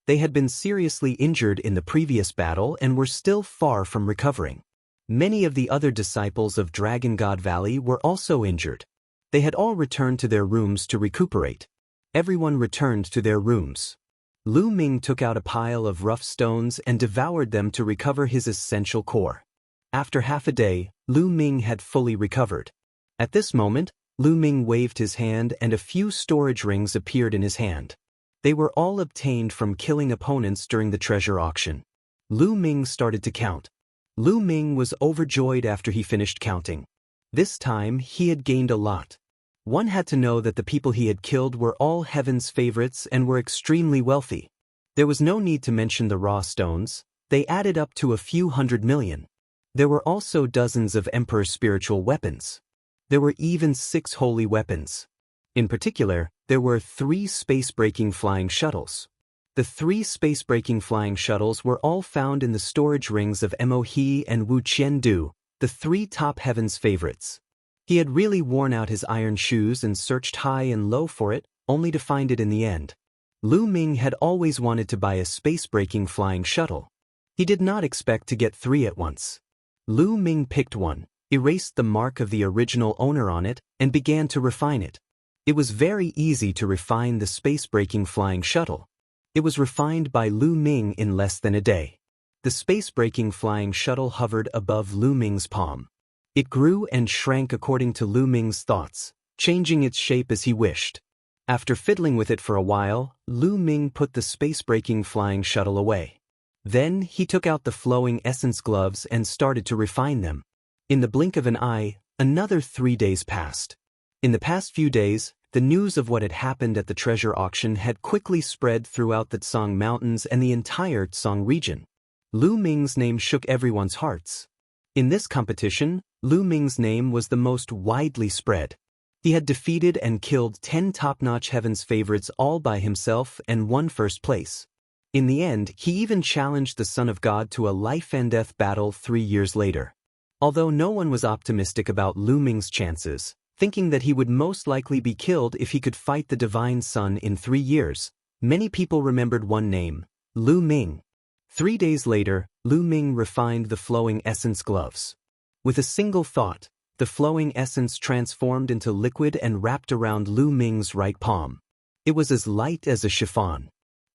They had been seriously injured in the previous battle and were still far from recovering. Many of the other disciples of Dragon God Valley were also injured. They had all returned to their rooms to recuperate. Everyone returned to their rooms. Lu Ming took out a pile of rough stones and devoured them to recover his essential core. After half a day, Lu Ming had fully recovered. At this moment, Lu Ming waved his hand and a few storage rings appeared in his hand. They were all obtained from killing opponents during the treasure auction. Lu Ming started to count. Lu Ming was overjoyed after he finished counting. This time, he had gained a lot. One had to know that the people he had killed were all heaven's favorites and were extremely wealthy. There was no need to mention the raw stones. They added up to a few 100 million. There were also dozens of Emperor's spiritual weapons. There were even 6 holy weapons. In particular, there were 3 space-breaking flying shuttles. The 3 space-breaking flying shuttles were all found in the storage rings of Mo He and Wu Qiandu, the 3 top heaven's favorites. He had really worn out his iron shoes and searched high and low for it, only to find it in the end. Lu Ming had always wanted to buy a space-breaking flying shuttle. He did not expect to get 3 at once. Lu Ming picked one, erased the mark of the original owner on it, and began to refine it. It was very easy to refine the space-breaking flying shuttle. It was refined by Lu Ming in less than a day. The space-breaking flying shuttle hovered above Lu Ming's palm. It grew and shrank according to Lu Ming's thoughts, changing its shape as he wished. After fiddling with it for a while, Lu Ming put the space-breaking flying shuttle away. Then he took out the flowing essence gloves and started to refine them. In the blink of an eye, another 3 days passed. In the past few days, the news of what had happened at the treasure auction had quickly spread throughout the Tsang Mountains and the entire Tsang region. Lu Ming's name shook everyone's hearts. In this competition, Lu Ming's name was the most widely spread. He had defeated and killed 10 top-notch heaven's favorites all by himself and won first place. In the end, he even challenged the Son of God to a life-and-death battle 3 years later. Although no one was optimistic about Lu Ming's chances, thinking that he would most likely be killed if he could fight the Divine Sun in 3 years, many people remembered one name, Lu Ming. 3 days later, Lu Ming refined the flowing essence gloves. With a single thought, the flowing essence transformed into liquid and wrapped around Lu Ming's right palm. It was as light as a chiffon.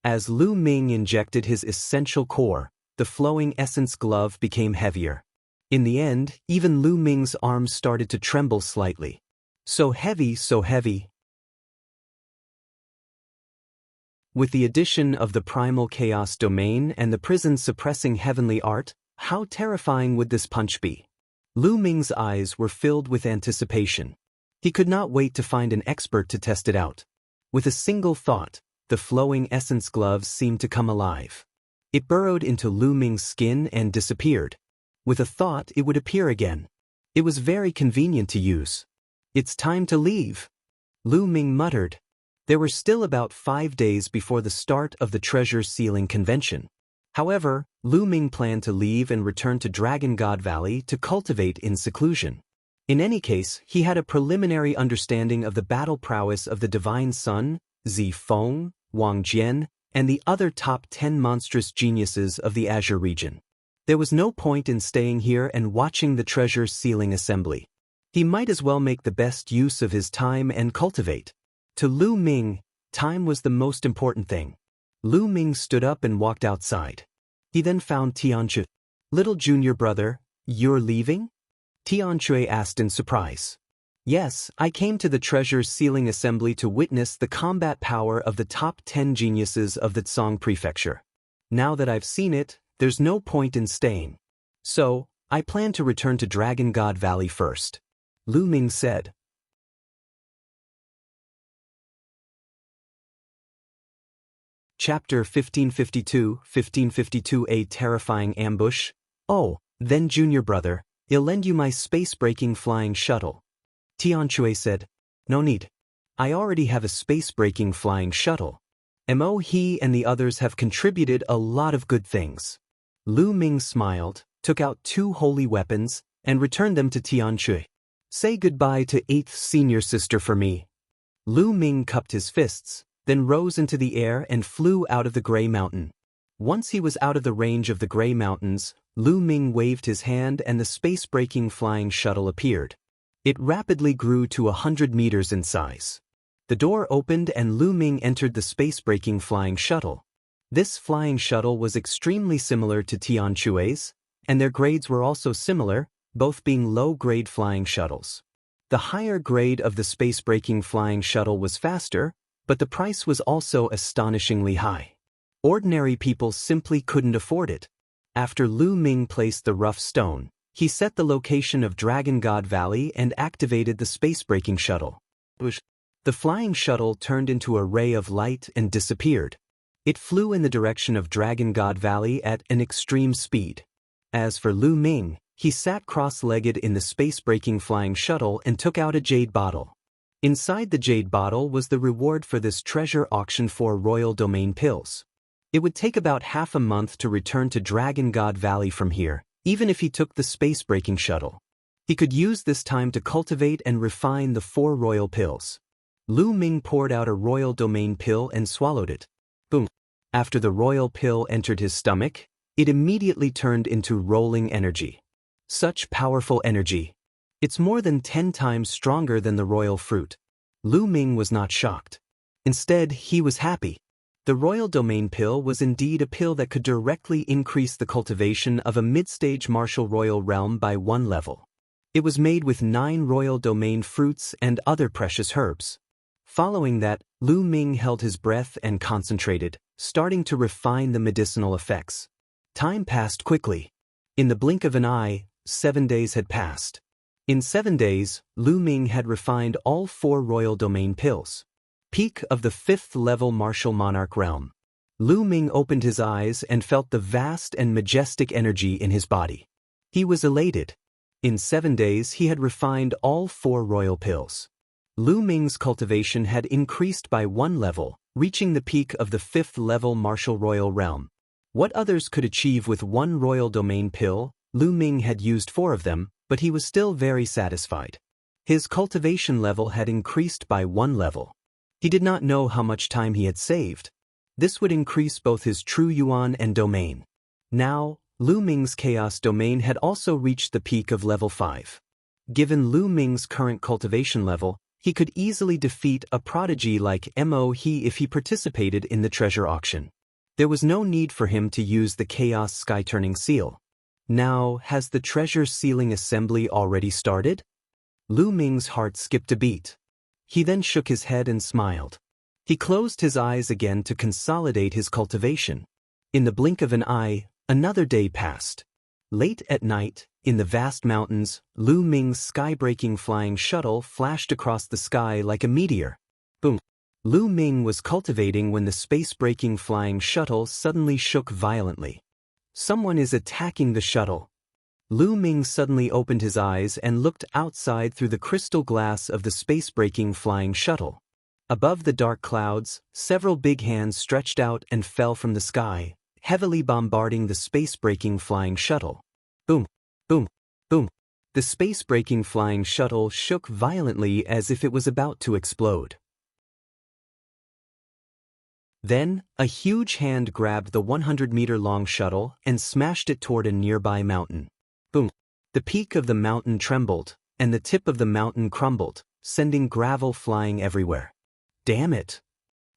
As Lu Ming injected his essential core, the flowing essence glove became heavier. In the end, even Lu Ming's arms started to tremble slightly. So heavy, so heavy. With the addition of the primal chaos domain and the prison-suppressing heavenly art, how terrifying would this punch be? Lu Ming's eyes were filled with anticipation. He could not wait to find an expert to test it out. With a single thought, the flowing essence gloves seemed to come alive. It burrowed into Lu Ming's skin and disappeared. With a thought, it would appear again. It was very convenient to use. "It's time to leave," Lu Ming muttered. There were still about 5 days before the start of the treasure sealing convention. However, Lu Ming planned to leave and return to Dragon God Valley to cultivate in seclusion. In any case, he had a preliminary understanding of the battle prowess of the Divine Sun, Zi Feng, Wang Jian, and the other top 10 monstrous geniuses of the Azure region. There was no point in staying here and watching the treasure sealing assembly. He might as well make the best use of his time and cultivate. To Lu Ming, time was the most important thing. Lu Ming stood up and walked outside. He then found Tianchu. "Little junior brother, you're leaving?" Tianchu asked in surprise. "Yes, I came to the treasure sealing assembly to witness the combat power of the top 10 geniuses of the Tsang prefecture. Now that I've seen it, there's no point in staying. So, I plan to return to Dragon God Valley first," Lu Ming said. Chapter 1552 A Terrifying Ambush. "Oh, then junior brother, I'll lend you my space-breaking flying shuttle." Tianchu said, "No need. I already have a space-breaking flying shuttle. Mo He and the others have contributed a lot of good things." Lu Ming smiled, took out 2 holy weapons, and returned them to Tianchu. "Say goodbye to 8th senior sister for me." Lu Ming cupped his fists, then rose into the air and flew out of the Gray Mountain. Once he was out of the range of the Gray Mountains, Lu Ming waved his hand and the space-breaking flying shuttle appeared. It rapidly grew to 100 meters in size. The door opened and Lu Ming entered the space-breaking flying shuttle. This flying shuttle was extremely similar to Tianchu's, and their grades were also similar, both being low-grade flying shuttles. The higher grade of the space-breaking flying shuttle was faster, but the price was also astonishingly high. Ordinary people simply couldn't afford it. After Lu Ming placed the rough stone, he set the location of Dragon God Valley and activated the space-breaking shuttle. The flying shuttle turned into a ray of light and disappeared. It flew in the direction of Dragon God Valley at an extreme speed. As for Lu Ming, he sat cross-legged in the space-breaking flying shuttle and took out a jade bottle. Inside the jade bottle was the reward for this treasure auction for royal domain pills. It would take about half a month to return to Dragon God Valley from here, even if he took the space-breaking shuttle. He could use this time to cultivate and refine the 4 royal pills. Lu Ming poured out a royal domain pill and swallowed it. Boom. After the royal pill entered his stomach, it immediately turned into rolling energy. Such powerful energy. It's more than 10 times stronger than the royal fruit. Lu Ming was not shocked. Instead, he was happy. The royal domain pill was indeed a pill that could directly increase the cultivation of a mid-stage martial royal realm by 1 level. It was made with 9 royal domain fruits and other precious herbs. Following that, Lu Ming held his breath and concentrated, starting to refine the medicinal effects. Time passed quickly. In the blink of an eye, 7 days had passed. In 7 days, Lu Ming had refined all 4 royal domain pills. Peak of the 5th level martial monarch realm. Lu Ming opened his eyes and felt the vast and majestic energy in his body. He was elated. In 7 days he had refined all 4 royal pills. Lu Ming's cultivation had increased by 1 level, reaching the peak of the 5th level martial royal realm. What others could achieve with 1 royal domain pill, Lu Ming had used 4 of them, but he was still very satisfied. His cultivation level had increased by 1 level. He did not know how much time he had saved. This would increase both his true yuan and domain. Now, Lu Ming's chaos domain had also reached the peak of level 5. Given Lu Ming's current cultivation level, he could easily defeat a prodigy like Mo He if he participated in the treasure auction. There was no need for him to use the chaos sky-turning seal. Now, has the treasure sealing assembly already started? Lu Ming's heart skipped a beat. He then shook his head and smiled. He closed his eyes again to consolidate his cultivation. In the blink of an eye, another day passed. Late at night, in the vast mountains, Lu Ming's sky-breaking flying shuttle flashed across the sky like a meteor. Boom! Lu Ming was cultivating when the space-breaking flying shuttle suddenly shook violently. Someone is attacking the shuttle. Lu Ming suddenly opened his eyes and looked outside through the crystal glass of the space-breaking flying shuttle. Above the dark clouds, several big hands stretched out and fell from the sky, heavily bombarding the space-breaking flying shuttle. Boom! Boom! Boom! The space-breaking flying shuttle shook violently as if it was about to explode. Then, a huge hand grabbed the 100-meter-long shuttle and smashed it toward a nearby mountain. Boom! The peak of the mountain trembled, and the tip of the mountain crumbled, sending gravel flying everywhere. Damn it!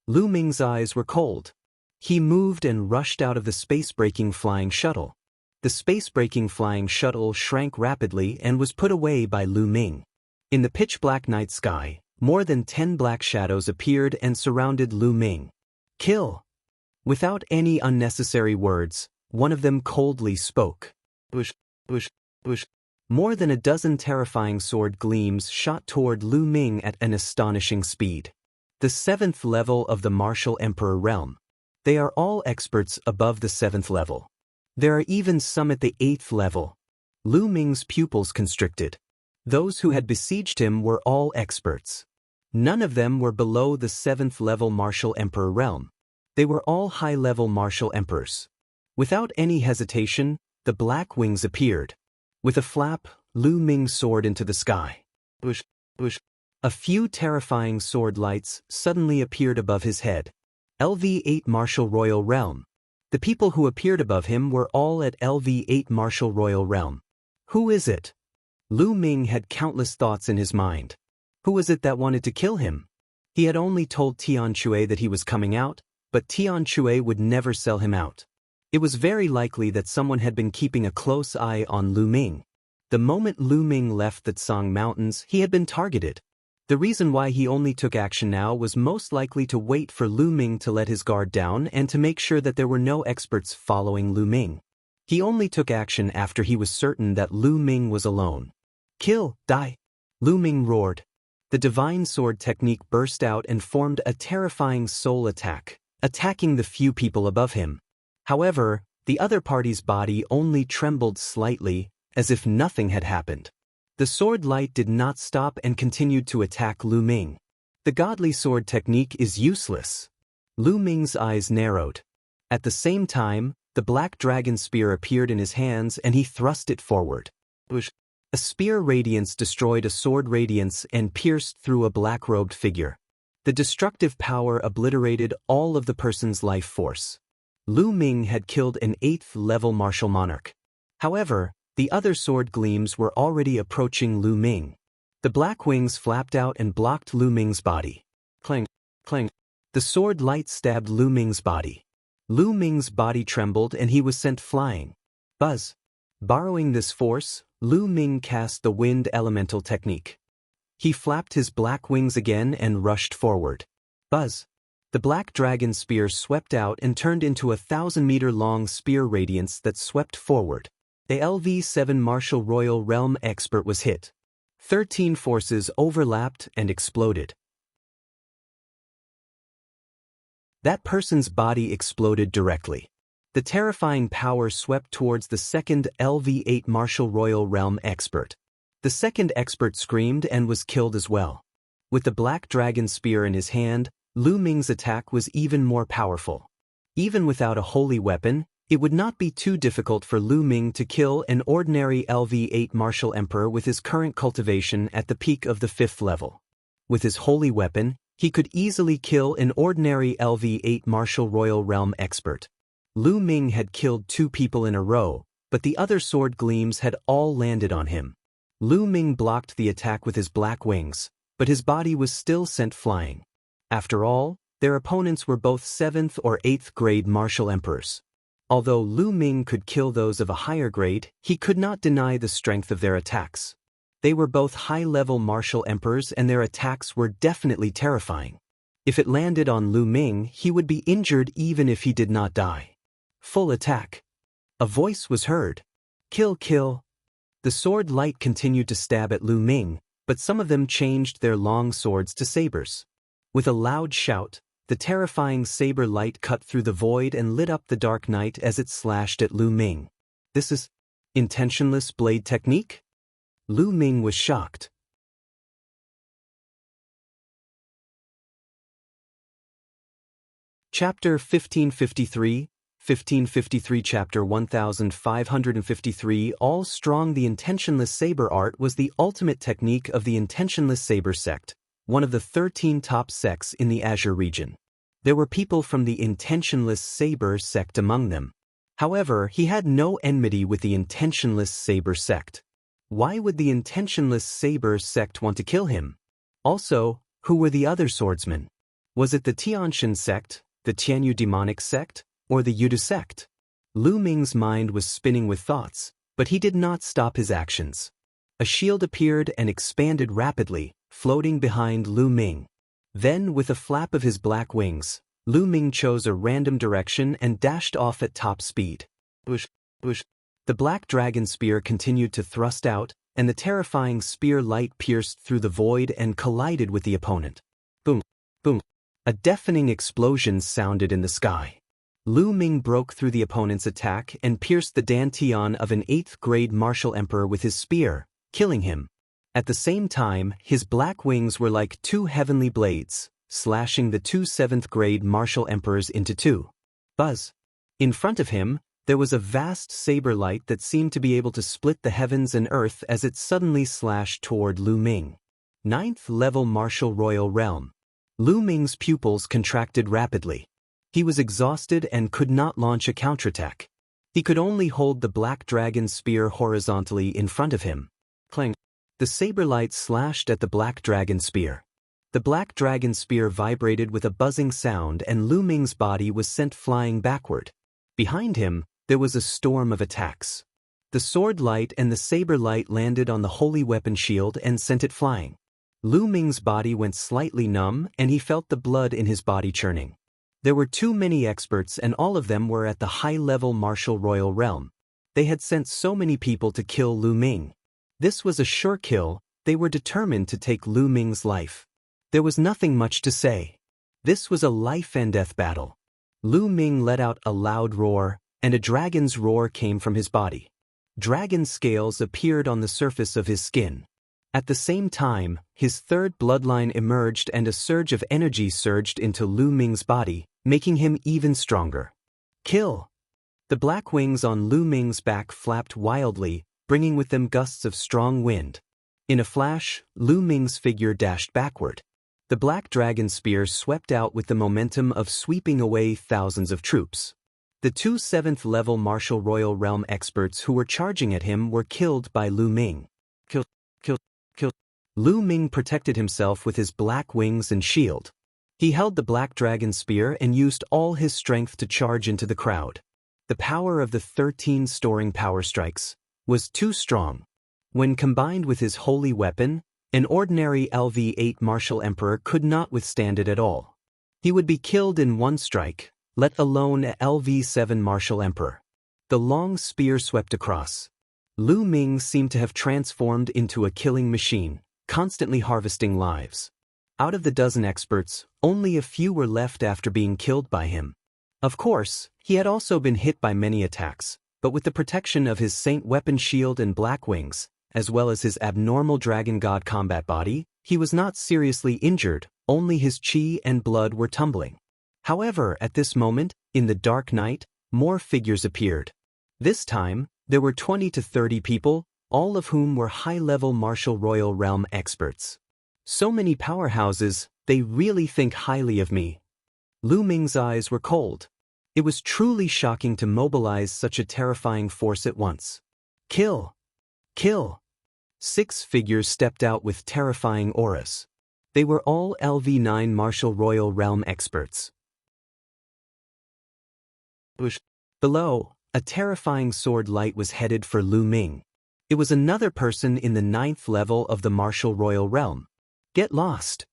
Lu Ming's eyes were cold. He moved and rushed out of the space-breaking flying shuttle. The space-breaking flying shuttle shrank rapidly and was put away by Lu Ming. In the pitch-black night sky, more than 10 black shadows appeared and surrounded Lu Ming. Kill! Without any unnecessary words, one of them coldly spoke. Bush, bush, bush. More than a dozen terrifying sword gleams shot toward Lu Ming at an astonishing speed. The 7th level of the Martial Emperor realm. They are all experts above the 7th level. There are even some at the 8th level. Lu Ming's pupils constricted. Those who had besieged him were all experts. None of them were below the 7th level Martial Emperor realm. They were all high-level Martial Emperors. Without any hesitation, the black wings appeared. With a flap, Lu Ming soared into the sky. Bush, bush. A few terrifying sword lights suddenly appeared above his head. LV8 Martial Royal Realm. The people who appeared above him were all at LV8 Martial Royal Realm. Who is it? Lu Ming had countless thoughts in his mind. Who was it that wanted to kill him? He had only told Tian Chui that he was coming out, but Tian Chui would never sell him out. It was very likely that someone had been keeping a close eye on Lu Ming. The moment Lu Ming left the Tsang Mountains, he had been targeted. The reason why he only took action now was most likely to wait for Lu Ming to let his guard down and to make sure that there were no experts following Lu Ming. He only took action after he was certain that Lu Ming was alone. Kill, die! Lu Ming roared. The divine sword technique burst out and formed a terrifying soul attack, attacking the few people above him. However, the other party's body only trembled slightly, as if nothing had happened. The sword light did not stop and continued to attack Lu Ming. The godly sword technique is useless. Lu Ming's eyes narrowed. At the same time, the black dragon spear appeared in his hands and he thrust it forward. A spear radiance destroyed a sword radiance and pierced through a black-robed figure. The destructive power obliterated all of the person's life force. Lu Ming had killed an 8th-level martial monarch. However, the other sword gleams were already approaching Lu Ming. The black wings flapped out and blocked Lu Ming's body. Clang, clang. The sword light stabbed Lu Ming's body. Lu Ming's body trembled and he was sent flying. Buzz. Borrowing this force, Lu Ming cast the wind elemental technique. He flapped his black wings again and rushed forward. Buzz. The black dragon spear swept out and turned into a 1,000-meter-long spear radiance that swept forward. The LV-7 Martial Royal Realm expert was hit. 13 forces overlapped and exploded. That person's body exploded directly. The terrifying power swept towards the second LV-8 Martial Royal Realm expert. The second expert screamed and was killed as well. With the black dragon spear in his hand, Lu Ming's attack was even more powerful. Even without a holy weapon, it would not be too difficult for Lu Ming to kill an ordinary LV-8 Martial Emperor with his current cultivation at the peak of the 5th level. With his holy weapon, he could easily kill an ordinary LV-8 Martial Royal Realm expert. Lu Ming had killed 2 people in a row, but the other sword gleams had all landed on him. Lu Ming blocked the attack with his black wings, but his body was still sent flying. After all, their opponents were both 7th or 8th grade martial emperors. Although Lu Ming could kill those of a higher grade, he could not deny the strength of their attacks. They were both high-level martial emperors and their attacks were definitely terrifying. If it landed on Lu Ming, he would be injured even if he did not die. Full attack. A voice was heard. Kill, kill. The sword light continued to stab at Lu Ming, but some of them changed their long swords to sabers. With a loud shout, the terrifying saber light cut through the void and lit up the dark night as it slashed at Lu Ming. This is intentionless blade technique? Lu Ming was shocked. Chapter 1553, 1553 Chapter 1553 All Strong. The intentionless saber art was the ultimate technique of the intentionless saber sect, one of the 13 top sects in the Azure region. There were people from the intentionless saber sect among them. However, he had no enmity with the intentionless saber sect. Why would the intentionless saber sect want to kill him? Also, who were the other swordsmen? Was it the Tianshan sect, the Tianyu demonic sect, or the Yudu sect? Lu Ming's mind was spinning with thoughts, but he did not stop his actions. A shield appeared and expanded rapidly, floating behind Lu Ming. Then, with a flap of his black wings, Lu Ming chose a random direction and dashed off at top speed. Bush, bush. The black dragon spear continued to thrust out, and the terrifying spear light pierced through the void and collided with the opponent. Boom, boom. A deafening explosion sounded in the sky. Lu Ming broke through the opponent's attack and pierced the dantian of an 8th grade martial emperor with his spear, killing him. At the same time, his black wings were like 2 heavenly blades, slashing the 2 7th grade martial emperors into 2. Buzz. In front of him, there was a vast saber light that seemed to be able to split the heavens and earth as it suddenly slashed toward Lu Ming. 9th level Martial Royal Realm. Lu Ming's pupils contracted rapidly. He was exhausted and could not launch a counterattack. He could only hold the black dragon spear horizontally in front of him. Clang. The saber light slashed at the black dragon spear. The black dragon spear vibrated with a buzzing sound and Lu Ming's body was sent flying backward. Behind him, there was a storm of attacks. The sword light and the saber light landed on the holy weapon shield and sent it flying. Lu Ming's body went slightly numb and he felt the blood in his body churning. There were too many experts and all of them were at the high-level martial royal realm. They had sent so many people to kill Lu Ming. This was a sure kill. They were determined to take Lu Ming's life. There was nothing much to say. This was a life-and-death battle. Lu Ming let out a loud roar, and a dragon's roar came from his body. Dragon scales appeared on the surface of his skin. At the same time, his third bloodline emerged and a surge of energy surged into Lu Ming's body, making him even stronger. Kill! The black wings on Lu Ming's back flapped wildly, bringing with them gusts of strong wind. In a flash, Lu Ming's figure dashed backward. The black dragon spear swept out with the momentum of sweeping away thousands of troops. The two 7th-level martial royal realm experts who were charging at him were killed by Lu Ming. Kill. Lu Ming protected himself with his black wings and shield. He held the black dragon spear and used all his strength to charge into the crowd. The power of the 13 storing power strikes was too strong. When combined with his holy weapon, an ordinary LV-8 martial emperor could not withstand it at all. He would be killed in one strike, let alone a LV-7 martial emperor. The long spear swept across. Lu Ming seemed to have transformed into a killing machine, constantly harvesting lives. Out of the dozen experts, only a few were left after being killed by him. Of course, he had also been hit by many attacks, but with the protection of his saint weapon shield and black wings, as well as his abnormal dragon god combat body, he was not seriously injured, only his chi and blood were tumbling. However, at this moment, in the dark night, more figures appeared. This time, there were 20 to 30 people, all of whom were high-level martial royal realm experts. So many powerhouses, they really think highly of me. Lu Ming's eyes were cold. It was truly shocking to mobilize such a terrifying force at once. Kill! Kill! 6 figures stepped out with terrifying auras. They were all LV-9 martial royal realm experts. Below, a terrifying sword light was headed for Lu Ming. It was another person in the 9th level of the martial royal realm. Get lost!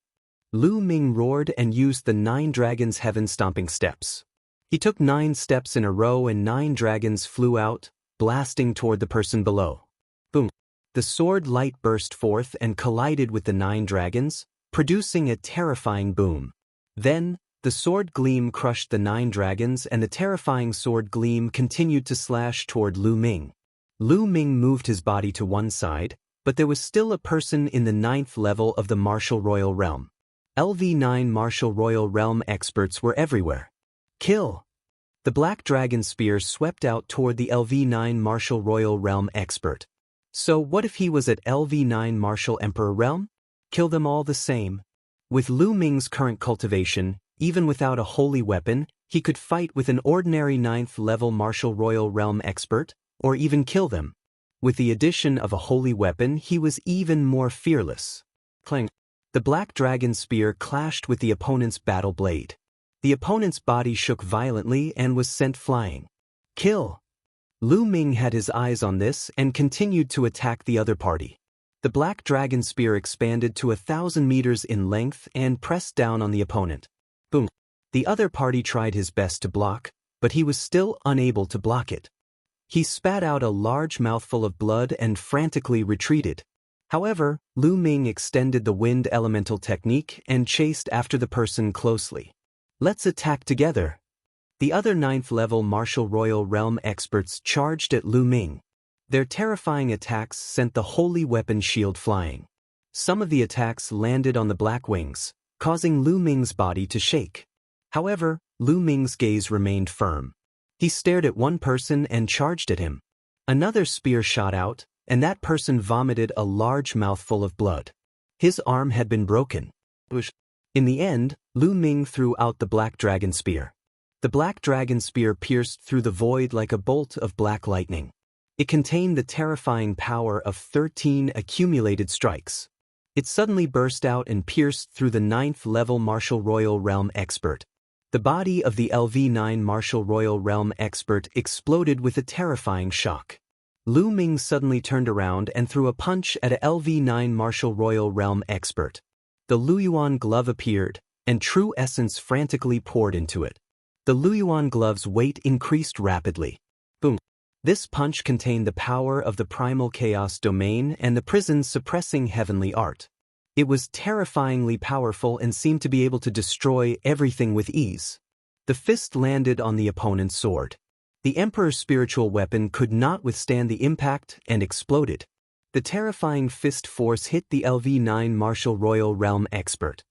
Lu Ming roared and used the 9 dragons' heaven-stomping steps. He took 9 steps in a row and 9 dragons flew out, blasting toward the person below. Boom! The sword light burst forth and collided with the 9 dragons, producing a terrifying boom. Then, the sword gleam crushed the 9 dragons and the terrifying sword gleam continued to slash toward Lu Ming. Lu Ming moved his body to one side, but there was still a person in the 9th level of the martial royal realm. LV-9 martial royal realm experts were everywhere. Kill! The black dragon spear swept out toward the LV-9 martial royal realm expert. So what if he was at LV-9 martial emperor realm? Kill them all the same. With Lu Ming's current cultivation, even without a holy weapon, he could fight with an ordinary 9th level martial royal realm expert, or even kill them. With the addition of a holy weapon, he was even more fearless. Clang! The black dragon spear clashed with the opponent's battle blade. The opponent's body shook violently and was sent flying. Kill! Lu Ming had his eyes on this and continued to attack the other party. The black dragon spear expanded to 1,000 meters in length and pressed down on the opponent. Boom! The other party tried his best to block, but he was still unable to block it. He spat out a large mouthful of blood and frantically retreated. However, Lu Ming extended the wind elemental technique and chased after the person closely. Let's attack together. The other 9th level martial royal realm experts charged at Lu Ming. Their terrifying attacks sent the holy weapon shield flying. Some of the attacks landed on the black wings, causing Lu Ming's body to shake. However, Lu Ming's gaze remained firm. He stared at one person and charged at him. Another spear shot out, and that person vomited a large mouthful of blood. His arm had been broken. In the end, Lu Ming threw out the black dragon spear. The black dragon spear pierced through the void like a bolt of black lightning. It contained the terrifying power of 13 accumulated strikes. It suddenly burst out and pierced through the 9th level martial royal realm expert. The body of the LV-9 martial royal realm expert exploded with a terrifying shock. Lu Ming suddenly turned around and threw a punch at a LV-9 martial royal realm expert. The Luyuan glove appeared, and true essence frantically poured into it. The Luyuan glove's weight increased rapidly. Boom! This punch contained the power of the primal chaos domain and the prison's suppressing heavenly art. It was terrifyingly powerful and seemed to be able to destroy everything with ease. The fist landed on the opponent's sword. The Emperor's spiritual weapon could not withstand the impact and exploded. The terrifying fist force hit the LV9 Martial Royal Realm expert.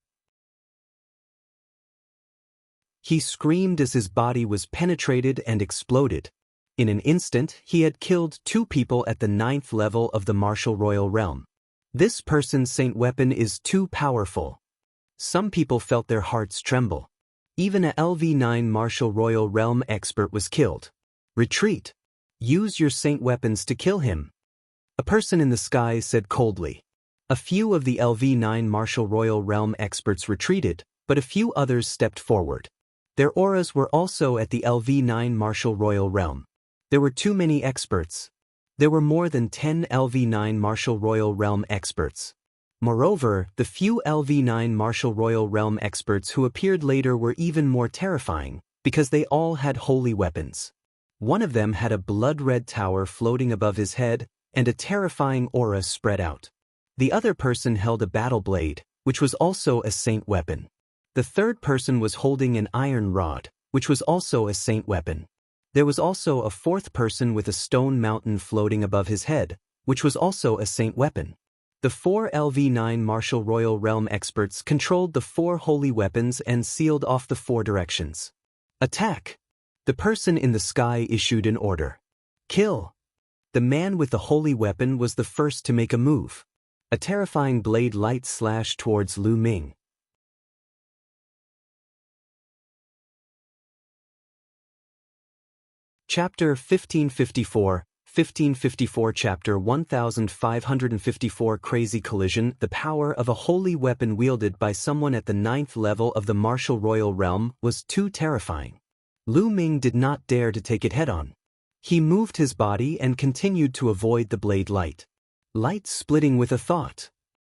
He screamed as his body was penetrated and exploded. In an instant, he had killed 2 people at the 9th level of the Martial Royal Realm. This person's saint weapon is too powerful. Some people felt their hearts tremble. Even a LV9 Martial Royal Realm expert was killed. Retreat. Use your saint weapons to kill him. A person in the sky said coldly. A few of the LV9 Martial Royal Realm experts retreated, but a few others stepped forward. Their auras were also at the LV9 Martial Royal Realm. There were too many experts. There were more than 10 LV9 Martial Royal Realm experts. Moreover, the few LV9 Martial Royal Realm experts who appeared later were even more terrifying, because they all had holy weapons. One of them had a blood-red tower floating above his head, and a terrifying aura spread out. The other person held a battle blade, which was also a saint weapon. The third person was holding an iron rod, which was also a saint weapon. There was also a fourth person with a stone mountain floating above his head, which was also a saint weapon. The 4 LV9 Martial Royal Realm experts controlled the 4 holy weapons and sealed off the 4 directions. Attack! The person in the sky issued an order. Kill! The man with the holy weapon was the first to make a move. A terrifying blade light slashed towards Lu Ming. Chapter 1554, 1554 Chapter 1554 Crazy Collision. The power of a holy weapon wielded by someone at the 9th level of the Martial Royal Realm was too terrifying. Lu Ming did not dare to take it head-on. He moved his body and continued to avoid the blade light. Light splitting with a thought.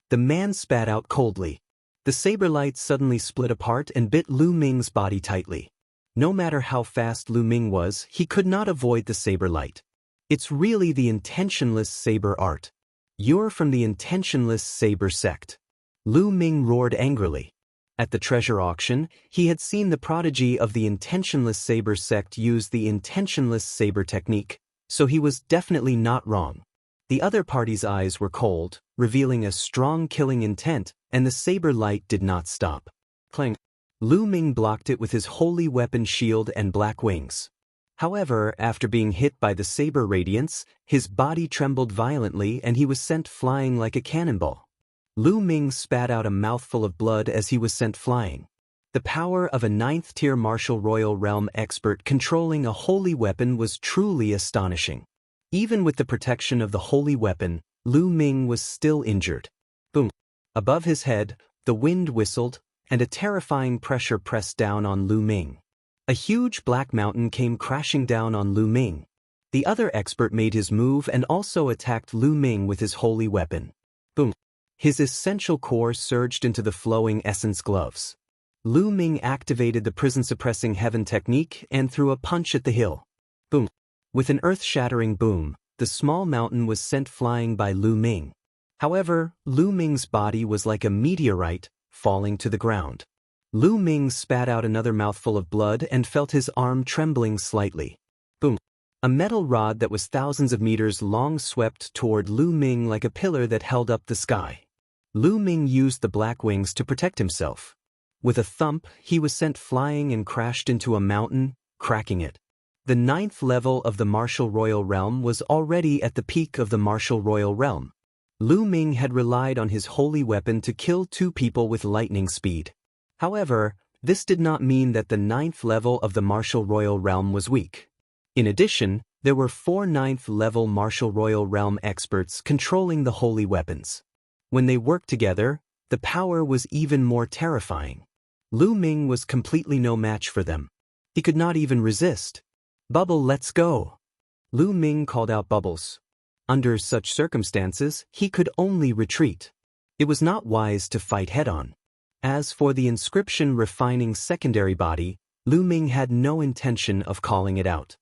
The man spat out coldly. The saber light suddenly split apart and bit Lu Ming's body tightly. No matter how fast Lu Ming was, he could not avoid the saber light. It's really the intentionless saber art. You're from the intentionless saber sect. Lu Ming roared angrily. At the treasure auction, he had seen the prodigy of the intentionless saber sect use the intentionless saber technique, so he was definitely not wrong. The other party's eyes were cold, revealing a strong killing intent, and the saber light did not stop. Clang. Lu Ming blocked it with his holy weapon shield and black wings. However, after being hit by the saber radiance, his body trembled violently and he was sent flying like a cannonball. Lu Ming spat out a mouthful of blood as he was sent flying. The power of a 9th-tier Martial Royal Realm expert controlling a holy weapon was truly astonishing. Even with the protection of the holy weapon, Lu Ming was still injured. Boom! Above his head, the wind whistled, and a terrifying pressure pressed down on Lu Ming. A huge black mountain came crashing down on Lu Ming. The other expert made his move and also attacked Lu Ming with his holy weapon. Boom! His essential core surged into the flowing essence gloves. Lu Ming activated the prison-suppressing heaven technique and threw a punch at the hill. Boom! With an earth-shattering boom, the small mountain was sent flying by Lu Ming. However, Lu Ming's body was like a meteorite, falling to the ground. Lu Ming spat out another mouthful of blood and felt his arm trembling slightly. Boom! A metal rod that was thousands of meters long swept toward Lu Ming like a pillar that held up the sky. Lu Ming used the black wings to protect himself. With a thump, he was sent flying and crashed into a mountain, cracking it. The 9th level of the Martial Royal Realm was already at the peak of the Martial Royal Realm. Lu Ming had relied on his holy weapon to kill 2 people with lightning speed. However, this did not mean that the 9th level of the Martial Royal Realm was weak. In addition, there were 4 9th-level Martial Royal Realm experts controlling the holy weapons. When they worked together, the power was even more terrifying. Lu Ming was completely no match for them. He could not even resist. Bubble, let's go! Lu Ming called out Bubbles. Under such circumstances, he could only retreat. It was not wise to fight head-on. As for the inscription refining secondary body, Lu Ming had no intention of calling it out.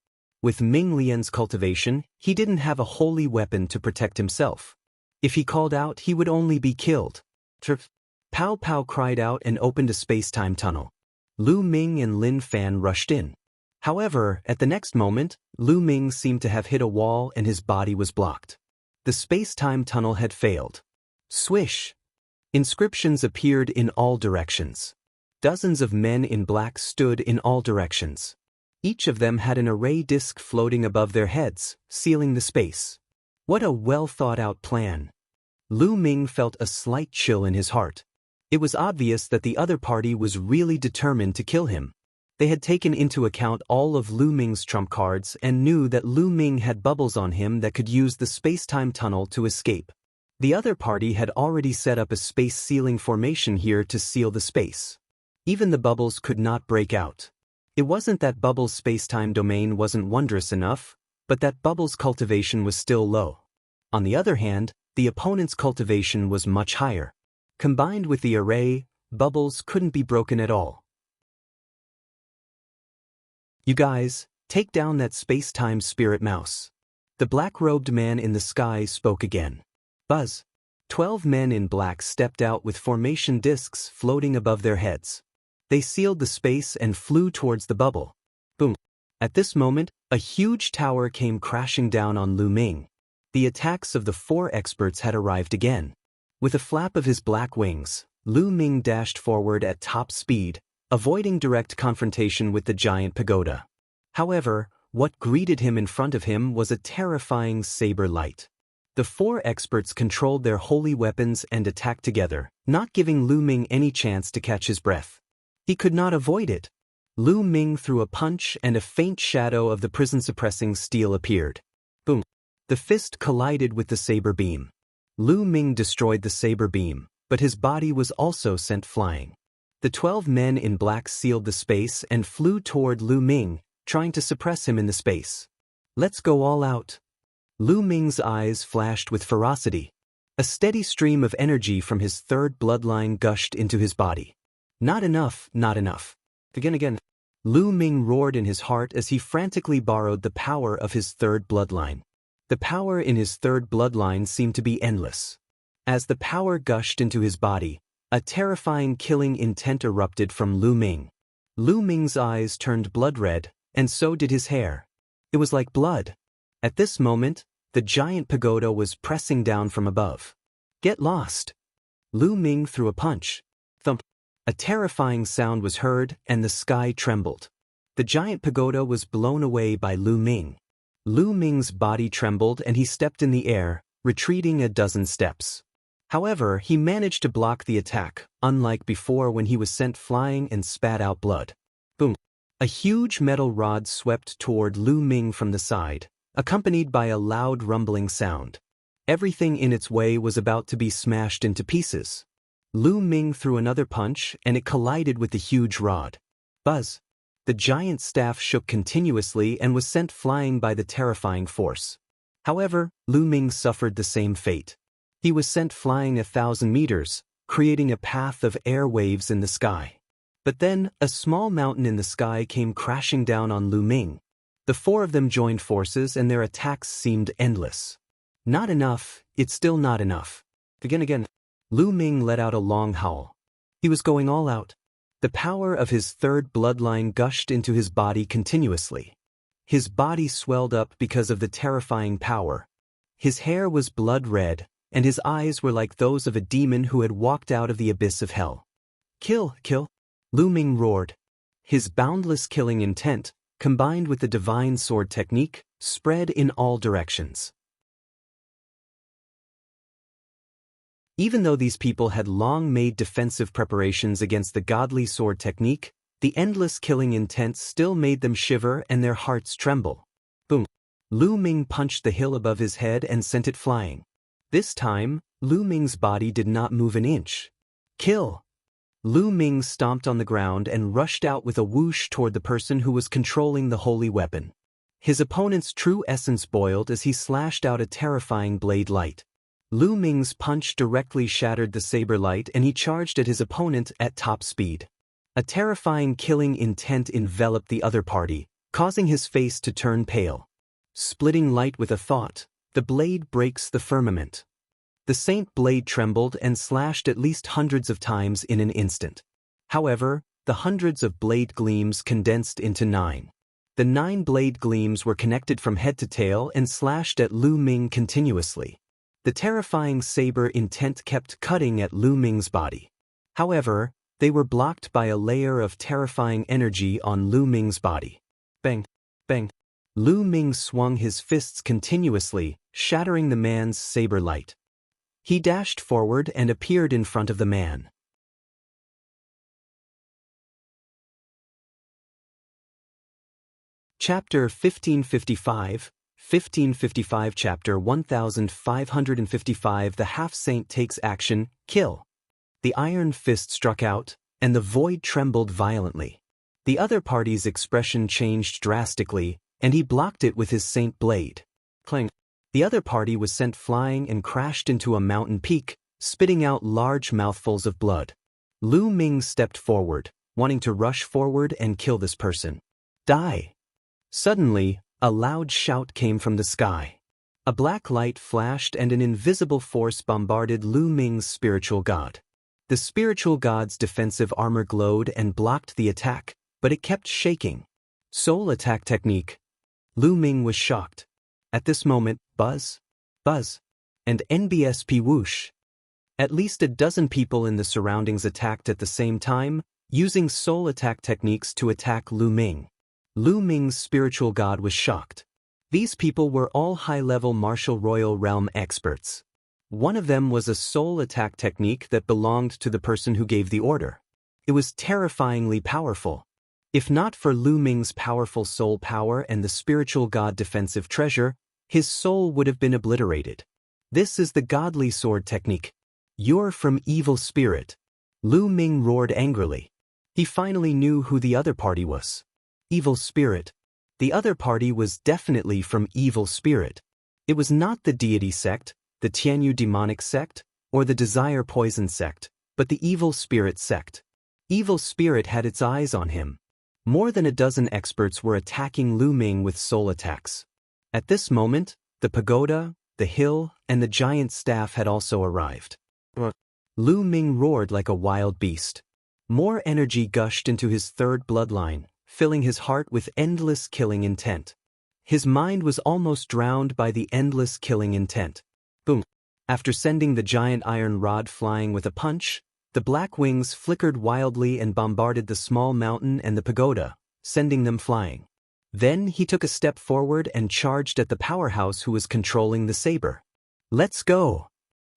With Ming Lian's cultivation, he didn't have a holy weapon to protect himself. If he called out, he would only be killed. Pow Pow cried out and opened a space-time tunnel. Lu Ming and Lin Fan rushed in. However, at the next moment, Lu Ming seemed to have hit a wall and his body was blocked. The space-time tunnel had failed. Swish! Inscriptions appeared in all directions. Dozens of men in black stood in all directions. Each of them had an array disk floating above their heads, sealing the space. What a well-thought-out plan. Lu Ming felt a slight chill in his heart. It was obvious that the other party was really determined to kill him. They had taken into account all of Lu Ming's trump cards and knew that Lu Ming had bubbles on him that could use the space-time tunnel to escape. The other party had already set up a space sealing formation here to seal the space. Even the bubbles could not break out. It wasn't that Bubbles' space-time domain wasn't wondrous enough, but that Bubbles' cultivation was still low. On the other hand, the opponent's cultivation was much higher. Combined with the array, Bubbles couldn't be broken at all. You guys, take down that space-time spirit mouse. The black-robed man in the sky spoke again. Buzz. 12 men in black stepped out with formation discs floating above their heads. They sealed the space and flew towards the bubble. Boom. At this moment, a huge tower came crashing down on Lu Ming. The attacks of the 4 experts had arrived again. With a flap of his black wings, Lu Ming dashed forward at top speed, avoiding direct confrontation with the giant pagoda. However, what greeted him in front of him was a terrifying saber light. The 4 experts controlled their holy weapons and attacked together, not giving Lu Ming any chance to catch his breath. He could not avoid it. Lu Ming threw a punch and a faint shadow of the prison-suppressing steel appeared. Boom. The fist collided with the saber beam. Lu Ming destroyed the saber beam, but his body was also sent flying. The 12 men in black sealed the space and flew toward Lu Ming, trying to suppress him in the space. Let's go all out. Lu Ming's eyes flashed with ferocity. A steady stream of energy from his 3rd bloodline gushed into his body. Not enough, not enough. Again. Lu Ming roared in his heart as he frantically borrowed the power of his 3rd bloodline. The power in his 3rd bloodline seemed to be endless. As the power gushed into his body, a terrifying killing intent erupted from Lu Ming. Lu Ming's eyes turned blood red, and so did his hair. It was like blood. At this moment, the giant pagoda was pressing down from above. Get lost. Lu Ming threw a punch. Thump. A terrifying sound was heard, and the sky trembled. The giant pagoda was blown away by Lu Ming. Lu Ming's body trembled and he stepped in the air, retreating a dozen steps. However, he managed to block the attack, unlike before when he was sent flying and spat out blood. Boom. A huge metal rod swept toward Lu Ming from the side, accompanied by a loud rumbling sound. Everything in its way was about to be smashed into pieces. Lu Ming threw another punch and it collided with the huge rod. Buzz. The giant staff shook continuously and was sent flying by the terrifying force. However, Lu Ming suffered the same fate. He was sent flying 1,000 meters, creating a path of air waves in the sky. But then, a small mountain in the sky came crashing down on Lu Ming. The 4 of them joined forces and their attacks seemed endless. Not enough, it's still not enough. Again. Lu Ming let out a long howl. He was going all out. The power of his 3rd bloodline gushed into his body continuously. His body swelled up because of the terrifying power. His hair was blood red, and his eyes were like those of a demon who had walked out of the abyss of hell. Kill! Lu Ming roared. His boundless killing intent, combined with the divine sword technique, spread in all directions. Even though these people had long made defensive preparations against the godly sword technique, the endless killing intent still made them shiver and their hearts tremble. Boom! Lu Ming punched the hill above his head and sent it flying. This time, Lu Ming's body did not move an inch. Kill! Lu Ming stomped on the ground and rushed out with a whoosh toward the person who was controlling the holy weapon. His opponent's true essence boiled as he slashed out a terrifying blade light. Lu Ming's punch directly shattered the saber light and he charged at his opponent at top speed. A terrifying killing intent enveloped the other party, causing his face to turn pale. Splitting light with a thought, the blade breaks the firmament. The saint blade trembled and slashed at least hundreds of times in an instant. However, the hundreds of blade gleams condensed into 9. The 9 blade gleams were connected from head to tail and slashed at Lu Ming continuously. The terrifying saber intent kept cutting at Lu Ming's body. However, they were blocked by a layer of terrifying energy on Lu Ming's body. Bang! Bang! Lu Ming swung his fists continuously, shattering the man's saber light. He dashed forward and appeared in front of the man. Chapter 1555, 1555 Chapter 1555 The half-saint takes action, kill. The iron fist struck out, and the void trembled violently. The other party's expression changed drastically, and he blocked it with his saint blade. Clang! The other party was sent flying and crashed into a mountain peak, spitting out large mouthfuls of blood. Lu Ming stepped forward, wanting to rush forward and kill this person. Die! Suddenly, a loud shout came from the sky. A black light flashed and an invisible force bombarded Lu Ming's spiritual god. The spiritual god's defensive armor glowed and blocked the attack, but it kept shaking. Soul attack technique. Lu Ming was shocked. At this moment, buzz, buzz, and NBSP whoosh. At least a dozen people in the surroundings attacked at the same time, using soul attack techniques to attack Lu Ming. Lu Ming's spiritual god was shocked. These people were all high-level martial royal realm experts. One of them was a soul attack technique that belonged to the person who gave the order. It was terrifyingly powerful. If not for Lu Ming's powerful soul power and the spiritual god defensive treasure, his soul would have been obliterated. This is the godly sword technique. You're from evil spirit. Lu Ming roared angrily. He finally knew who the other party was. Evil spirit. The other party was definitely from evil spirit. It was not the deity sect, the Tianyu demonic sect, or the desire poison sect, but the evil spirit sect. Evil spirit had its eyes on him. More than a dozen experts were attacking Lu Ming with soul attacks. At this moment, the pagoda, the hill, and the giant staff had also arrived. Lu Ming roared like a wild beast. More energy gushed into his third bloodline, filling his heart with endless killing intent. His mind was almost drowned by the endless killing intent. Boom! After sending the giant iron rod flying with a punch, the black wings flickered wildly and bombarded the small mountain and the pagoda, sending them flying. Then he took a step forward and charged at the powerhouse who was controlling the saber. Let's go!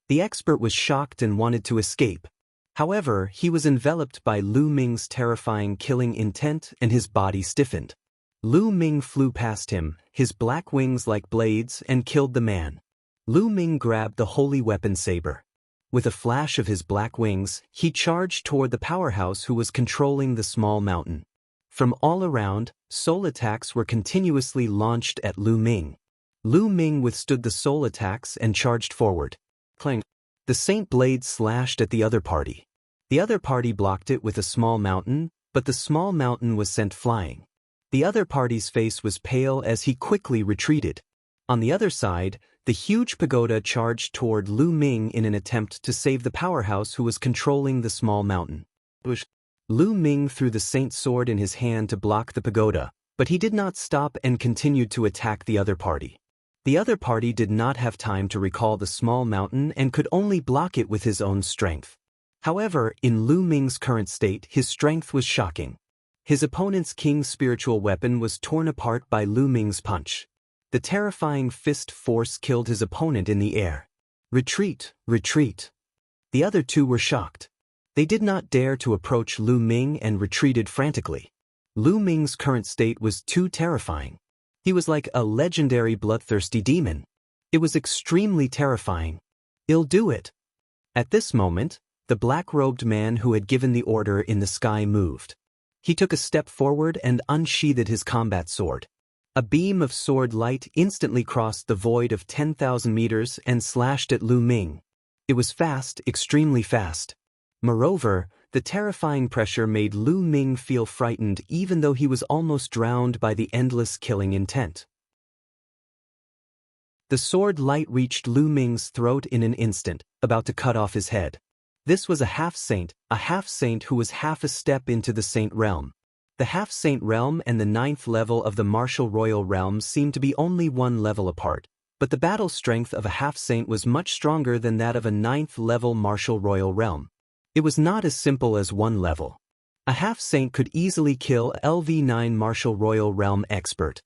The expert was shocked and wanted to escape. However, he was enveloped by Lu Ming's terrifying killing intent and his body stiffened. Lu Ming flew past him, his black wings like blades, and killed the man. Lu Ming grabbed the holy weapon saber. With a flash of his black wings, he charged toward the powerhouse who was controlling the small mountain. From all around, soul attacks were continuously launched at Lu Ming. Lu Ming withstood the soul attacks and charged forward. Clang! The saint blade slashed at the other party. The other party blocked it with a small mountain, but the small mountain was sent flying. The other party's face was pale as he quickly retreated. On the other side, the huge pagoda charged toward Lu Ming in an attempt to save the powerhouse who was controlling the small mountain. Lu Ming threw the saint's sword in his hand to block the pagoda, but he did not stop and continued to attack the other party. The other party did not have time to recall the small mountain and could only block it with his own strength. However, in Lu Ming's current state, his strength was shocking. His opponent's king's spiritual weapon was torn apart by Lu Ming's punch. The terrifying fist force killed his opponent in the air. Retreat, retreat. The other two were shocked. They did not dare to approach Lu Ming and retreated frantically. Lu Ming's current state was too terrifying. He was like a legendary bloodthirsty demon. It was extremely terrifying. I'll do it. At this moment, the black-robed man who had given the order in the sky moved. He took a step forward and unsheathed his combat sword. A beam of sword light instantly crossed the void of 10,000 meters and slashed at Lu Ming. It was fast, extremely fast. Moreover, The terrifying pressure made Lu Ming feel frightened even though he was almost drowned by the endless killing intent. The sword light reached Lu Ming's throat in an instant, about to cut off his head. This was a half-saint who was half a step into the saint realm. The half-saint realm and the 9th level of the martial royal realm seemed to be only one level apart, but the battle strength of a half-saint was much stronger than that of a 9th level martial royal realm. It was not as simple as one level. A half-saint could easily kill LV9 martial royal realm expert.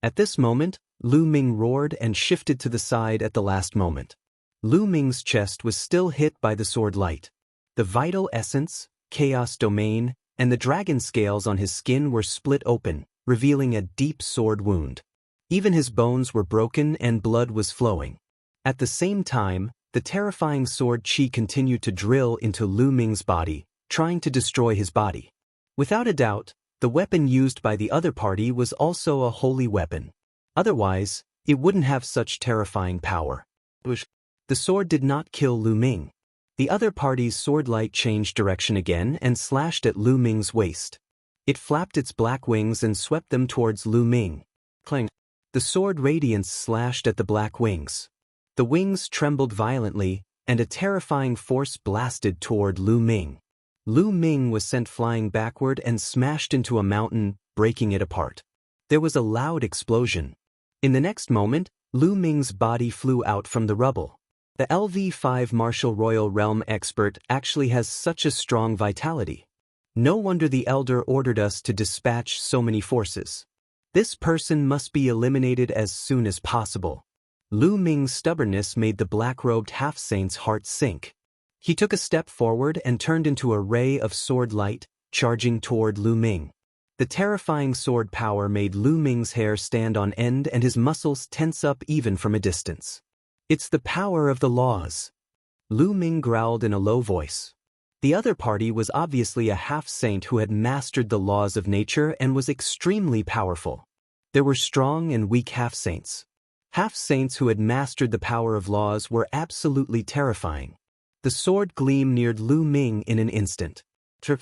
At this moment, Lu Ming roared and shifted to the side at the last moment. Lu Ming's chest was still hit by the sword light. The vital essence, chaos domain, and the dragon scales on his skin were split open, revealing a deep sword wound. Even his bones were broken and blood was flowing. At the same time, the terrifying sword chi continued to drill into Lu Ming's body, trying to destroy his body. Without a doubt, the weapon used by the other party was also a holy weapon. Otherwise, it wouldn't have such terrifying power. The sword did not kill Lu Ming. The other party's sword light changed direction again and slashed at Lu Ming's waist. It flapped its black wings and swept them towards Lu Ming. Clang! The sword radiance slashed at the black wings. The wings trembled violently, and a terrifying force blasted toward Lu Ming. Lu Ming was sent flying backward and smashed into a mountain, breaking it apart. There was a loud explosion. In the next moment, Lu Ming's body flew out from the rubble. The LV5 Martial Royal Realm expert actually has such a strong vitality. No wonder the Elder ordered us to dispatch so many forces. This person must be eliminated as soon as possible. Lu Ming's stubbornness made the black-robed half-saint's heart sink. He took a step forward and turned into a ray of sword light, charging toward Lu Ming. The terrifying sword power made Lu Ming's hair stand on end and his muscles tense up even from a distance. It's the power of the laws. Lu Ming growled in a low voice. The other party was obviously a half-saint who had mastered the laws of nature and was extremely powerful. There were strong and weak half-saints. Half-saints who had mastered the power of laws were absolutely terrifying. The sword gleam neared Lu Ming in an instant. Trip!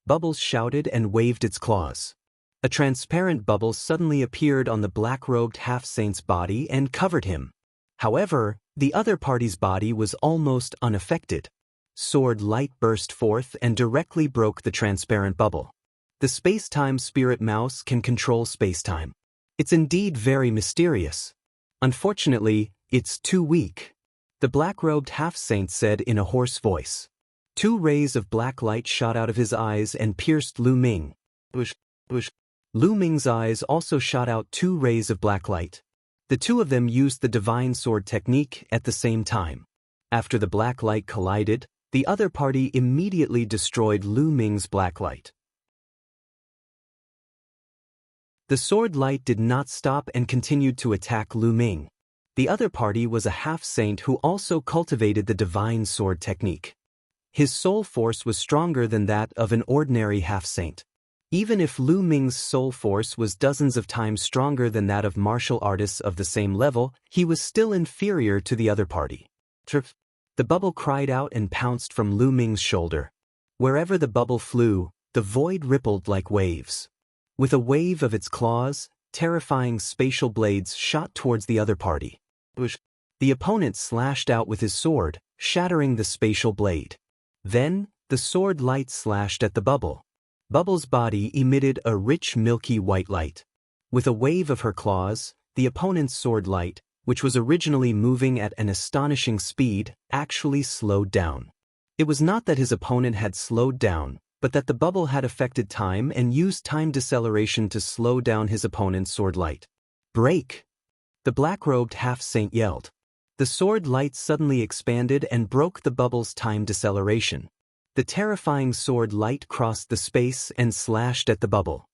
Bubbles shouted and waved its claws. A transparent bubble suddenly appeared on the black-robed half-saint's body and covered him. However, the other party's body was almost unaffected. Sword light burst forth and directly broke the transparent bubble. The space-time spirit mouse can control space-time. It's indeed very mysterious. Unfortunately, it's too weak. The black-robed half-saint said in a hoarse voice. 2 rays of black light shot out of his eyes and pierced Lu Ming. Lu Ming's eyes also shot out 2 rays of black light. The two of them used the divine sword technique at the same time. After the black light collided, the other party immediately destroyed Lu Ming's black light. The sword light did not stop and continued to attack Lu Ming. The other party was a half-saint who also cultivated the divine sword technique. His soul force was stronger than that of an ordinary half-saint. Even if Lu Ming's soul force was dozens of times stronger than that of martial artists of the same level, he was still inferior to the other party. Trip! The bubble cried out and pounced from Lu Ming's shoulder. Wherever the bubble flew, the void rippled like waves. With a wave of its claws, terrifying spatial blades shot towards the other party. The opponent slashed out with his sword, shattering the spatial blade. Then, the sword light slashed at the bubble. Bubble's body emitted a rich milky white light. With a wave of her claws, the opponent's sword light, which was originally moving at an astonishing speed, actually slowed down. It was not that his opponent had slowed down, but that the bubble had affected time and used time deceleration to slow down his opponent's sword light. Break! The black-robed half-saint yelled. The sword light suddenly expanded and broke the bubble's time deceleration. The terrifying sword light crossed the space and slashed at the bubble.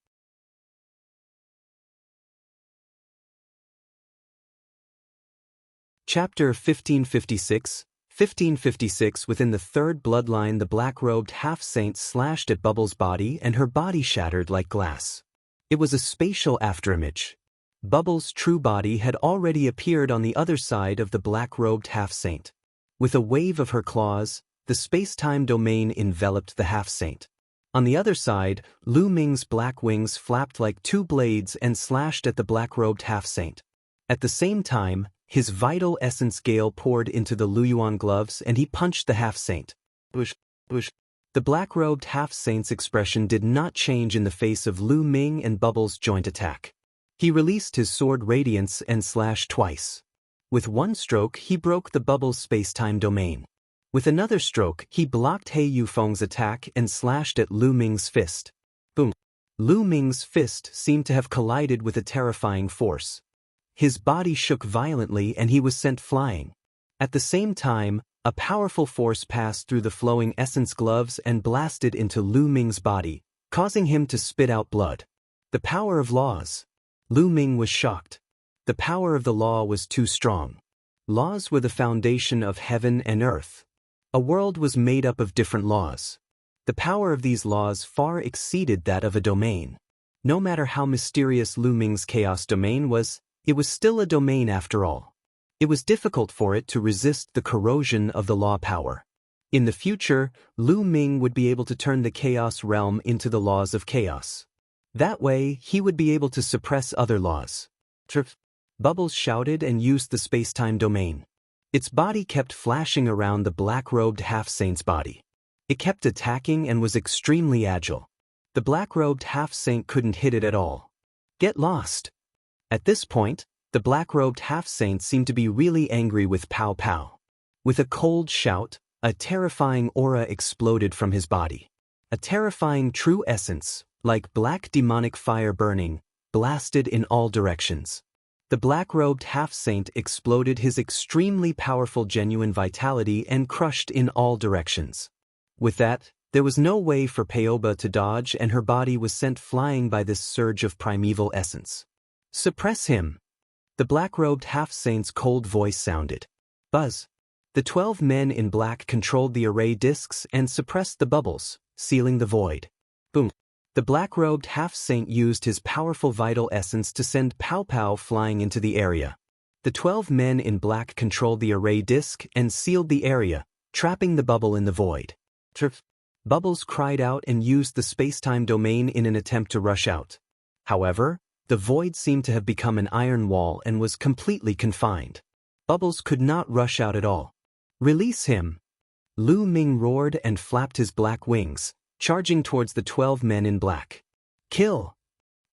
Chapter 1556. 1556. Within the 3rd bloodline, the black-robed half-saint slashed at Bubble's body and her body shattered like glass. It was a spatial afterimage. Bubble's true body had already appeared on the other side of the black-robed half-saint. With a wave of her claws, The space-time domain enveloped the half-saint. On the other side, Lu Ming's black wings flapped like two blades and slashed at the black-robed half-saint. At the same time, his vital essence gale poured into the Luyuan gloves and he punched the half-saint. Bush, bush. The black-robed half-saint's expression did not change in the face of Lu Ming and Bubbles' joint attack. He released his sword Radiance and slashed twice. With one stroke, he broke the Bubbles' space-time domain. With another stroke, he blocked He Yufeng's attack and slashed at Lu Ming's fist. Boom! Lu Ming's fist seemed to have collided with a terrifying force. His body shook violently and he was sent flying. At the same time, a powerful force passed through the flowing essence gloves and blasted into Lu Ming's body, causing him to spit out blood. The power of laws. Lu Ming was shocked. The power of the law was too strong. Laws were the foundation of heaven and earth. A world was made up of different laws. The power of these laws far exceeded that of a domain. No matter how mysterious Lu Ming's chaos domain was, it was still a domain after all. It was difficult for it to resist the corrosion of the law power. In the future, Lu Ming would be able to turn the chaos realm into the laws of chaos. That way, he would be able to suppress other laws. Bubbles shouted and used the space-time domain. Its body kept flashing around the black-robed half-saint's body. It kept attacking and was extremely agile. The black-robed half-saint couldn't hit it at all. Get lost. At this point, the black-robed half-saint seemed to be really angry with Pow Pow. With a cold shout, a terrifying aura exploded from his body. A terrifying true essence, like black demonic fire burning, blasted in all directions. The black-robed half-saint exploded his extremely powerful genuine vitality and crushed in all directions. With that, there was no way for Peoba to dodge and her body was sent flying by this surge of primeval essence. Suppress him! The black-robed half-saint's cold voice sounded. Buzz! The 12 men in black controlled the array discs and suppressed the bubbles, sealing the void. Boom! The black-robed half-saint used his powerful vital essence to send Pow Pow flying into the area. The 12 men in black controlled the array disc and sealed the area, trapping the bubble in the void. Bubbles cried out and used the space-time domain in an attempt to rush out. However, the void seemed to have become an iron wall and was completely confined. Bubbles could not rush out at all. Release him! Lu Ming roared and flapped his black wings, charging towards the 12 men in black. Kill!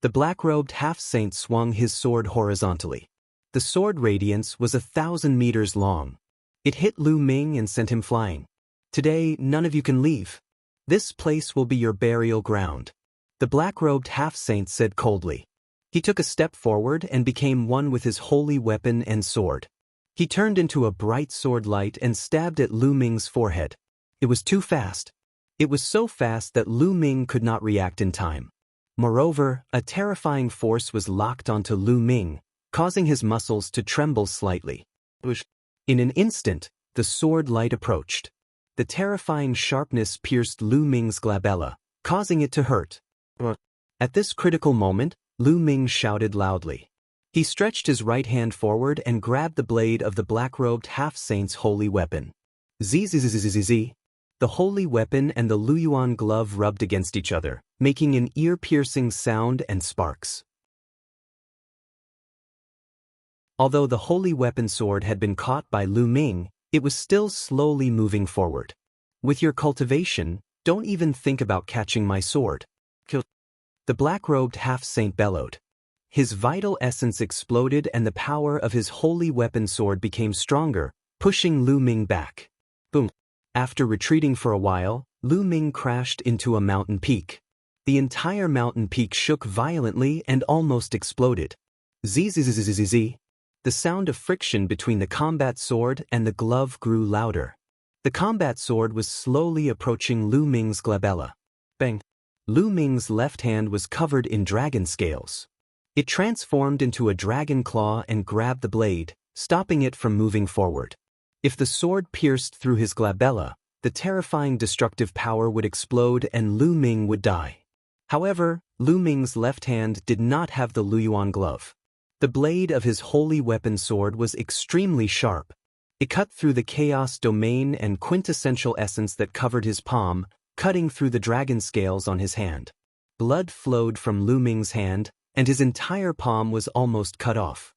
The black-robed half-saint swung his sword horizontally. The sword radiance was 1,000 meters long. It hit Lu Ming and sent him flying. Today, none of you can leave. This place will be your burial ground. The black-robed half-saint said coldly. He took a step forward and became one with his holy weapon and sword. He turned into a bright sword light and stabbed at Lu Ming's forehead. It was too fast. It was so fast that Lu Ming could not react in time. Moreover, a terrifying force was locked onto Lu Ming, causing his muscles to tremble slightly. In an instant, the sword light approached. The terrifying sharpness pierced Lu Ming's glabella, causing it to hurt. At this critical moment, Lu Ming shouted loudly. He stretched his right hand forward and grabbed the blade of the black-robed half-saint's holy weapon. Zzzzzzz. The holy weapon and the Luyuan glove rubbed against each other, making an ear-piercing sound and sparks. Although the holy weapon sword had been caught by Lu Ming, it was still slowly moving forward. With your cultivation, don't even think about catching my sword. Kill. The black-robed half-saint bellowed. His vital essence exploded and the power of his holy weapon sword became stronger, pushing Lu Ming back. Boom. After retreating for a while, Lu Ming crashed into a mountain peak. The entire mountain peak shook violently and almost exploded. Zzzzzzz. The sound of friction between the combat sword and the glove grew louder. The combat sword was slowly approaching Lu Ming's glabella. Bang! Lu Ming's left hand was covered in dragon scales. It transformed into a dragon claw and grabbed the blade, stopping it from moving forward. If the sword pierced through his glabella, the terrifying destructive power would explode and Lu Ming would die. However, Lu Ming's left hand did not have the Luyuan glove. The blade of his holy weapon sword was extremely sharp. It cut through the chaos domain and quintessential essence that covered his palm, cutting through the dragon scales on his hand. Blood flowed from Lu Ming's hand, and his entire palm was almost cut off.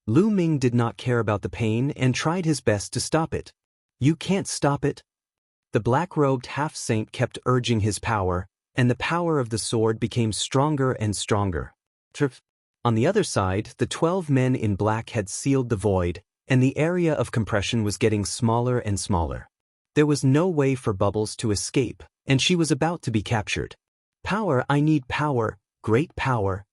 Lu Ming did not care about the pain and tried his best to stop it. You can't stop it. The black-robed half-saint kept urging his power, and the power of the sword became stronger and stronger. On the other side, the 12 men in black had sealed the void, and the area of compression was getting smaller and smaller. There was no way for Bubbles to escape, and she was about to be captured. Power, I need power, great power.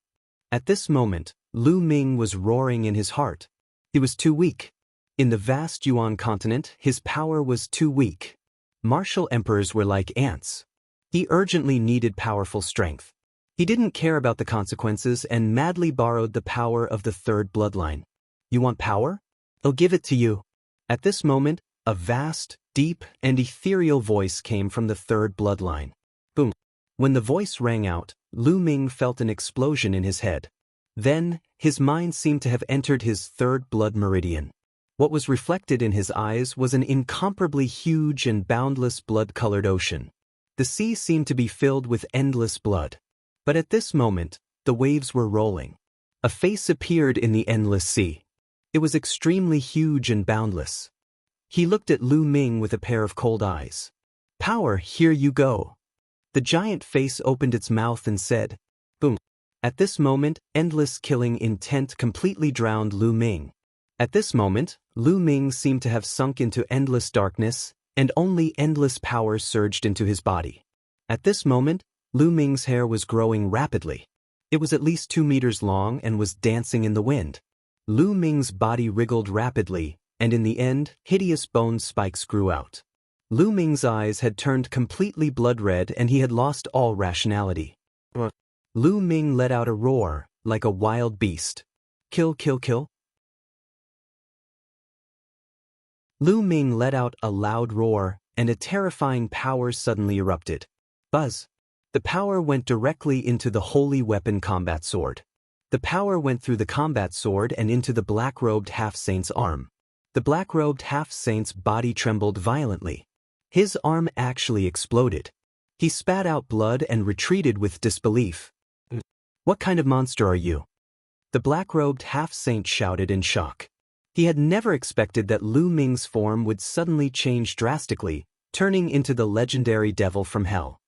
At this moment, Lu Ming was roaring in his heart. He was too weak. In the vast Yuan continent, his power was too weak. Martial emperors were like ants. He urgently needed powerful strength. He didn't care about the consequences and madly borrowed the power of the third bloodline. You want power? I'll give it to you. At this moment, a vast, deep, and ethereal voice came from the third bloodline. Boom. When the voice rang out, Lu Ming felt an explosion in his head. Then, his mind seemed to have entered his third blood meridian. What was reflected in his eyes was an incomparably huge and boundless blood-colored ocean. The sea seemed to be filled with endless blood. But at this moment, the waves were rolling. A face appeared in the endless sea. It was extremely huge and boundless. He looked at Lu Ming with a pair of cold eyes. Power, here you go. The giant face opened its mouth and said, boom. At this moment, endless killing intent completely drowned Lu Ming. At this moment, Lu Ming seemed to have sunk into endless darkness, and only endless power surged into his body. At this moment, Lu Ming's hair was growing rapidly. It was at least 2 meters long and was dancing in the wind. Lu Ming's body wriggled rapidly, and in the end, hideous bone spikes grew out. Lu Ming's eyes had turned completely blood red and he had lost all rationality. Lu Ming let out a roar, like a wild beast. Kill, kill, kill. Lu Ming let out a loud roar, and a terrifying power suddenly erupted. Buzz. The power went directly into the holy weapon combat sword. The power went through the combat sword and into the black-robed half-saint's arm. The black-robed half-saint's body trembled violently. His arm actually exploded. He spat out blood and retreated with disbelief. What kind of monster are you? The black-robed half-saint shouted in shock. He had never expected that Lu Ming's form would suddenly change drastically, turning into the legendary devil from hell.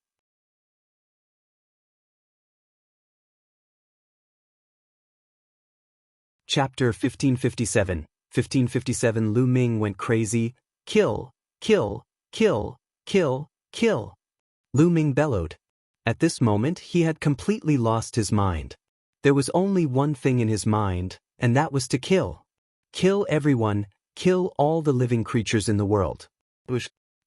Chapter 1557. 1557. Lu Ming went crazy. Kill, kill, kill, kill, kill. Lu Ming bellowed. At this moment, he had completely lost his mind. There was only one thing in his mind, and that was to kill. Kill everyone, kill all the living creatures in the world.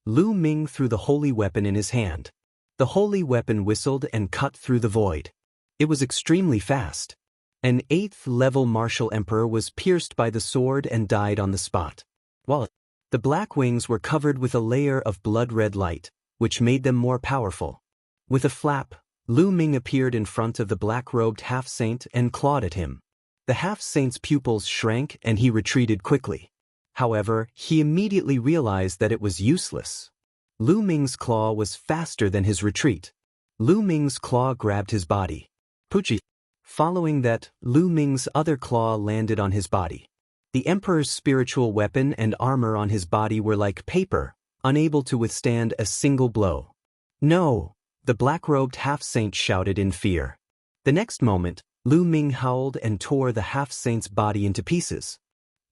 Lu Ming threw the holy weapon in his hand. The holy weapon whistled and cut through the void. It was extremely fast. An 8th-level martial emperor was pierced by the sword and died on the spot. While the black wings were covered with a layer of blood-red light, which made them more powerful. With a flap, Lu Ming appeared in front of the black-robed half-saint and clawed at him. The half-saint's pupils shrank and he retreated quickly. However, he immediately realized that it was useless. Lu Ming's claw was faster than his retreat. Lu Ming's claw grabbed his body. Pucci. Following that, Lu Ming's other claw landed on his body. The emperor's spiritual weapon and armor on his body were like paper, unable to withstand a single blow. No! The black-robed half-saint shouted in fear. The next moment, Lu Ming howled and tore the half-saint's body into pieces.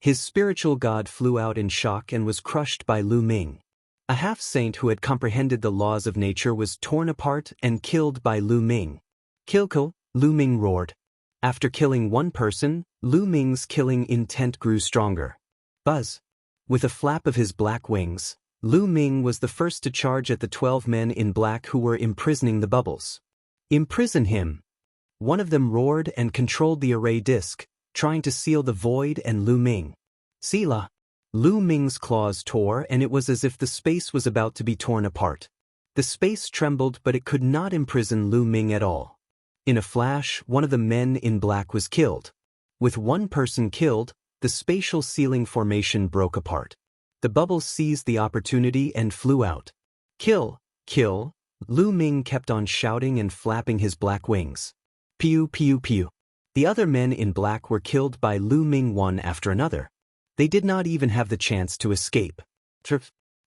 His spiritual god flew out in shock and was crushed by Lu Ming. A half-saint who had comprehended the laws of nature was torn apart and killed by Lu Ming. Kill, Lu Ming roared. After killing one person, Lu Ming's killing intent grew stronger. Buzz. With a flap of his black wings, Lu Ming was the first to charge at the 12 men in black who were imprisoning the bubbles. Imprison him! One of them roared and controlled the array disc, trying to seal the void and Lu Ming. Sila! Lu Ming's claws tore and it was as if the space was about to be torn apart. The space trembled but it could not imprison Lu Ming at all. In a flash, one of the men in black was killed. With one person killed, the spatial ceiling formation broke apart. The bubbles seized the opportunity and flew out. Kill, kill, Lu Ming kept on shouting and flapping his black wings. Pew pew pew. The other men in black were killed by Lu Ming one after another. They did not even have the chance to escape.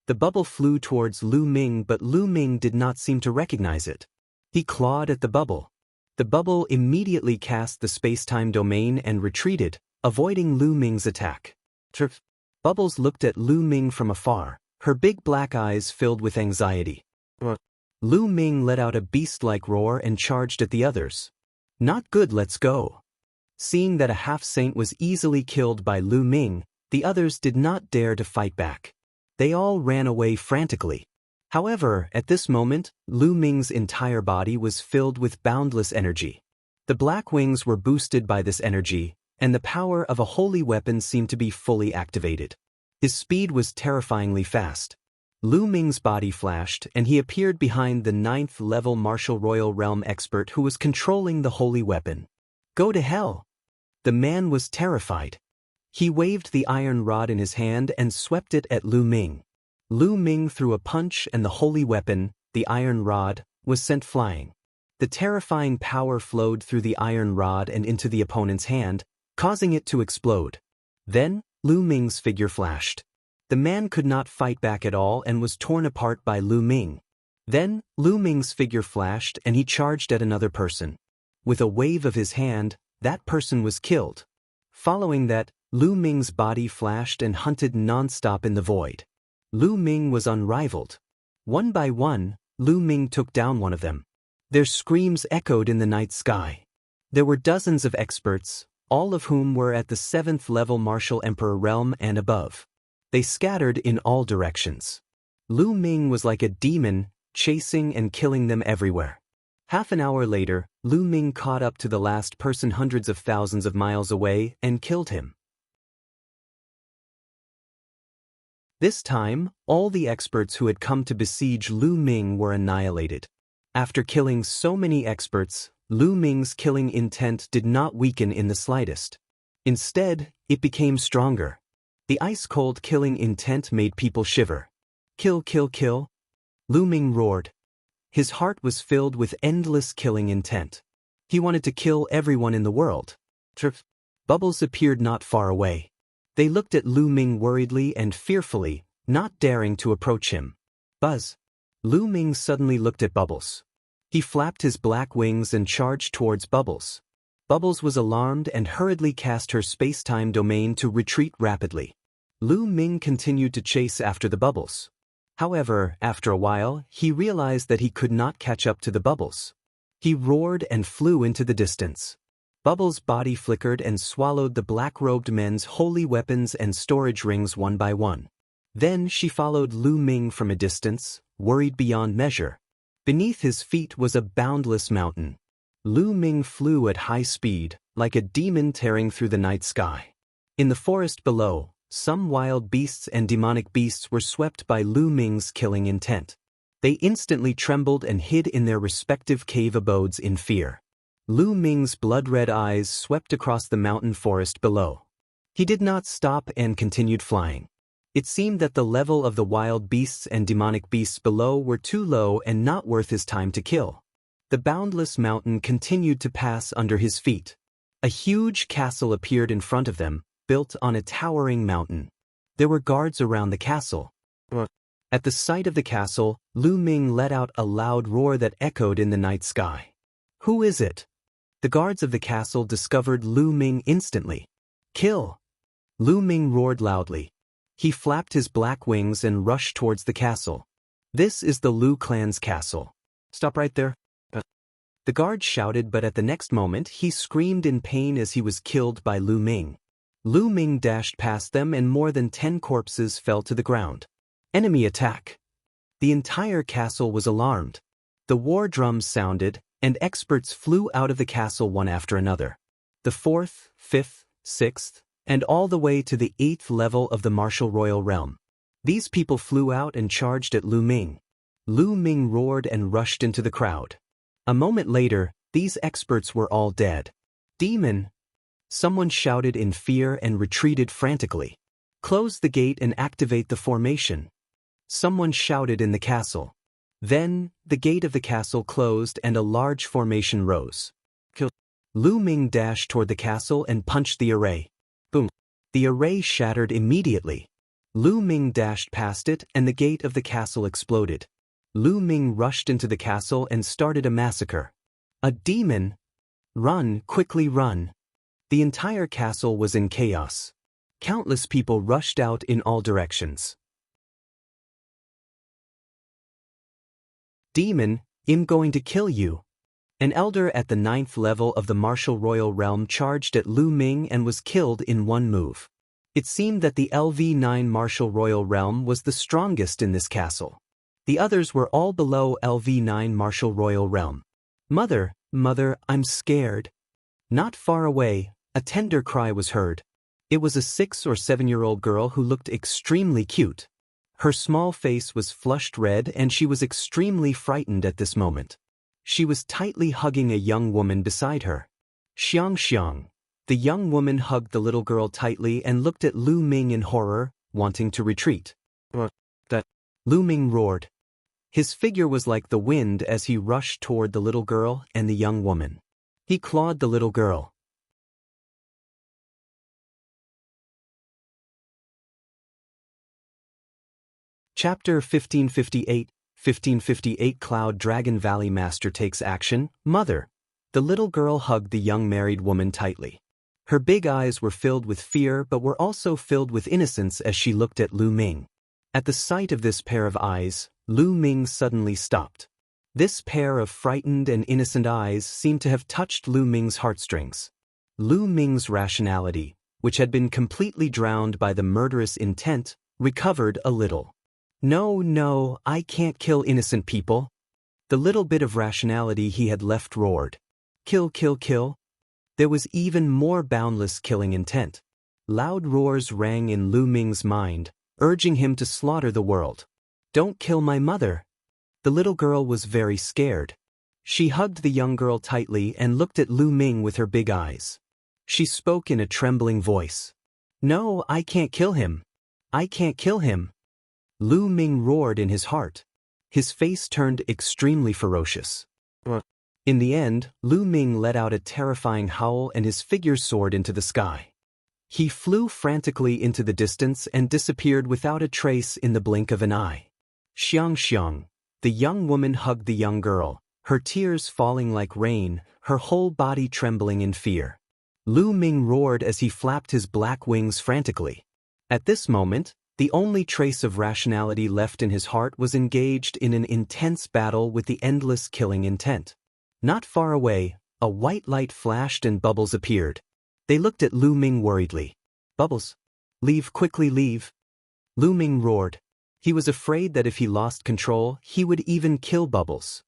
The bubble flew towards Lu Ming, but Lu Ming did not seem to recognize it. He clawed at the bubble. The bubble immediately cast the space-time domain and retreated, avoiding Lu Ming's attack. Bubbles looked at Lu Ming from afar, her big black eyes filled with anxiety. Lu Ming let out a beast-like roar and charged at the others. Not good, let's go. Seeing that a half-saint was easily killed by Lu Ming, the others did not dare to fight back. They all ran away frantically. However, at this moment, Lu Ming's entire body was filled with boundless energy. The black wings were boosted by this energy, and the power of a holy weapon seemed to be fully activated. His speed was terrifyingly fast. Lu Ming's body flashed, and he appeared behind the 9th-level Martial Royal Realm expert who was controlling the holy weapon. Go to hell! The man was terrified. He waved the iron rod in his hand and swept it at Lu Ming. Lu Ming threw a punch and the holy weapon, the iron rod, was sent flying. The terrifying power flowed through the iron rod and into the opponent's hand, causing it to explode. Then, Lu Ming's figure flashed. The man could not fight back at all and was torn apart by Lu Ming. Then, Lu Ming's figure flashed and he charged at another person. With a wave of his hand, that person was killed. Following that, Lu Ming's body flashed and hunted non-stop in the void. Lu Ming was unrivaled. One by one, Lu Ming took down one of them. Their screams echoed in the night sky. There were dozens of experts, all of whom were at the 7th-level Martial Emperor realm and above. They scattered in all directions. Lu Ming was like a demon, chasing and killing them everywhere. Half an hour later, Lu Ming caught up to the last person hundreds of thousands of miles away and killed him. This time, all the experts who had come to besiege Lu Ming were annihilated. After killing so many experts, Lu Ming's killing intent did not weaken in the slightest. Instead, it became stronger. The ice-cold killing intent made people shiver. Kill, kill, kill. Lu Ming roared. His heart was filled with endless killing intent. He wanted to kill everyone in the world. Bubbles appeared not far away. They looked at Lu Ming worriedly and fearfully, not daring to approach him. Buzz. Lu Ming suddenly looked at Bubbles. He flapped his black wings and charged towards Bubbles. Bubbles was alarmed and hurriedly cast her space-time domain to retreat rapidly. Lu Ming continued to chase after the Bubbles. However, after a while, he realized that he could not catch up to the Bubbles. He roared and flew into the distance. Bubbles' body flickered and swallowed the black-robed men's holy weapons and storage rings one by one. Then she followed Lu Ming from a distance, worried beyond measure. Beneath his feet was a boundless mountain. Lu Ming flew at high speed, like a demon tearing through the night sky. In the forest below, some wild beasts and demonic beasts were swept by Lu Ming's killing intent. They instantly trembled and hid in their respective cave abodes in fear. Lu Ming's blood-red eyes swept across the mountain forest below. He did not stop and continued flying. It seemed that the level of the wild beasts and demonic beasts below were too low and not worth his time to kill. The boundless mountain continued to pass under his feet. A huge castle appeared in front of them, built on a towering mountain. There were guards around the castle. At the sight of the castle, Lu Ming let out a loud roar that echoed in the night sky. Who is it? The guards of the castle discovered Lu Ming instantly. Kill! Lu Ming roared loudly. He flapped his black wings and rushed towards the castle. This is the Lu clan's castle. Stop right there. The guard shouted, but at the next moment he screamed in pain as he was killed by Lu Ming. Lu Ming dashed past them and more than 10 corpses fell to the ground. Enemy attack! The entire castle was alarmed. The war drums sounded, and experts flew out of the castle one after another. The 4th, 5th, 6th, and all the way to the 8th level of the Martial Royal Realm. These people flew out and charged at Lu Ming. Lu Ming roared and rushed into the crowd. A moment later, these experts were all dead. Demon! Someone shouted in fear and retreated frantically. Close the gate and activate the formation. Someone shouted in the castle. Then, the gate of the castle closed and a large formation rose. Lu Ming dashed toward the castle and punched the array. Boom! The array shattered immediately. Lu Ming dashed past it and the gate of the castle exploded. Lu Ming rushed into the castle and started a massacre. A demon! Run, quickly run! The entire castle was in chaos. Countless people rushed out in all directions. Demon, I'm going to kill you. An elder at the 9th level of the martial royal realm charged at Lu Ming and was killed in one move. It seemed that the LV9 martial royal realm was the strongest in this castle. The others were all below LV9 martial royal realm. Mother, I'm scared. Not far away, a tender cry was heard. It was a 6 or 7-year-old girl who looked extremely cute. Her small face was flushed red and she was extremely frightened at this moment. She was tightly hugging a young woman beside her. Xiang. The young woman hugged the little girl tightly and looked at Lu Ming in horror, wanting to retreat. That Lu Ming roared. His figure was like the wind as he rushed toward the little girl and the young woman. He clawed the little girl. Chapter 1558 Cloud Dragon Valley Master takes action. Mother. The little girl hugged the young married woman tightly. Her big eyes were filled with fear but were also filled with innocence as she looked at Lu Ming. At the sight of this pair of eyes, Lu Ming suddenly stopped. This pair of frightened and innocent eyes seemed to have touched Lu Ming's heartstrings. Lu Ming's rationality, which had been completely drowned by the murderous intent, recovered a little. No, I can't kill innocent people. The little bit of rationality he had left roared. Kill. There was even more boundless killing intent. Loud roars rang in Lu Ming's mind, urging him to slaughter the world. Don't kill my mother. The little girl was very scared. She hugged the young girl tightly and looked at Lu Ming with her big eyes. She spoke in a trembling voice. No, I can't kill him. I can't kill him. Lu Ming roared in his heart. His face turned extremely ferocious. In the end, Lu Ming let out a terrifying howl and his figure soared into the sky. He flew frantically into the distance and disappeared without a trace in the blink of an eye. Xiang. The young woman hugged the young girl, her tears falling like rain, her whole body trembling in fear. Lu Ming roared as he flapped his black wings frantically. At this moment, the only trace of rationality left in his heart was engaged in an intense battle with the endless killing intent. Not far away, a white light flashed and bubbles appeared. They looked at Lu Ming worriedly. Bubbles. Leave, quickly leave. Lu Ming roared. He was afraid that if he lost control, he would even kill Bubbles.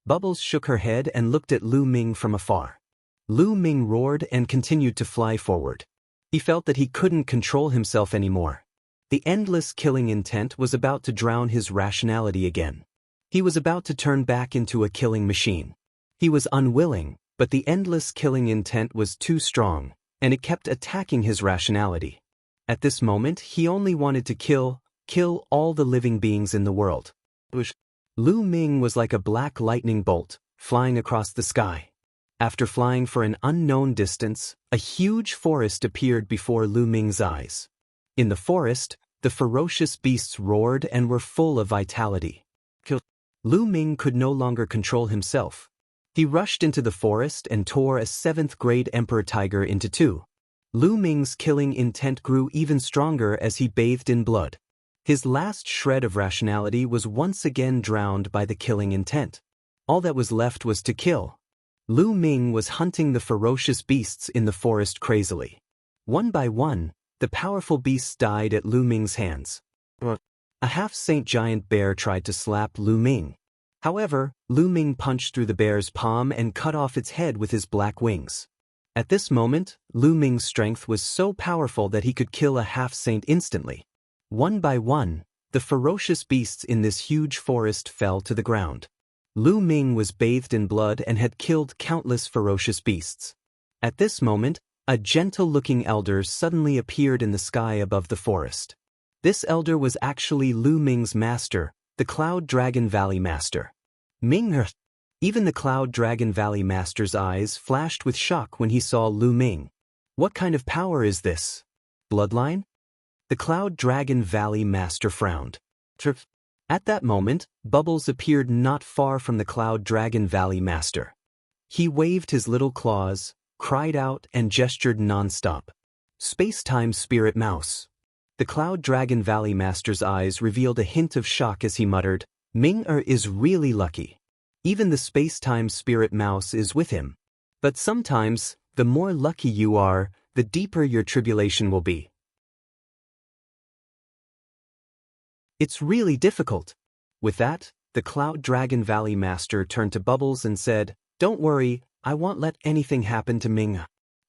Bubbles shook her head and looked at Lu Ming from afar. Lu Ming roared and continued to fly forward. He felt that he couldn't control himself anymore. The endless killing intent was about to drown his rationality again. He was about to turn back into a killing machine. He was unwilling, but the endless killing intent was too strong, and it kept attacking his rationality. At this moment, he only wanted to kill all the living beings in the world. Lu Ming was like a black lightning bolt, flying across the sky. After flying for an unknown distance, a huge forest appeared before Lu Ming's eyes. In the forest, the ferocious beasts roared and were full of vitality. Lu Ming could no longer control himself. He rushed into the forest and tore a 7th-grade emperor tiger into two. Lu Ming's killing intent grew even stronger as he bathed in blood. His last shred of rationality was once again drowned by the killing intent. All that was left was to kill. Lu Ming was hunting the ferocious beasts in the forest crazily. One by one, the powerful beasts died at Lu Ming's hands. A half-saint giant bear tried to slap Lu Ming. However, Lu Ming punched through the bear's palm and cut off its head with his black wings. At this moment, Lu Ming's strength was so powerful that he could kill a half-saint instantly. One by one, the ferocious beasts in this huge forest fell to the ground. Lu Ming was bathed in blood and had killed countless ferocious beasts. At this moment, A gentle-looking elder suddenly appeared in the sky above the forest. This elder was actually Lu Ming's master, the Cloud Dragon Valley Master. Ming. Even the Cloud Dragon Valley Master's eyes flashed with shock when he saw Lu Ming. What kind of power is this? Bloodline? The Cloud Dragon Valley Master frowned. At that moment, Bubbles appeared not far from the Cloud Dragon Valley Master. He waved his little claws, cried out, and gestured non-stop. Space-time spirit mouse. The Cloud Dragon Valley Master's eyes revealed a hint of shock as he muttered, Ming-er is really lucky. Even the space-time spirit mouse is with him. But sometimes, the more lucky you are, the deeper your tribulation will be. It's really difficult. With that, the Cloud Dragon Valley Master turned to Bubbles and said, Don't worry, I won't let anything happen to Ming.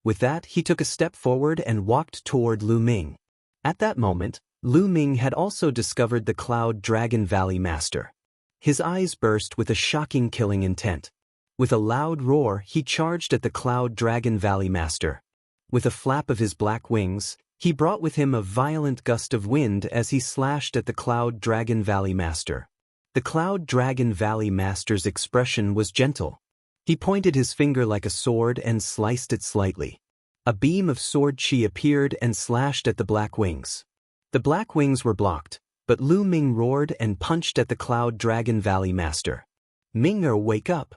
With that, he took a step forward and walked toward Lu Ming. At that moment, Lu Ming had also discovered the Cloud Dragon Valley Master. His eyes burst with a shocking killing intent. With a loud roar, he charged at the Cloud Dragon Valley Master. With a flap of his black wings, he brought with him a violent gust of wind as he slashed at the Cloud Dragon Valley Master. The Cloud Dragon Valley Master's expression was gentle. He pointed his finger like a sword and sliced it slightly. A beam of sword chi appeared and slashed at the black wings. The black wings were blocked, but Lu Ming roared and punched at the Cloud Dragon Valley Master. Ming-er, wake up!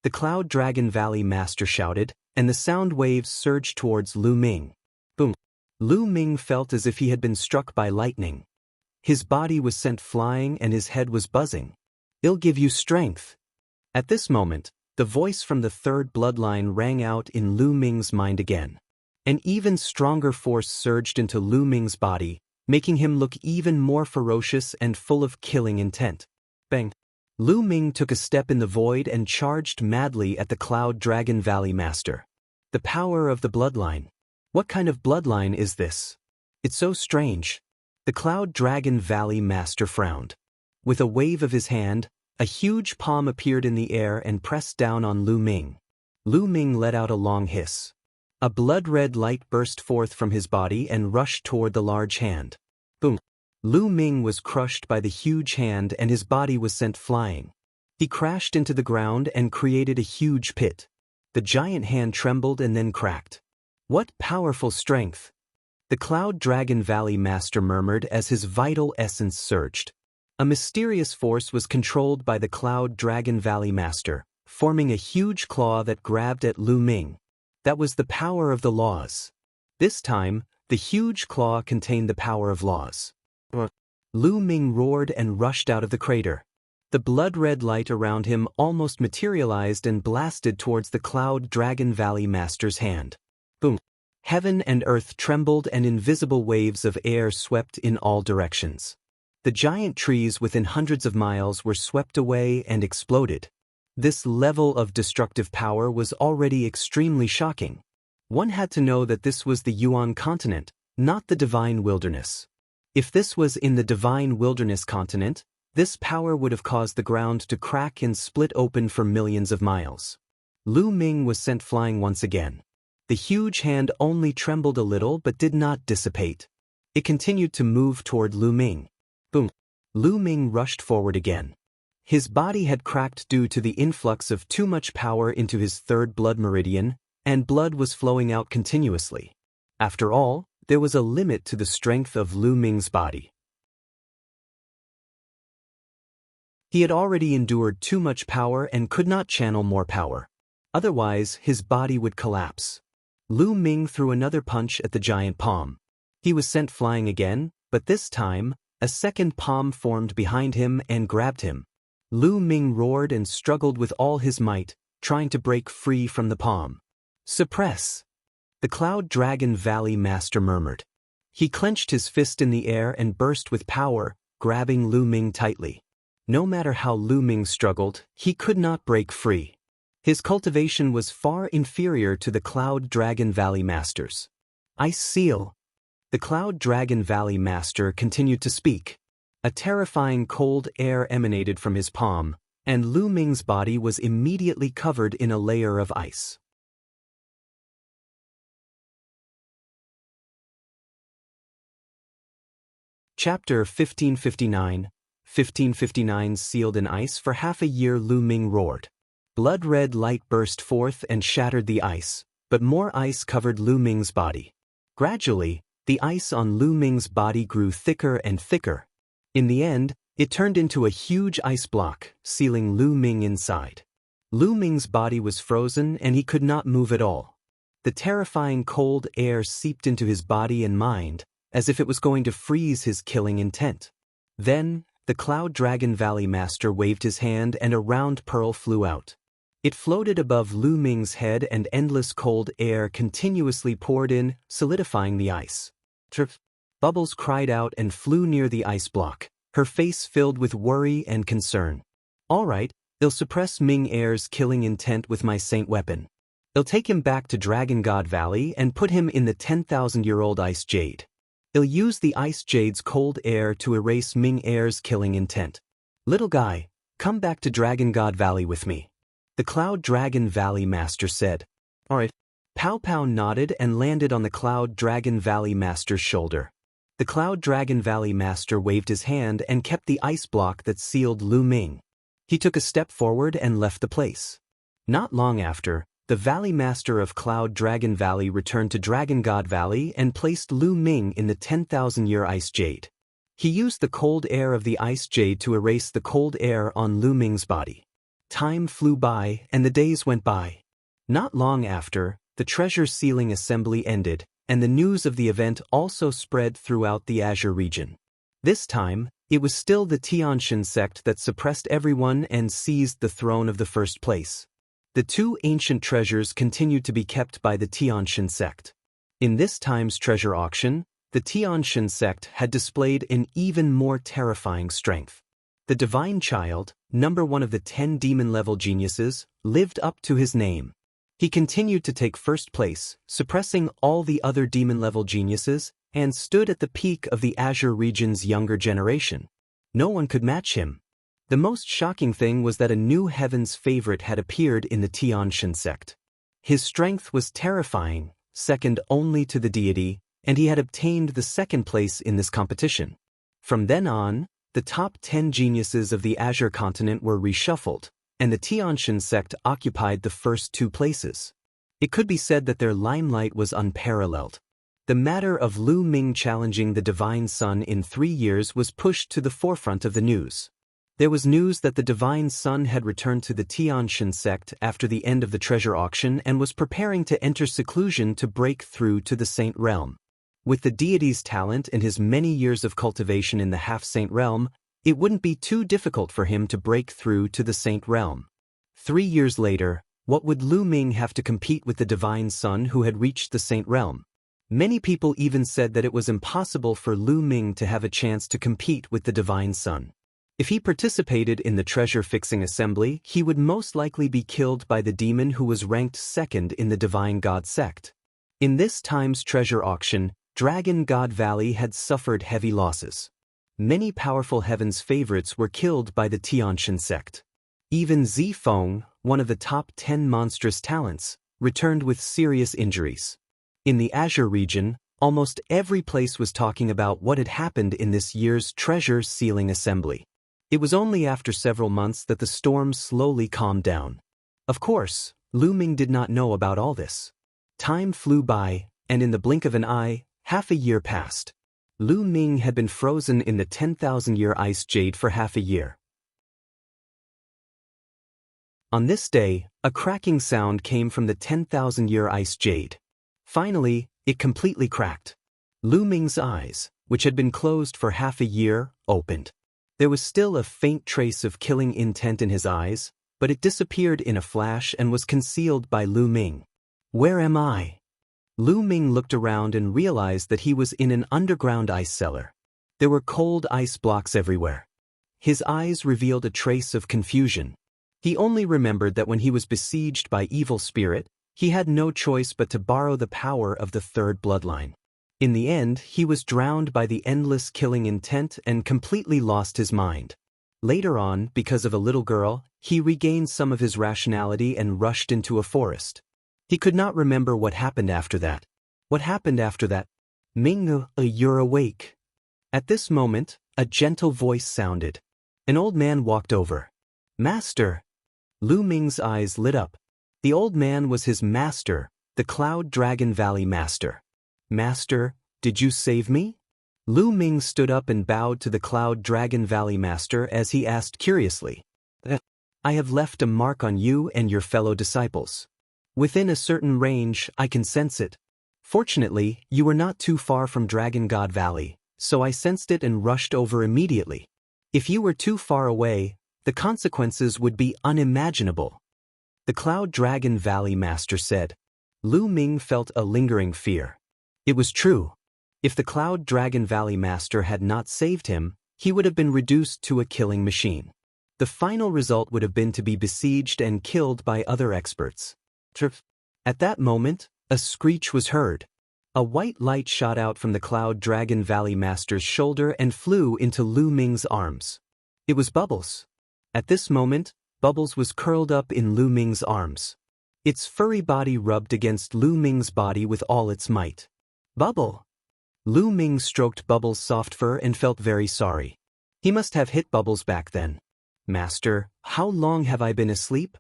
The Cloud Dragon Valley Master shouted, and the sound waves surged towards Lu Ming. Boom! Lu Ming felt as if he had been struck by lightning. His body was sent flying and his head was buzzing. It'll give you strength. At this moment, the voice from the third bloodline rang out in Lu Ming's mind again. An even stronger force surged into Lu Ming's body, making him look even more ferocious and full of killing intent. Bang! Lu Ming took a step in the void and charged madly at the Cloud Dragon Valley Master. The power of the bloodline. What kind of bloodline is this? It's so strange. The Cloud Dragon Valley Master frowned. With a wave of his hand, a huge palm appeared in the air and pressed down on Lu Ming. Lu Ming let out a long hiss. A blood-red light burst forth from his body and rushed toward the large hand. Boom! Lu Ming was crushed by the huge hand and his body was sent flying. He crashed into the ground and created a huge pit. The giant hand trembled and then cracked. What powerful strength! The Cloud Dragon Valley Master murmured as his vital essence surged. A mysterious force was controlled by the Cloud Dragon Valley Master, forming a huge claw that grabbed at Lu Ming. That was the power of the laws. This time, the huge claw contained the power of laws. Lu Ming roared and rushed out of the crater. The blood-red light around him almost materialized and blasted towards the Cloud Dragon Valley Master's hand. Boom! Heaven and earth trembled and invisible waves of air swept in all directions. The giant trees within hundreds of miles were swept away and exploded. This level of destructive power was already extremely shocking. One had to know that this was the Yuan continent, not the Divine Wilderness. If this was in the Divine Wilderness continent, this power would have caused the ground to crack and split open for millions of miles. Lu Ming was sent flying once again. The huge hand only trembled a little but did not dissipate. It continued to move toward Lu Ming. Boom! Lu Ming rushed forward again. His body had cracked due to the influx of too much power into his third blood meridian, and blood was flowing out continuously. After all, there was a limit to the strength of Lu Ming's body. He had already endured too much power and could not channel more power. Otherwise, his body would collapse. Lu Ming threw another punch at the giant palm. He was sent flying again, but this time, a second palm formed behind him and grabbed him. Lu Ming roared and struggled with all his might, trying to break free from the palm. Suppress! The Cloud Dragon Valley Master murmured. He clenched his fist in the air and burst with power, grabbing Lu Ming tightly. No matter how Lu Ming struggled, he could not break free. His cultivation was far inferior to the Cloud Dragon Valley Master's. Ice Seal! The Cloud Dragon Valley Master continued to speak. A terrifying cold air emanated from his palm, and Lu Ming's body was immediately covered in a layer of ice. Chapter 1559. 1559 sealed in ice for half a year. Lu Ming roared. Blood-red light burst forth and shattered the ice, but more ice covered Lu Ming's body. Gradually, the ice on Lu Ming's body grew thicker and thicker. In the end, it turned into a huge ice block, sealing Lu Ming inside. Lu Ming's body was frozen and he could not move at all. The terrifying cold air seeped into his body and mind, as if it was going to freeze his killing intent. Then, the Cloud Dragon Valley Master waved his hand and a round pearl flew out. It floated above Lu Ming's head and endless cold air continuously poured in, solidifying the ice. Trip. Bubbles cried out and flew near the ice block, her face filled with worry and concern. All right, I'll suppress Ming Heir's killing intent with my saint weapon. I'll take him back to Dragon God Valley and put him in the 10,000-year-old ice jade. I'll use the ice jade's cold air to erase Ming Heir's killing intent. Little guy, come back to Dragon God Valley with me. The Cloud Dragon Valley Master said. All right. Pow Pow nodded and landed on the Cloud Dragon Valley Master's shoulder. The Cloud Dragon Valley Master waved his hand and kept the ice block that sealed Lu Ming. He took a step forward and left the place. Not long after, the Valley Master of Cloud Dragon Valley returned to Dragon God Valley and placed Lu Ming in the 10,000-year ice jade. He used the cold air of the ice jade to erase the cold air on Lu Ming's body. Time flew by and the days went by. Not long after, the treasure sealing assembly ended, and the news of the event also spread throughout the Azure region. This time, it was still the Tianshan sect that suppressed everyone and seized the throne of the first place. The two ancient treasures continued to be kept by the Tianshan sect. In this time's treasure auction, the Tianshan sect had displayed an even more terrifying strength. The Divine Child, number 1 of the 10 demon-level geniuses, lived up to his name. He continued to take first place, suppressing all the other demon-level geniuses, and stood at the peak of the Azure region's younger generation. No one could match him. The most shocking thing was that a new heaven's favorite had appeared in the Tianshan sect. His strength was terrifying, second only to the deity, and he had obtained the second place in this competition. From then on, the top 10 geniuses of the Azure continent were reshuffled, and the Tianshan sect occupied the first 2 places. It could be said that their limelight was unparalleled. The matter of Lu Ming challenging the Divine Sun in 3 years was pushed to the forefront of the news. There was news that the Divine Sun had returned to the Tianshan sect after the end of the treasure auction and was preparing to enter seclusion to break through to the Saint Realm. With the deity's talent and his many years of cultivation in the half-saint realm, it wouldn't be too difficult for him to break through to the Saint Realm. 3 years later, what would Lu Ming have to compete with the Divine Sun who had reached the Saint Realm? Many people even said that it was impossible for Lu Ming to have a chance to compete with the Divine Sun. If he participated in the treasure-fixing assembly, he would most likely be killed by the demon who was ranked second in the Divine God sect. In this time's treasure auction, Dragon God Valley had suffered heavy losses. Many powerful heaven's favorites were killed by the Tianshan sect. Even Zifeng, one of the top 10 monstrous talents, returned with serious injuries. In the Azure region, almost every place was talking about what had happened in this year's treasure sealing assembly. It was only after several months that the storm slowly calmed down. Of course, Lu Ming did not know about all this. Time flew by, and in the blink of an eye, half a year passed. Lu Ming had been frozen in the 10,000-year ice jade for half a year. On this day, a cracking sound came from the 10,000-year ice jade. Finally, it completely cracked. Lu Ming's eyes, which had been closed for half a year, opened. There was still a faint trace of killing intent in his eyes, but it disappeared in a flash and was concealed by Lu Ming. Where am I? Lu Ming looked around and realized that he was in an underground ice cellar. There were cold ice blocks everywhere. His eyes revealed a trace of confusion. He only remembered that when he was besieged by evil spirit, he had no choice but to borrow the power of the third bloodline. In the end, he was drowned by the endless killing intent and completely lost his mind. Later on, because of a little girl, he regained some of his rationality and rushed into a forest. He could not remember what happened after that. What happened after that? Ming, you're awake. At this moment, a gentle voice sounded. An old man walked over. Master! Lu Ming's eyes lit up. The old man was his master, the Cloud Dragon Valley Master. Master, did you save me? Lu Ming stood up and bowed to the Cloud Dragon Valley Master as he asked curiously. I have left a mark on you and your fellow disciples. Within a certain range, I can sense it. Fortunately, you were not too far from Dragon God Valley, so I sensed it and rushed over immediately. If you were too far away, the consequences would be unimaginable. The Cloud Dragon Valley Master said. Lu Ming felt a lingering fear. It was true. If the Cloud Dragon Valley Master had not saved him, he would have been reduced to a killing machine. The final result would have been to be besieged and killed by other experts. At that moment, a screech was heard. A white light shot out from the Cloud Dragon Valley Master's shoulder and flew into Lu Ming's arms. It was Bubbles. At this moment, Bubbles was curled up in Lu Ming's arms. Its furry body rubbed against Lu Ming's body with all its might. Bubble! Lu Ming stroked Bubbles' soft fur and felt very sorry. He must have hit Bubbles back then. Master, how long have I been asleep?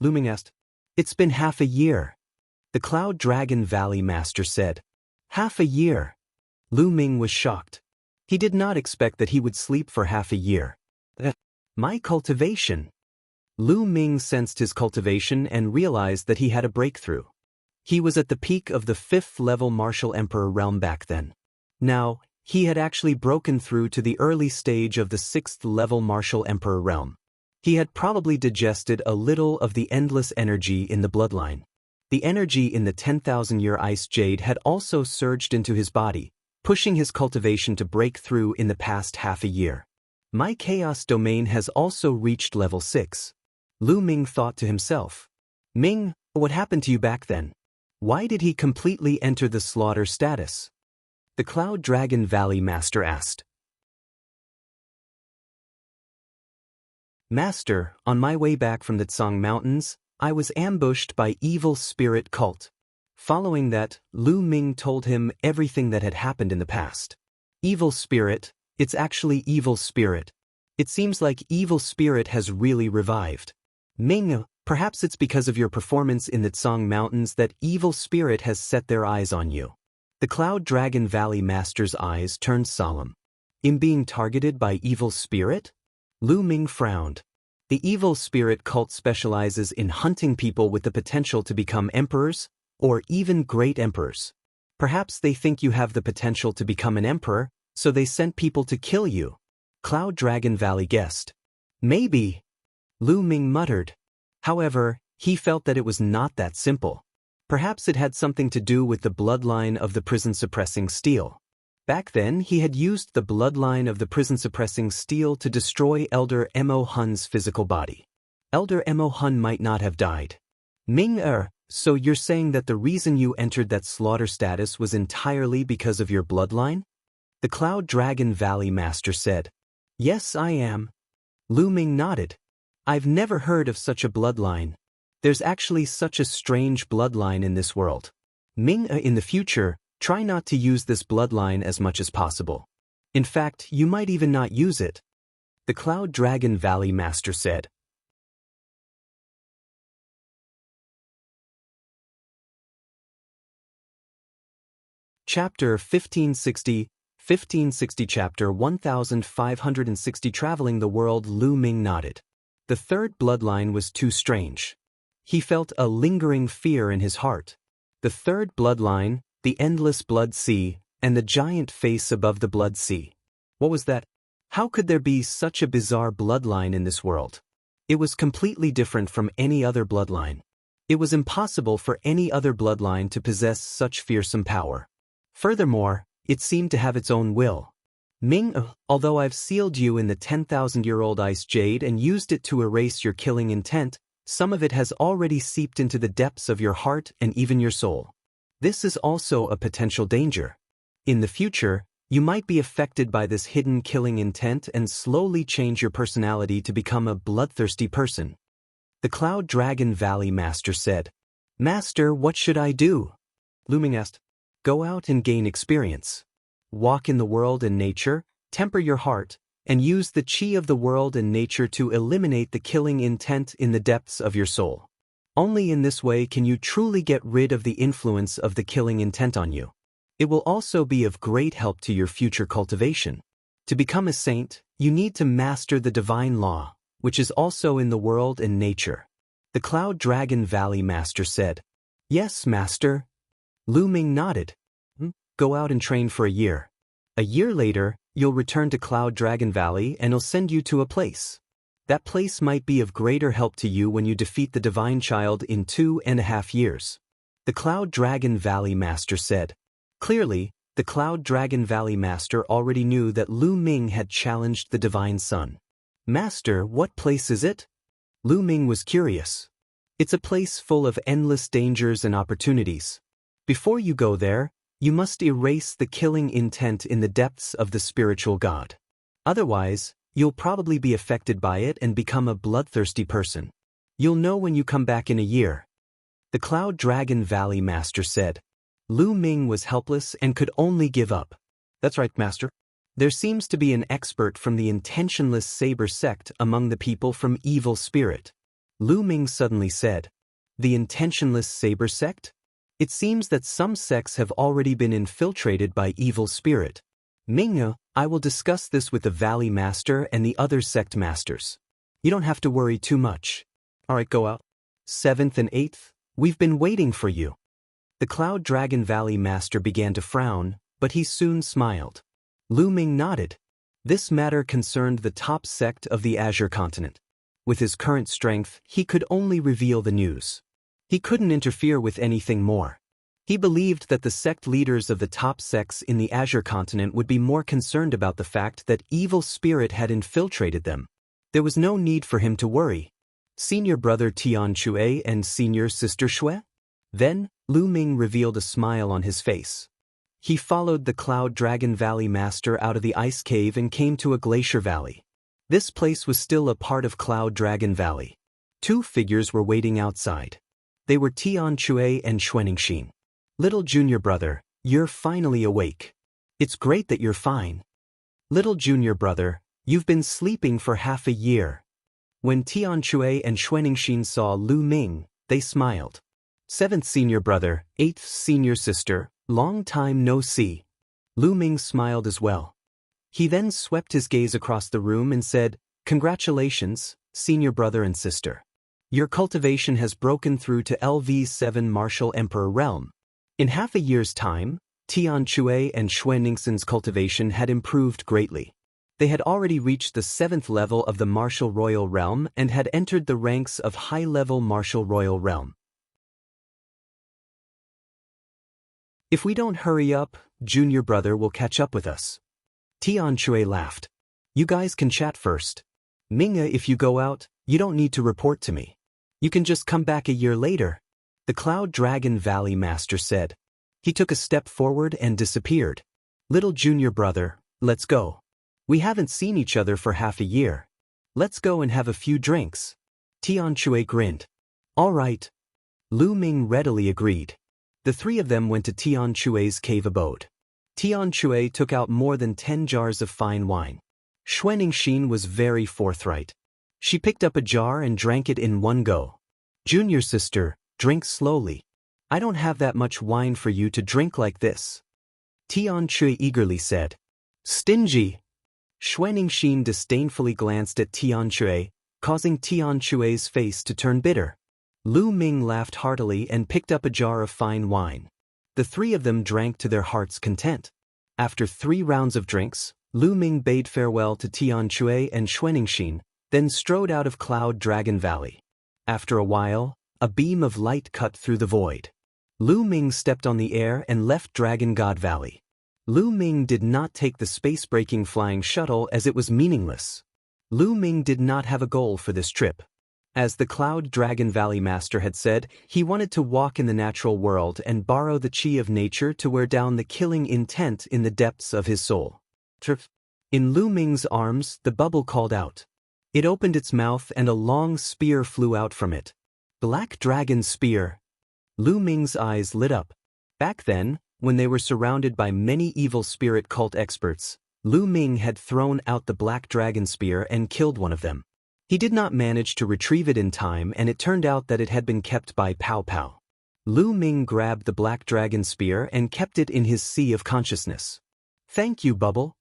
Lu Ming asked. It's been half a year. The Cloud Dragon Valley Master said. Half a year. Lu Ming was shocked. He did not expect that he would sleep for half a year. My cultivation. Lu Ming sensed his cultivation and realized that he had a breakthrough. He was at the peak of the 5th level Martial Emperor realm back then. Now, he had actually broken through to the early stage of the 6th level Martial Emperor realm. He had probably digested a little of the endless energy in the bloodline. The energy in the 10,000-year ice jade had also surged into his body, pushing his cultivation to break through in the past half a year. My chaos domain has also reached level 6. Lu Ming thought to himself. Ming, what happened to you back then? Why did he completely enter the slaughter status? The Cloud Dragon Valley Master asked. Master, on my way back from the Tsang Mountains, I was ambushed by Evil Spirit Cult. Following that, Lu Ming told him everything that had happened in the past. Evil Spirit, it's actually Evil Spirit. It seems like Evil Spirit has really revived. Ming, perhaps it's because of your performance in the Tsang Mountains that Evil Spirit has set their eyes on you. The Cloud Dragon Valley Master's eyes turned solemn. In being targeted by Evil Spirit? Lu Ming frowned. The Evil Spirit cult specializes in hunting people with the potential to become emperors, or even great emperors. Perhaps they think you have the potential to become an emperor, so they sent people to kill you. Cloud Dragon Valley guessed. Maybe. Lu Ming muttered. However, he felt that it was not that simple. Perhaps it had something to do with the bloodline of the prison-suppressing steel. Back then, he had used the bloodline of the prison-suppressing steel to destroy Elder Mo Hun's physical body. Elder Mo Hun might not have died. Ming, so you're saying that the reason you entered that slaughter status was entirely because of your bloodline? The Cloud Dragon Valley Master said. Yes, I am. Lu Ming nodded. I've never heard of such a bloodline. There's actually such a strange bloodline in this world. Ming, in the future, try not to use this bloodline as much as possible. In fact, you might even not use it. The Cloud Dragon Valley Master said. Chapter 1560 Chapter 1560 Traveling the World. Lu Ming nodded. The third bloodline was too strange. He felt a lingering fear in his heart. The third bloodline, the endless blood sea, and the giant face above the blood sea. What was that? How could there be such a bizarre bloodline in this world? It was completely different from any other bloodline. It was impossible for any other bloodline to possess such fearsome power. Furthermore, it seemed to have its own will. Ming, although I've sealed you in the 10,000-year-old ice jade and used it to erase your killing intent, some of it has already seeped into the depths of your heart and even your soul. This is also a potential danger. In the future, you might be affected by this hidden killing intent and slowly change your personality to become a bloodthirsty person. The Cloud Dragon Valley Master said. Master, what should I do? Lu Ming asked. Go out and gain experience. walk in the world and nature, temper your heart, and use the chi of the world and nature to eliminate the killing intent in the depths of your soul. Only in this way can you truly get rid of the influence of the killing intent on you. It will also be of great help to your future cultivation. To become a saint, you need to master the divine law, which is also in the world and nature. The Cloud Dragon Valley Master said, "Yes, Master." Lu Ming nodded. "Go out and train for a year. A year later, you'll return to Cloud Dragon Valley and I'll send you to a place. That place might be of greater help to you when you defeat the Divine Child in 2.5 years. The Cloud Dragon Valley Master said. Clearly, the Cloud Dragon Valley Master already knew that Lu Ming had challenged the Divine Sun. "Master, what place is it?" Lu Ming was curious. "It's a place full of endless dangers and opportunities. Before you go there, you must erase the killing intent in the depths of the spiritual God. Otherwise, you'll probably be affected by it and become a bloodthirsty person. You'll know when you come back in a year." The Cloud Dragon Valley Master said. Lu Ming was helpless and could only give up. "That's right, Master. There seems to be an expert from the intentionless saber sect among the people from Evil Spirit." Lu Ming suddenly said. "The intentionless saber sect? It seems that some sects have already been infiltrated by Evil Spirit. Ming, I will discuss this with the Valley Master and the other sect masters. You don't have to worry too much. All right, go out. 7th and 8th, we've been waiting for you." The Cloud Dragon Valley Master began to frown, but he soon smiled. Lu Ming nodded. This matter concerned the top sect of the Azure Continent. With his current strength, he could only reveal the news. He couldn't interfere with anything more. He believed that the sect leaders of the top sects in the Azure Continent would be more concerned about the fact that Evil Spirit had infiltrated them. There was no need for him to worry. Senior brother Tian Chue and senior sister Shui? Then, Lu Ming revealed a smile on his face. He followed the Cloud Dragon Valley Master out of the ice cave and came to a glacier valley. This place was still a part of Cloud Dragon Valley. 2 figures were waiting outside. They were Tian Chue and Xuanixin. "Little junior brother, you're finally awake. It's great that you're fine. Little junior brother, you've been sleeping for half a year." When Tian Chue and Xuanixin saw Lu Ming, they smiled. 7th senior brother, 8th senior sister, long time no see. Lu Ming smiled as well. He then swept his gaze across the room and said, "Congratulations, senior brother and sister. Your cultivation has broken through to LV7 Martial Emperor realm. In half a year's time, Tian Chue and Xuanixin's cultivation had improved greatly. They had already reached the 7th level of the Martial Royal Realm and had entered the ranks of high-level Martial Royal Realm. If we don't hurry up, junior brother will catch up with us." Tian Chue laughed. "You guys can chat first. Minga, if you go out, you don't need to report to me. You can just come back a year later," the Cloud Dragon Valley Master said. He took a step forward and disappeared. "Little junior brother, let's go. We haven't seen each other for half a year. Let's go and have a few drinks." Tian Chue grinned. "All right." Lu Ming readily agreed. The 3 of them went to Tian Chue's cave abode. Tian Chue took out more than 10 jars of fine wine. Xuanixin was very forthright. She picked up a jar and drank it in one go. "Junior sister, drink slowly. I don't have that much wine for you to drink like this," Tian Chue eagerly said. "Stingy." Xuanixin disdainfully glanced at Tian Chue, causing Tian Chue's face to turn bitter. Lu Ming laughed heartily and picked up a jar of fine wine. The 3 of them drank to their heart's content. After 3 rounds of drinks, Lu Ming bade farewell to Tian Chue and Xuanixin, then strode out of Cloud Dragon Valley. After a while, a beam of light cut through the void. Lu Ming stepped on the air and left Dragon God Valley. Lu Ming did not take the space-breaking flying shuttle as it was meaningless. Lu Ming did not have a goal for this trip. As the Cloud Dragon Valley Master had said, he wanted to walk in the natural world and borrow the chi of nature to wear down the killing intent in the depths of his soul. In Lu Ming's arms, the bubble called out. It opened its mouth and a long spear flew out from it. Black Dragon Spear. Lu Ming's eyes lit up. Back then, when they were surrounded by many evil spirit cult experts, Lu Ming had thrown out the black dragon spear and killed one of them. He did not manage to retrieve it in time, and it turned out that it had been kept by Pow Pow. Lu Ming grabbed the black dragon spear and kept it in his sea of consciousness. "Thank you, Bubble."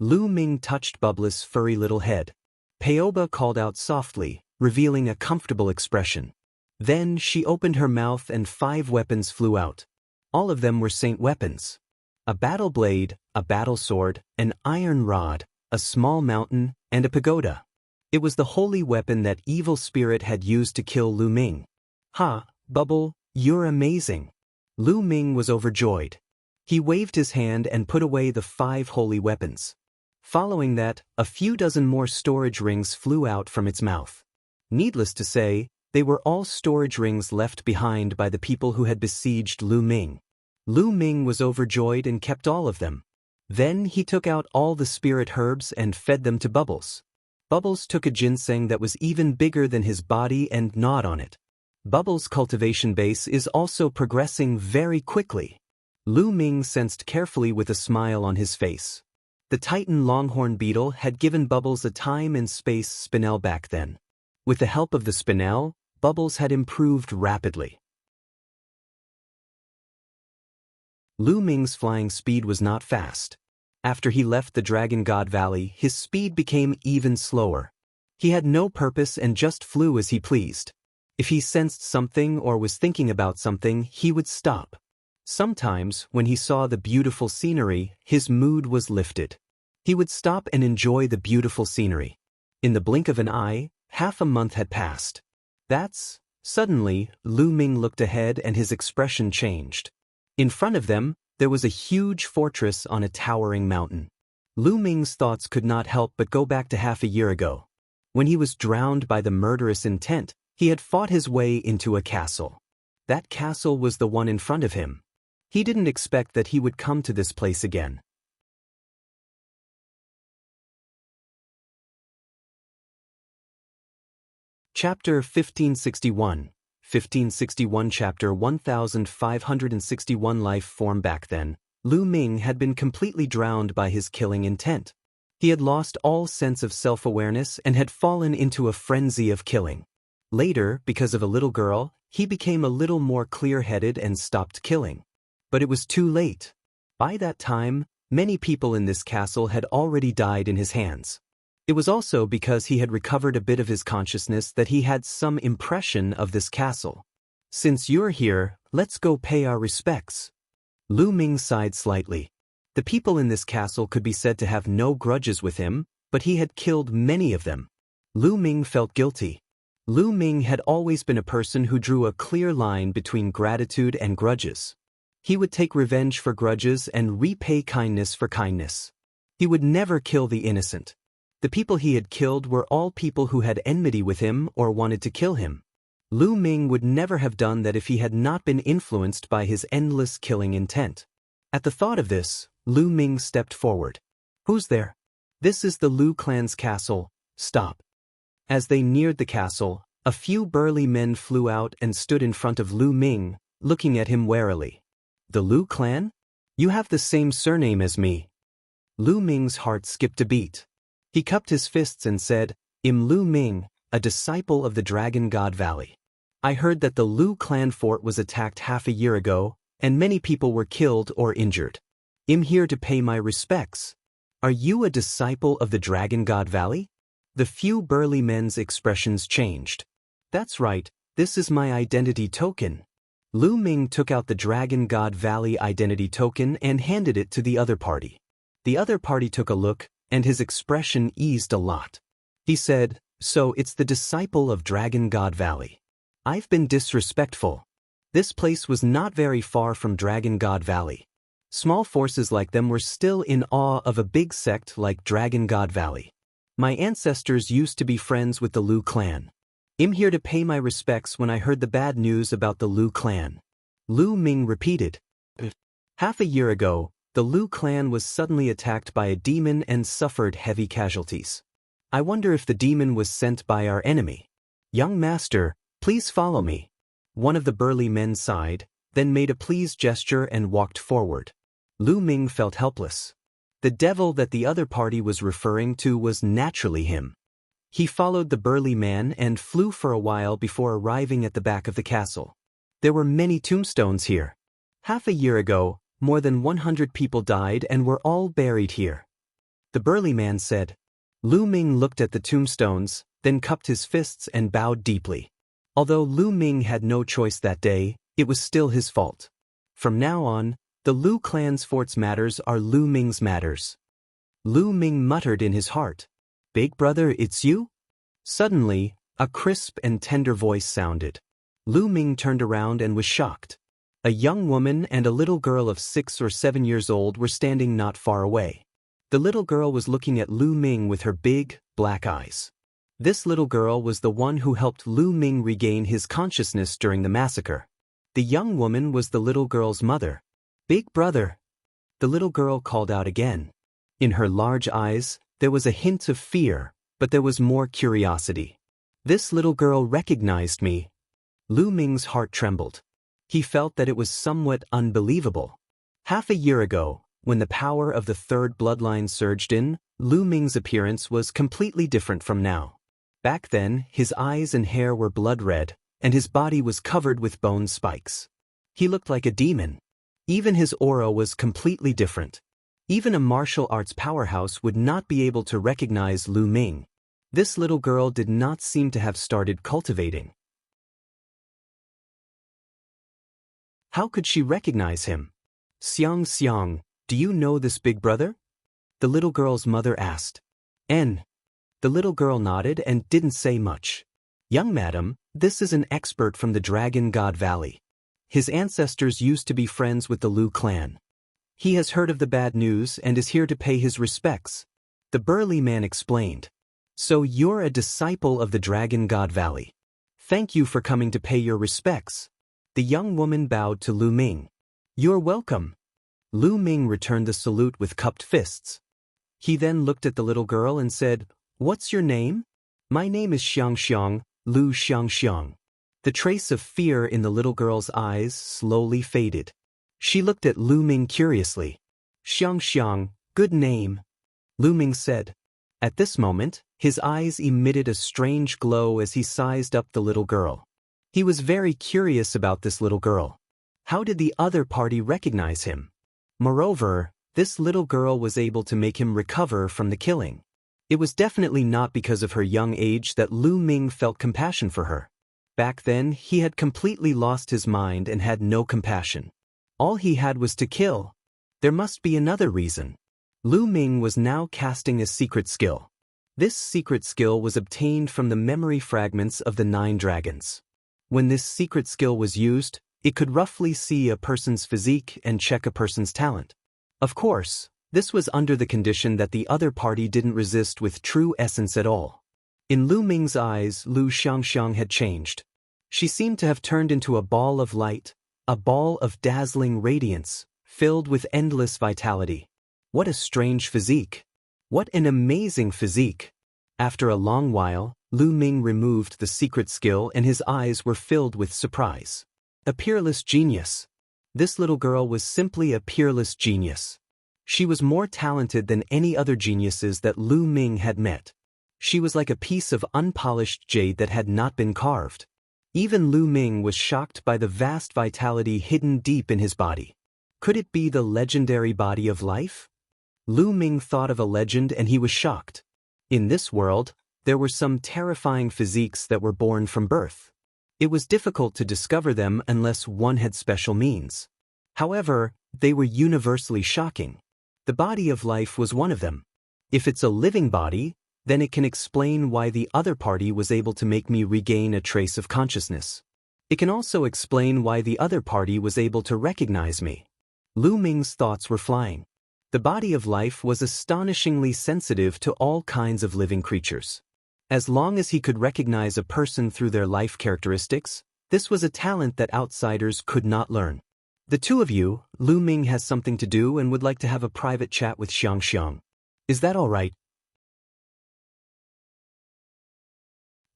Lu Ming touched Bubble's furry little head. Paoba called out softly, revealing a comfortable expression. Then she opened her mouth and 5 weapons flew out. All of them were saint weapons. A battle blade, a battle sword, an iron rod, a small mountain, and a pagoda. It was the holy weapon that evil spirit had used to kill Lu Ming. "Ha, Bubble, you're amazing." Lu Ming was overjoyed. He waved his hand and put away the 5 holy weapons. Following that, a few dozen more storage rings flew out from its mouth. Needless to say, they were all storage rings left behind by the people who had besieged Lu Ming. Lu Ming was overjoyed and kept all of them. Then he took out all the spirit herbs and fed them to Bubbles. Bubbles took a ginseng that was even bigger than his body and gnawed on it. Bubbles' cultivation base is also progressing very quickly. Lu Ming sensed carefully with a smile on his face. The Titan longhorn beetle had given Bubbles a time and space spinel back then. With the help of the spinel, Bubbles had improved rapidly. Lu Ming's flying speed was not fast. After he left the Dragon God Valley, his speed became even slower. He had no purpose and just flew as he pleased. If he sensed something or was thinking about something, he would stop. Sometimes, when he saw the beautiful scenery, his mood was lifted. He would stop and enjoy the beautiful scenery. In the blink of an eye, half a month had passed. Suddenly, Lu Ming looked ahead and his expression changed. In front of them, there was a huge fortress on a towering mountain. Lu Ming's thoughts could not help but go back to half a year ago. When he was drowned by the murderous intent, he had fought his way into a castle. That castle was the one in front of him. He didn't expect that he would come to this place again. Chapter 1561. 1561 Chapter 1561 Life form. Back then, Lu Ming had been completely drowned by his killing intent. He had lost all sense of self-awareness and had fallen into a frenzy of killing. Later, because of a little girl, he became a little more clear-headed and stopped killing. But it was too late. By that time, many people in this castle had already died in his hands. It was also because he had recovered a bit of his consciousness that he had some impression of this castle. "Since you're here, let's go pay our respects." Lu Ming sighed slightly. The people in this castle could be said to have no grudges with him, but he had killed many of them. Lu Ming felt guilty. Lu Ming had always been a person who drew a clear line between gratitude and grudges. He would take revenge for grudges and repay kindness for kindness. He would never kill the innocent. The people he had killed were all people who had enmity with him or wanted to kill him. Lu Ming would never have done that if he had not been influenced by his endless killing intent. At the thought of this, Lu Ming stepped forward. "Who's there?" "This is the Lu clan's castle. Stop." As they neared the castle, a few burly men flew out and stood in front of Lu Ming, looking at him warily. "The Lu clan? You have the same surname as me." Lu Ming's heart skipped a beat. He cupped his fists and said, "I'm Lu Ming, a disciple of the Dragon God Valley. I heard that the Lu clan fort was attacked half a year ago, and many people were killed or injured. I'm here to pay my respects. Are you a disciple of the Dragon God Valley?" The few burly men's expressions changed. "That's right, this is my identity token." Lu Ming took out the Dragon God Valley identity token and handed it to the other party. The other party took a look, and his expression eased a lot. He said, "So it's the disciple of Dragon God Valley. I've been disrespectful." This place was not very far from Dragon God Valley. Small forces like them were still in awe of a big sect like Dragon God Valley. "My ancestors used to be friends with the Lu clan. I'm here to pay my respects when I heard the bad news about the Lu clan." Lu Ming repeated. Half a year ago, the Lu clan was suddenly attacked by a demon and suffered heavy casualties. I wonder if the demon was sent by our enemy. "Young master, please follow me." One of the burly men sighed. then made a pleased gesture and walked forward. Lu Ming felt helpless. The devil that the other party was referring to was naturally him. He followed the burly man and flew for a while before arriving at the back of the castle. There were many tombstones here. Half a year ago, more than 100 people died and were all buried here. The burly man said. Lu Ming looked at the tombstones, then cupped his fists and bowed deeply. Although Lu Ming had no choice that day, it was still his fault. From now on, the Lu clan's fort's matters are Lu Ming's matters. Lu Ming muttered in his heart. Big brother, it's you? Suddenly, a crisp and tender voice sounded. Lu Ming turned around and was shocked. A young woman and a little girl of 6 or 7 years old were standing not far away. The little girl was looking at Lu Ming with her big, black eyes. This little girl was the one who helped Lu Ming regain his consciousness during the massacre. The young woman was the little girl's mother. Big brother. The little girl called out again. In her large eyes, there was a hint of fear, but there was more curiosity. This little girl recognized me. Lu Ming's heart trembled. He felt that it was somewhat unbelievable. Half a year ago, when the power of the third bloodline surged in, Lu Ming's appearance was completely different from now. Back then, his eyes and hair were blood red, and his body was covered with bone spikes. He looked like a demon. Even his aura was completely different. Even a martial arts powerhouse would not be able to recognize Lu Ming. This little girl did not seem to have started cultivating. How could she recognize him? Xiang, do you know this big brother? The little girl's mother asked. The little girl nodded and didn't say much. Young madam, this is an expert from the Dragon God Valley. His ancestors used to be friends with the Lu clan. He has heard of the bad news and is here to pay his respects. The burly man explained. So you're a disciple of the Dragon God Valley. Thank you for coming to pay your respects. The young woman bowed to Lu Ming. You're welcome. Lu Ming returned the salute with cupped fists. He then looked at the little girl and said, What's your name? My name is Xiang, Lu Xiang. The trace of fear in the little girl's eyes slowly faded. She looked at Lu Ming curiously. Xiang, good name. Lu Ming said. At this moment, his eyes emitted a strange glow as he sized up the little girl. He was very curious about this little girl. How did the other party recognize him? Moreover, this little girl was able to make him recover from the killing. It was definitely not because of her young age that Lu Ming felt compassion for her. Back then, he had completely lost his mind and had no compassion. All he had was to kill. There must be another reason. Lu Ming was now casting a secret skill. This secret skill was obtained from the memory fragments of the 9 dragons. When this secret skill was used, it could roughly see a person's physique and check a person's talent. Of course, this was under the condition that the other party didn't resist with true essence at all. In Lu Ming's eyes, Lu Xiang had changed. She seemed to have turned into a ball of light, a ball of dazzling radiance, filled with endless vitality. What a strange physique! What an amazing physique! After a long while, Lu Ming removed the secret skill and his eyes were filled with surprise. A peerless genius. This little girl was simply a peerless genius. She was more talented than any other geniuses that Lu Ming had met. She was like a piece of unpolished jade that had not been carved. Even Lu Ming was shocked by the vast vitality hidden deep in his body. Could it be the legendary body of life? Lu Ming thought of a legend and he was shocked. In this world, there were some terrifying physiques that were born from birth. It was difficult to discover them unless one had special means. However, they were universally shocking. The body of life was one of them. If it's a living body, then it can explain why the other party was able to make me regain a trace of consciousness. It can also explain why the other party was able to recognize me. Lu Ming's thoughts were flying. The body of life was astonishingly sensitive to all kinds of living creatures. As long as he could recognize a person through their life characteristics, this was a talent that outsiders could not learn. The two of you, Lu Ming has something to do and would like to have a private chat with Xiang. Is that all right?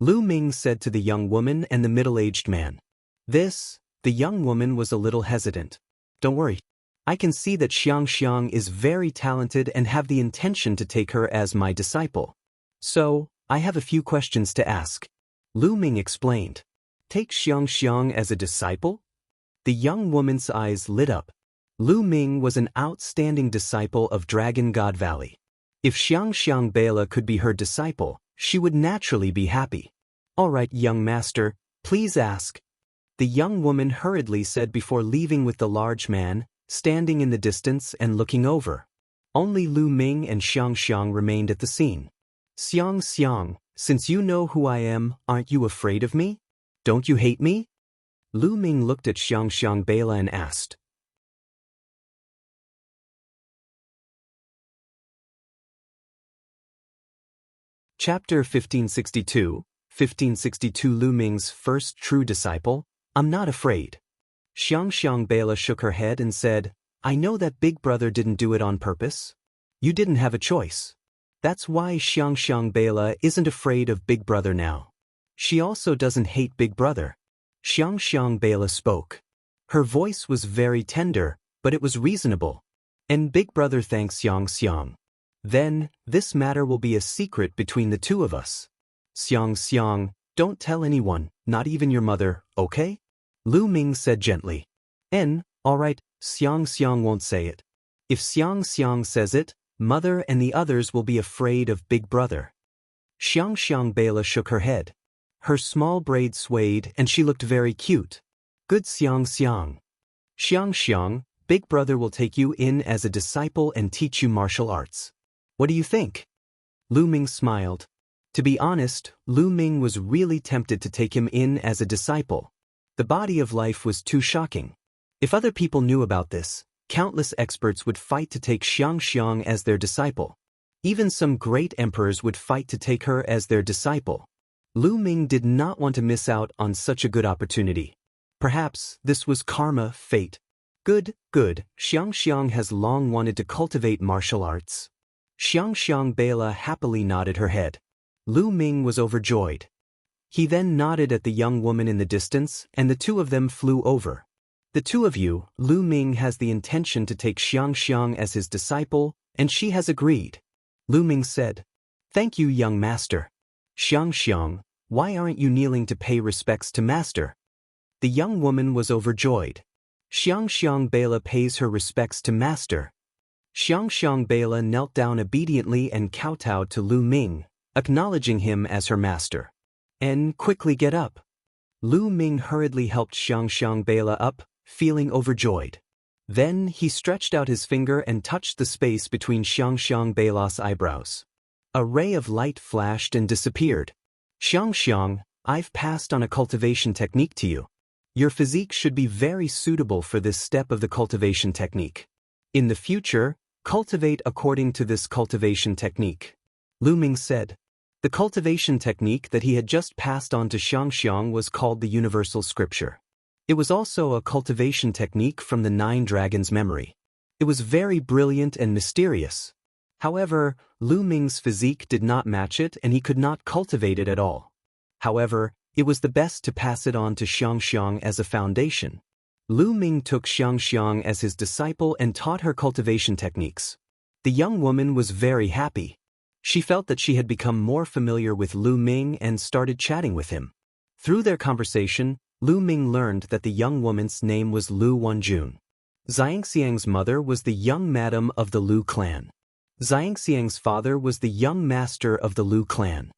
Lu Ming said to the young woman and the middle-aged man. This The young woman was a little hesitant. Don't worry. I can see that Xiang is very talented and have the intention to take her as my disciple. So, I have a few questions to ask. Lu Ming explained. Take Xiang as a disciple? The young woman's eyes lit up. Lu Ming was an outstanding disciple of Dragon God Valley. If Xiang Bela could be her disciple, she would naturally be happy. All right, young master, please ask. The young woman hurriedly said before leaving with the large man, standing in the distance and looking over. Only Lu Ming and Xiang remained at the scene. Xiang, since you know who I am, aren't you afraid of me? Don't you hate me? Lu Ming looked at Xiang Bela and asked. Chapter 1562, Lu Ming's first true disciple. I'm not afraid. Xiang Bela shook her head and said, I know that Big Brother didn't do it on purpose. You didn't have a choice. That's why Xiang Bela isn't afraid of Big Brother now. She also doesn't hate Big Brother. Xiang Bela spoke. Her voice was very tender, but it was reasonable. And Big Brother thanks Xiang. Then, this matter will be a secret between the two of us. Xiang, don't tell anyone, not even your mother, okay? Lu Ming said gently. All right, Xiang won't say it. If Xiang says it, Mother and the others will be afraid of Big Brother. Xiang Bela shook her head. Her small braid swayed and she looked very cute. Good Xiang. Xiang, Big Brother will take you in as a disciple and teach you martial arts. What do you think? Lu Ming smiled. To be honest, Lu Ming was really tempted to take him in as a disciple. The body of life was too shocking. If other people knew about this, countless experts would fight to take Xiang as their disciple. Even some great emperors would fight to take her as their disciple. Lu Ming did not want to miss out on such a good opportunity. Perhaps this was karma, fate. Good. Xiang has long wanted to cultivate martial arts. Xiang Bela happily nodded her head. Lu Ming was overjoyed. He then nodded at the young woman in the distance, and the two of them flew over. The two of you, Lu Ming has the intention to take Xiang as his disciple, and she has agreed. Lu Ming said, Thank you, young master. Xiang, why aren't you kneeling to pay respects to master? The young woman was overjoyed. Xiang Bela pays her respects to master. Xiang Bela knelt down obediently and kowtowed to Lu Ming, acknowledging him as her master. Quickly get up. Lu Ming hurriedly helped Xiang Bela up, feeling overjoyed. Then he stretched out his finger and touched the space between Xiang Bela's eyebrows. A ray of light flashed and disappeared. Xiang, I've passed on a cultivation technique to you. Your physique should be very suitable for this step of the cultivation technique. In the future, cultivate according to this cultivation technique. Lu Ming said. The cultivation technique that he had just passed on to Xiang was called the Universal Scripture. It was also a cultivation technique from the Nine Dragons' memory. It was very brilliant and mysterious. However, Lu Ming's physique did not match it and he could not cultivate it at all. However, it was the best to pass it on to Xiang as a foundation. Lu Ming took Xiang as his disciple and taught her cultivation techniques. The young woman was very happy. She felt that she had become more familiar with Lu Ming and started chatting with him. Through their conversation, Lu Ming learned that the young woman's name was Lu Wanjun. Xiangxiang's mother was the young madam of the Lu clan. Xiangxiang's father was the young master of the Lu clan.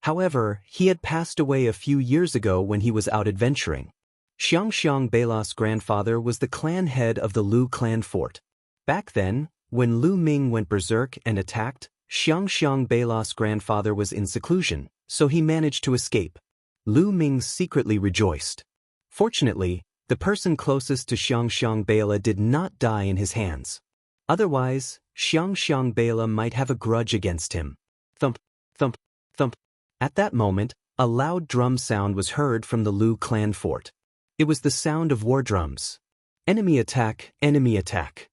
However, he had passed away a few years ago when he was out adventuring. Xiang Bela's grandfather was the clan head of the Lu clan fort. Back then, when Lu Ming went berserk and attacked, Xiang Bela's grandfather was in seclusion, so he managed to escape. Lu Ming secretly rejoiced. Fortunately, the person closest to Xiang Bela did not die in his hands. Otherwise, Xiang Bela might have a grudge against him. Thump, thump, thump. At that moment, a loud drum sound was heard from the Lu clan fort. It was the sound of war drums. Enemy attack, enemy attack.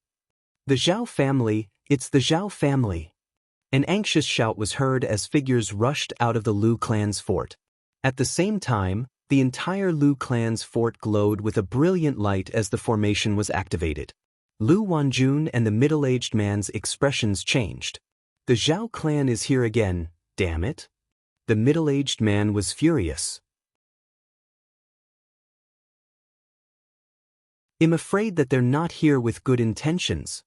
The Zhao family, it's the Zhao family. An anxious shout was heard as figures rushed out of the Lu clan's fort. At the same time, The entire Lu clan's fort glowed with a brilliant light as the formation was activated. Lu Wanjun and the middle-aged man's expressions changed. The Zhao clan is here again, damn it. The middle-aged man was furious. I'm afraid that they're not here with good intentions.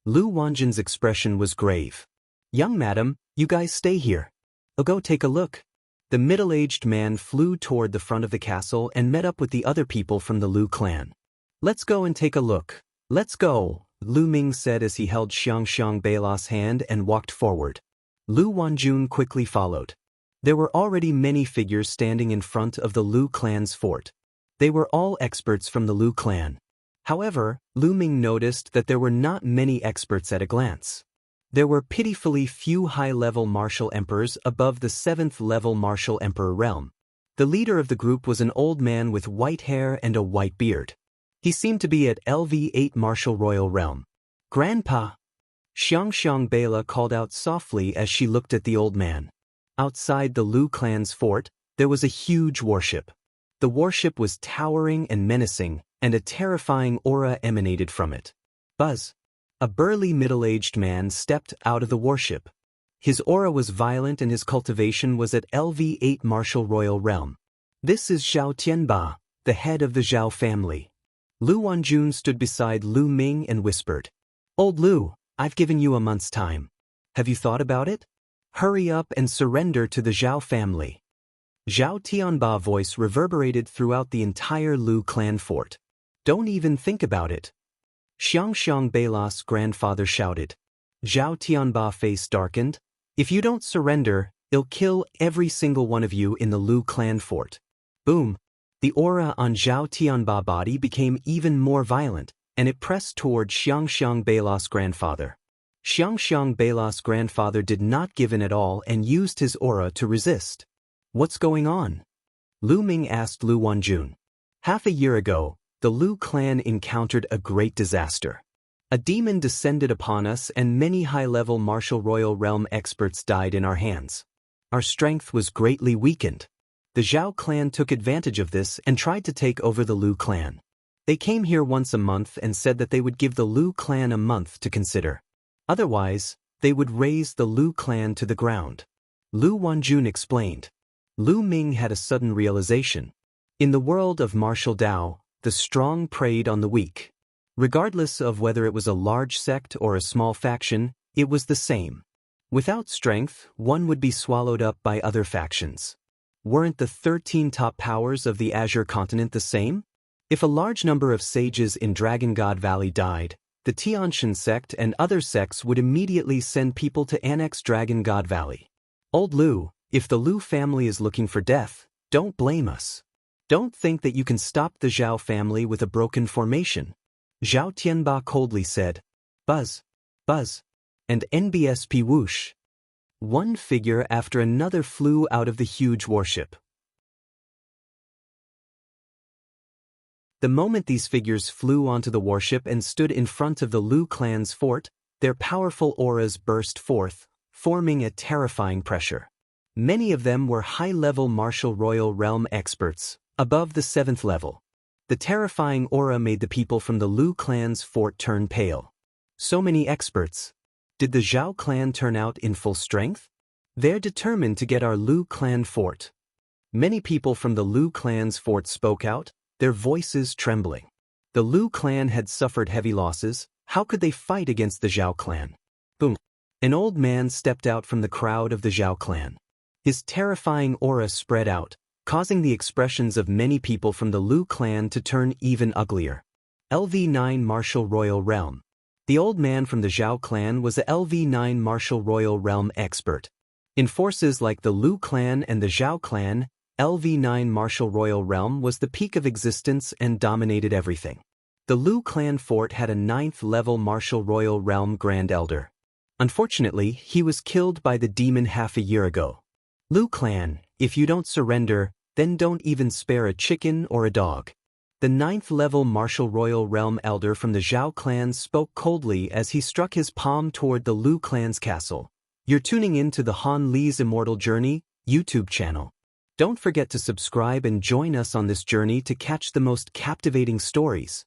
Lu Wanjun's expression was grave. Young madam, you guys stay here. I'll go take a look. The middle-aged man flew toward the front of the castle and met up with the other people from the Lu clan. Let's go and take a look. Let's go, Lu Ming said as he held Xiangxiang Beila's hand and walked forward. Lu Wanjun quickly followed. There were already many figures standing in front of the Lu clan's fort. They were all experts from the Lu clan. However, Lu Ming noticed that there were not many experts at a glance. There were pitifully few high-level martial emperors above the 7th-level martial emperor realm. The leader of the group was an old man with white hair and a white beard. He seemed to be at LV8 martial royal realm. Grandpa! Xiangxiang Beila called out softly as she looked at the old man. Outside the Lu clan's fort, there was a huge warship. The warship was towering and menacing, and a terrifying aura emanated from it. Buzz! A burly middle-aged man stepped out of the warship. His aura was violent and his cultivation was at LV8 martial royal realm. This is Zhao Tianba, the head of the Zhao family. Lu Wanjun stood beside Lu Ming and whispered, Old Lu, I've given you a month's time. Have you thought about it? Hurry up and surrender to the Zhao family. Zhao Tianba's voice reverberated throughout the entire Lu clan fort. Don't even think about it. Xiangxiang Beila's grandfather shouted. Zhao Tianba's face darkened. If you don't surrender, I'll kill every single one of you in the Lu clan fort. Boom! The aura on Zhao Tianba's body became even more violent, and it pressed toward Xiangxiang Beila's grandfather. Xiangxiang Beila's grandfather did not give in at all and used his aura to resist. What's going on? Lu Ming asked Lu Wanjun. Half a year ago, the Lu clan encountered a great disaster. A demon descended upon us and many high-level martial royal realm experts died in our hands. Our strength was greatly weakened. The Zhao clan took advantage of this and tried to take over the Lu clan. They came here once a month and said that they would give the Lu clan a month to consider. Otherwise, they would raze the Lu clan to the ground. Lu Wanjun explained. Lu Ming had a sudden realization. In the world of martial Dao, the strong preyed on the weak. Regardless of whether it was a large sect or a small faction, it was the same. Without strength, one would be swallowed up by other factions. Weren't the 13 top powers of the Azure continent the same? If a large number of sages in Dragon God Valley died, the Tianshan sect and other sects would immediately send people to annex Dragon God Valley. Old Lu, if the Lu family is looking for death, don't blame us. Don't think that you can stop the Zhao family with a broken formation. Zhao Tianba coldly said. Buzz, buzz, and NBSP whoosh. One figure after another flew out of the huge warship. The moment these figures flew onto the warship and stood in front of the Lu clan's fort, their powerful auras burst forth, forming a terrifying pressure. Many of them were high-level martial royal realm experts, above the 7th level. The terrifying aura made the people from the Lu clan's fort turn pale. So many experts. Did the Zhao clan turn out in full strength? They're determined to get our Lu clan fort. Many people from the Lu clan's fort spoke out, their voices trembling. The Lu clan had suffered heavy losses. How could they fight against the Zhao clan? Boom! An old man stepped out from the crowd of the Zhao clan. His terrifying aura spread out, causing the expressions of many people from the Lu clan to turn even uglier. LV9 Martial Royal Realm. The old man from the Zhao clan was a LV9 Martial Royal Realm expert. In forces like the Lu clan and the Zhao clan, LV9 Martial Royal Realm was the peak of existence and dominated everything. The Lu clan fort had a 9th-level Martial Royal Realm Grand Elder. Unfortunately, he was killed by the demon half a year ago. Lu clan, if you don't surrender, then don't even spare a chicken or a dog. The 9th-level Martial Royal Realm Elder from the Zhao clan spoke coldly as he struck his palm toward the Lu clan's castle. You're tuning in to the Han Li's Immortal Journey YouTube channel. Don't forget to subscribe and join us on this journey to catch the most captivating stories.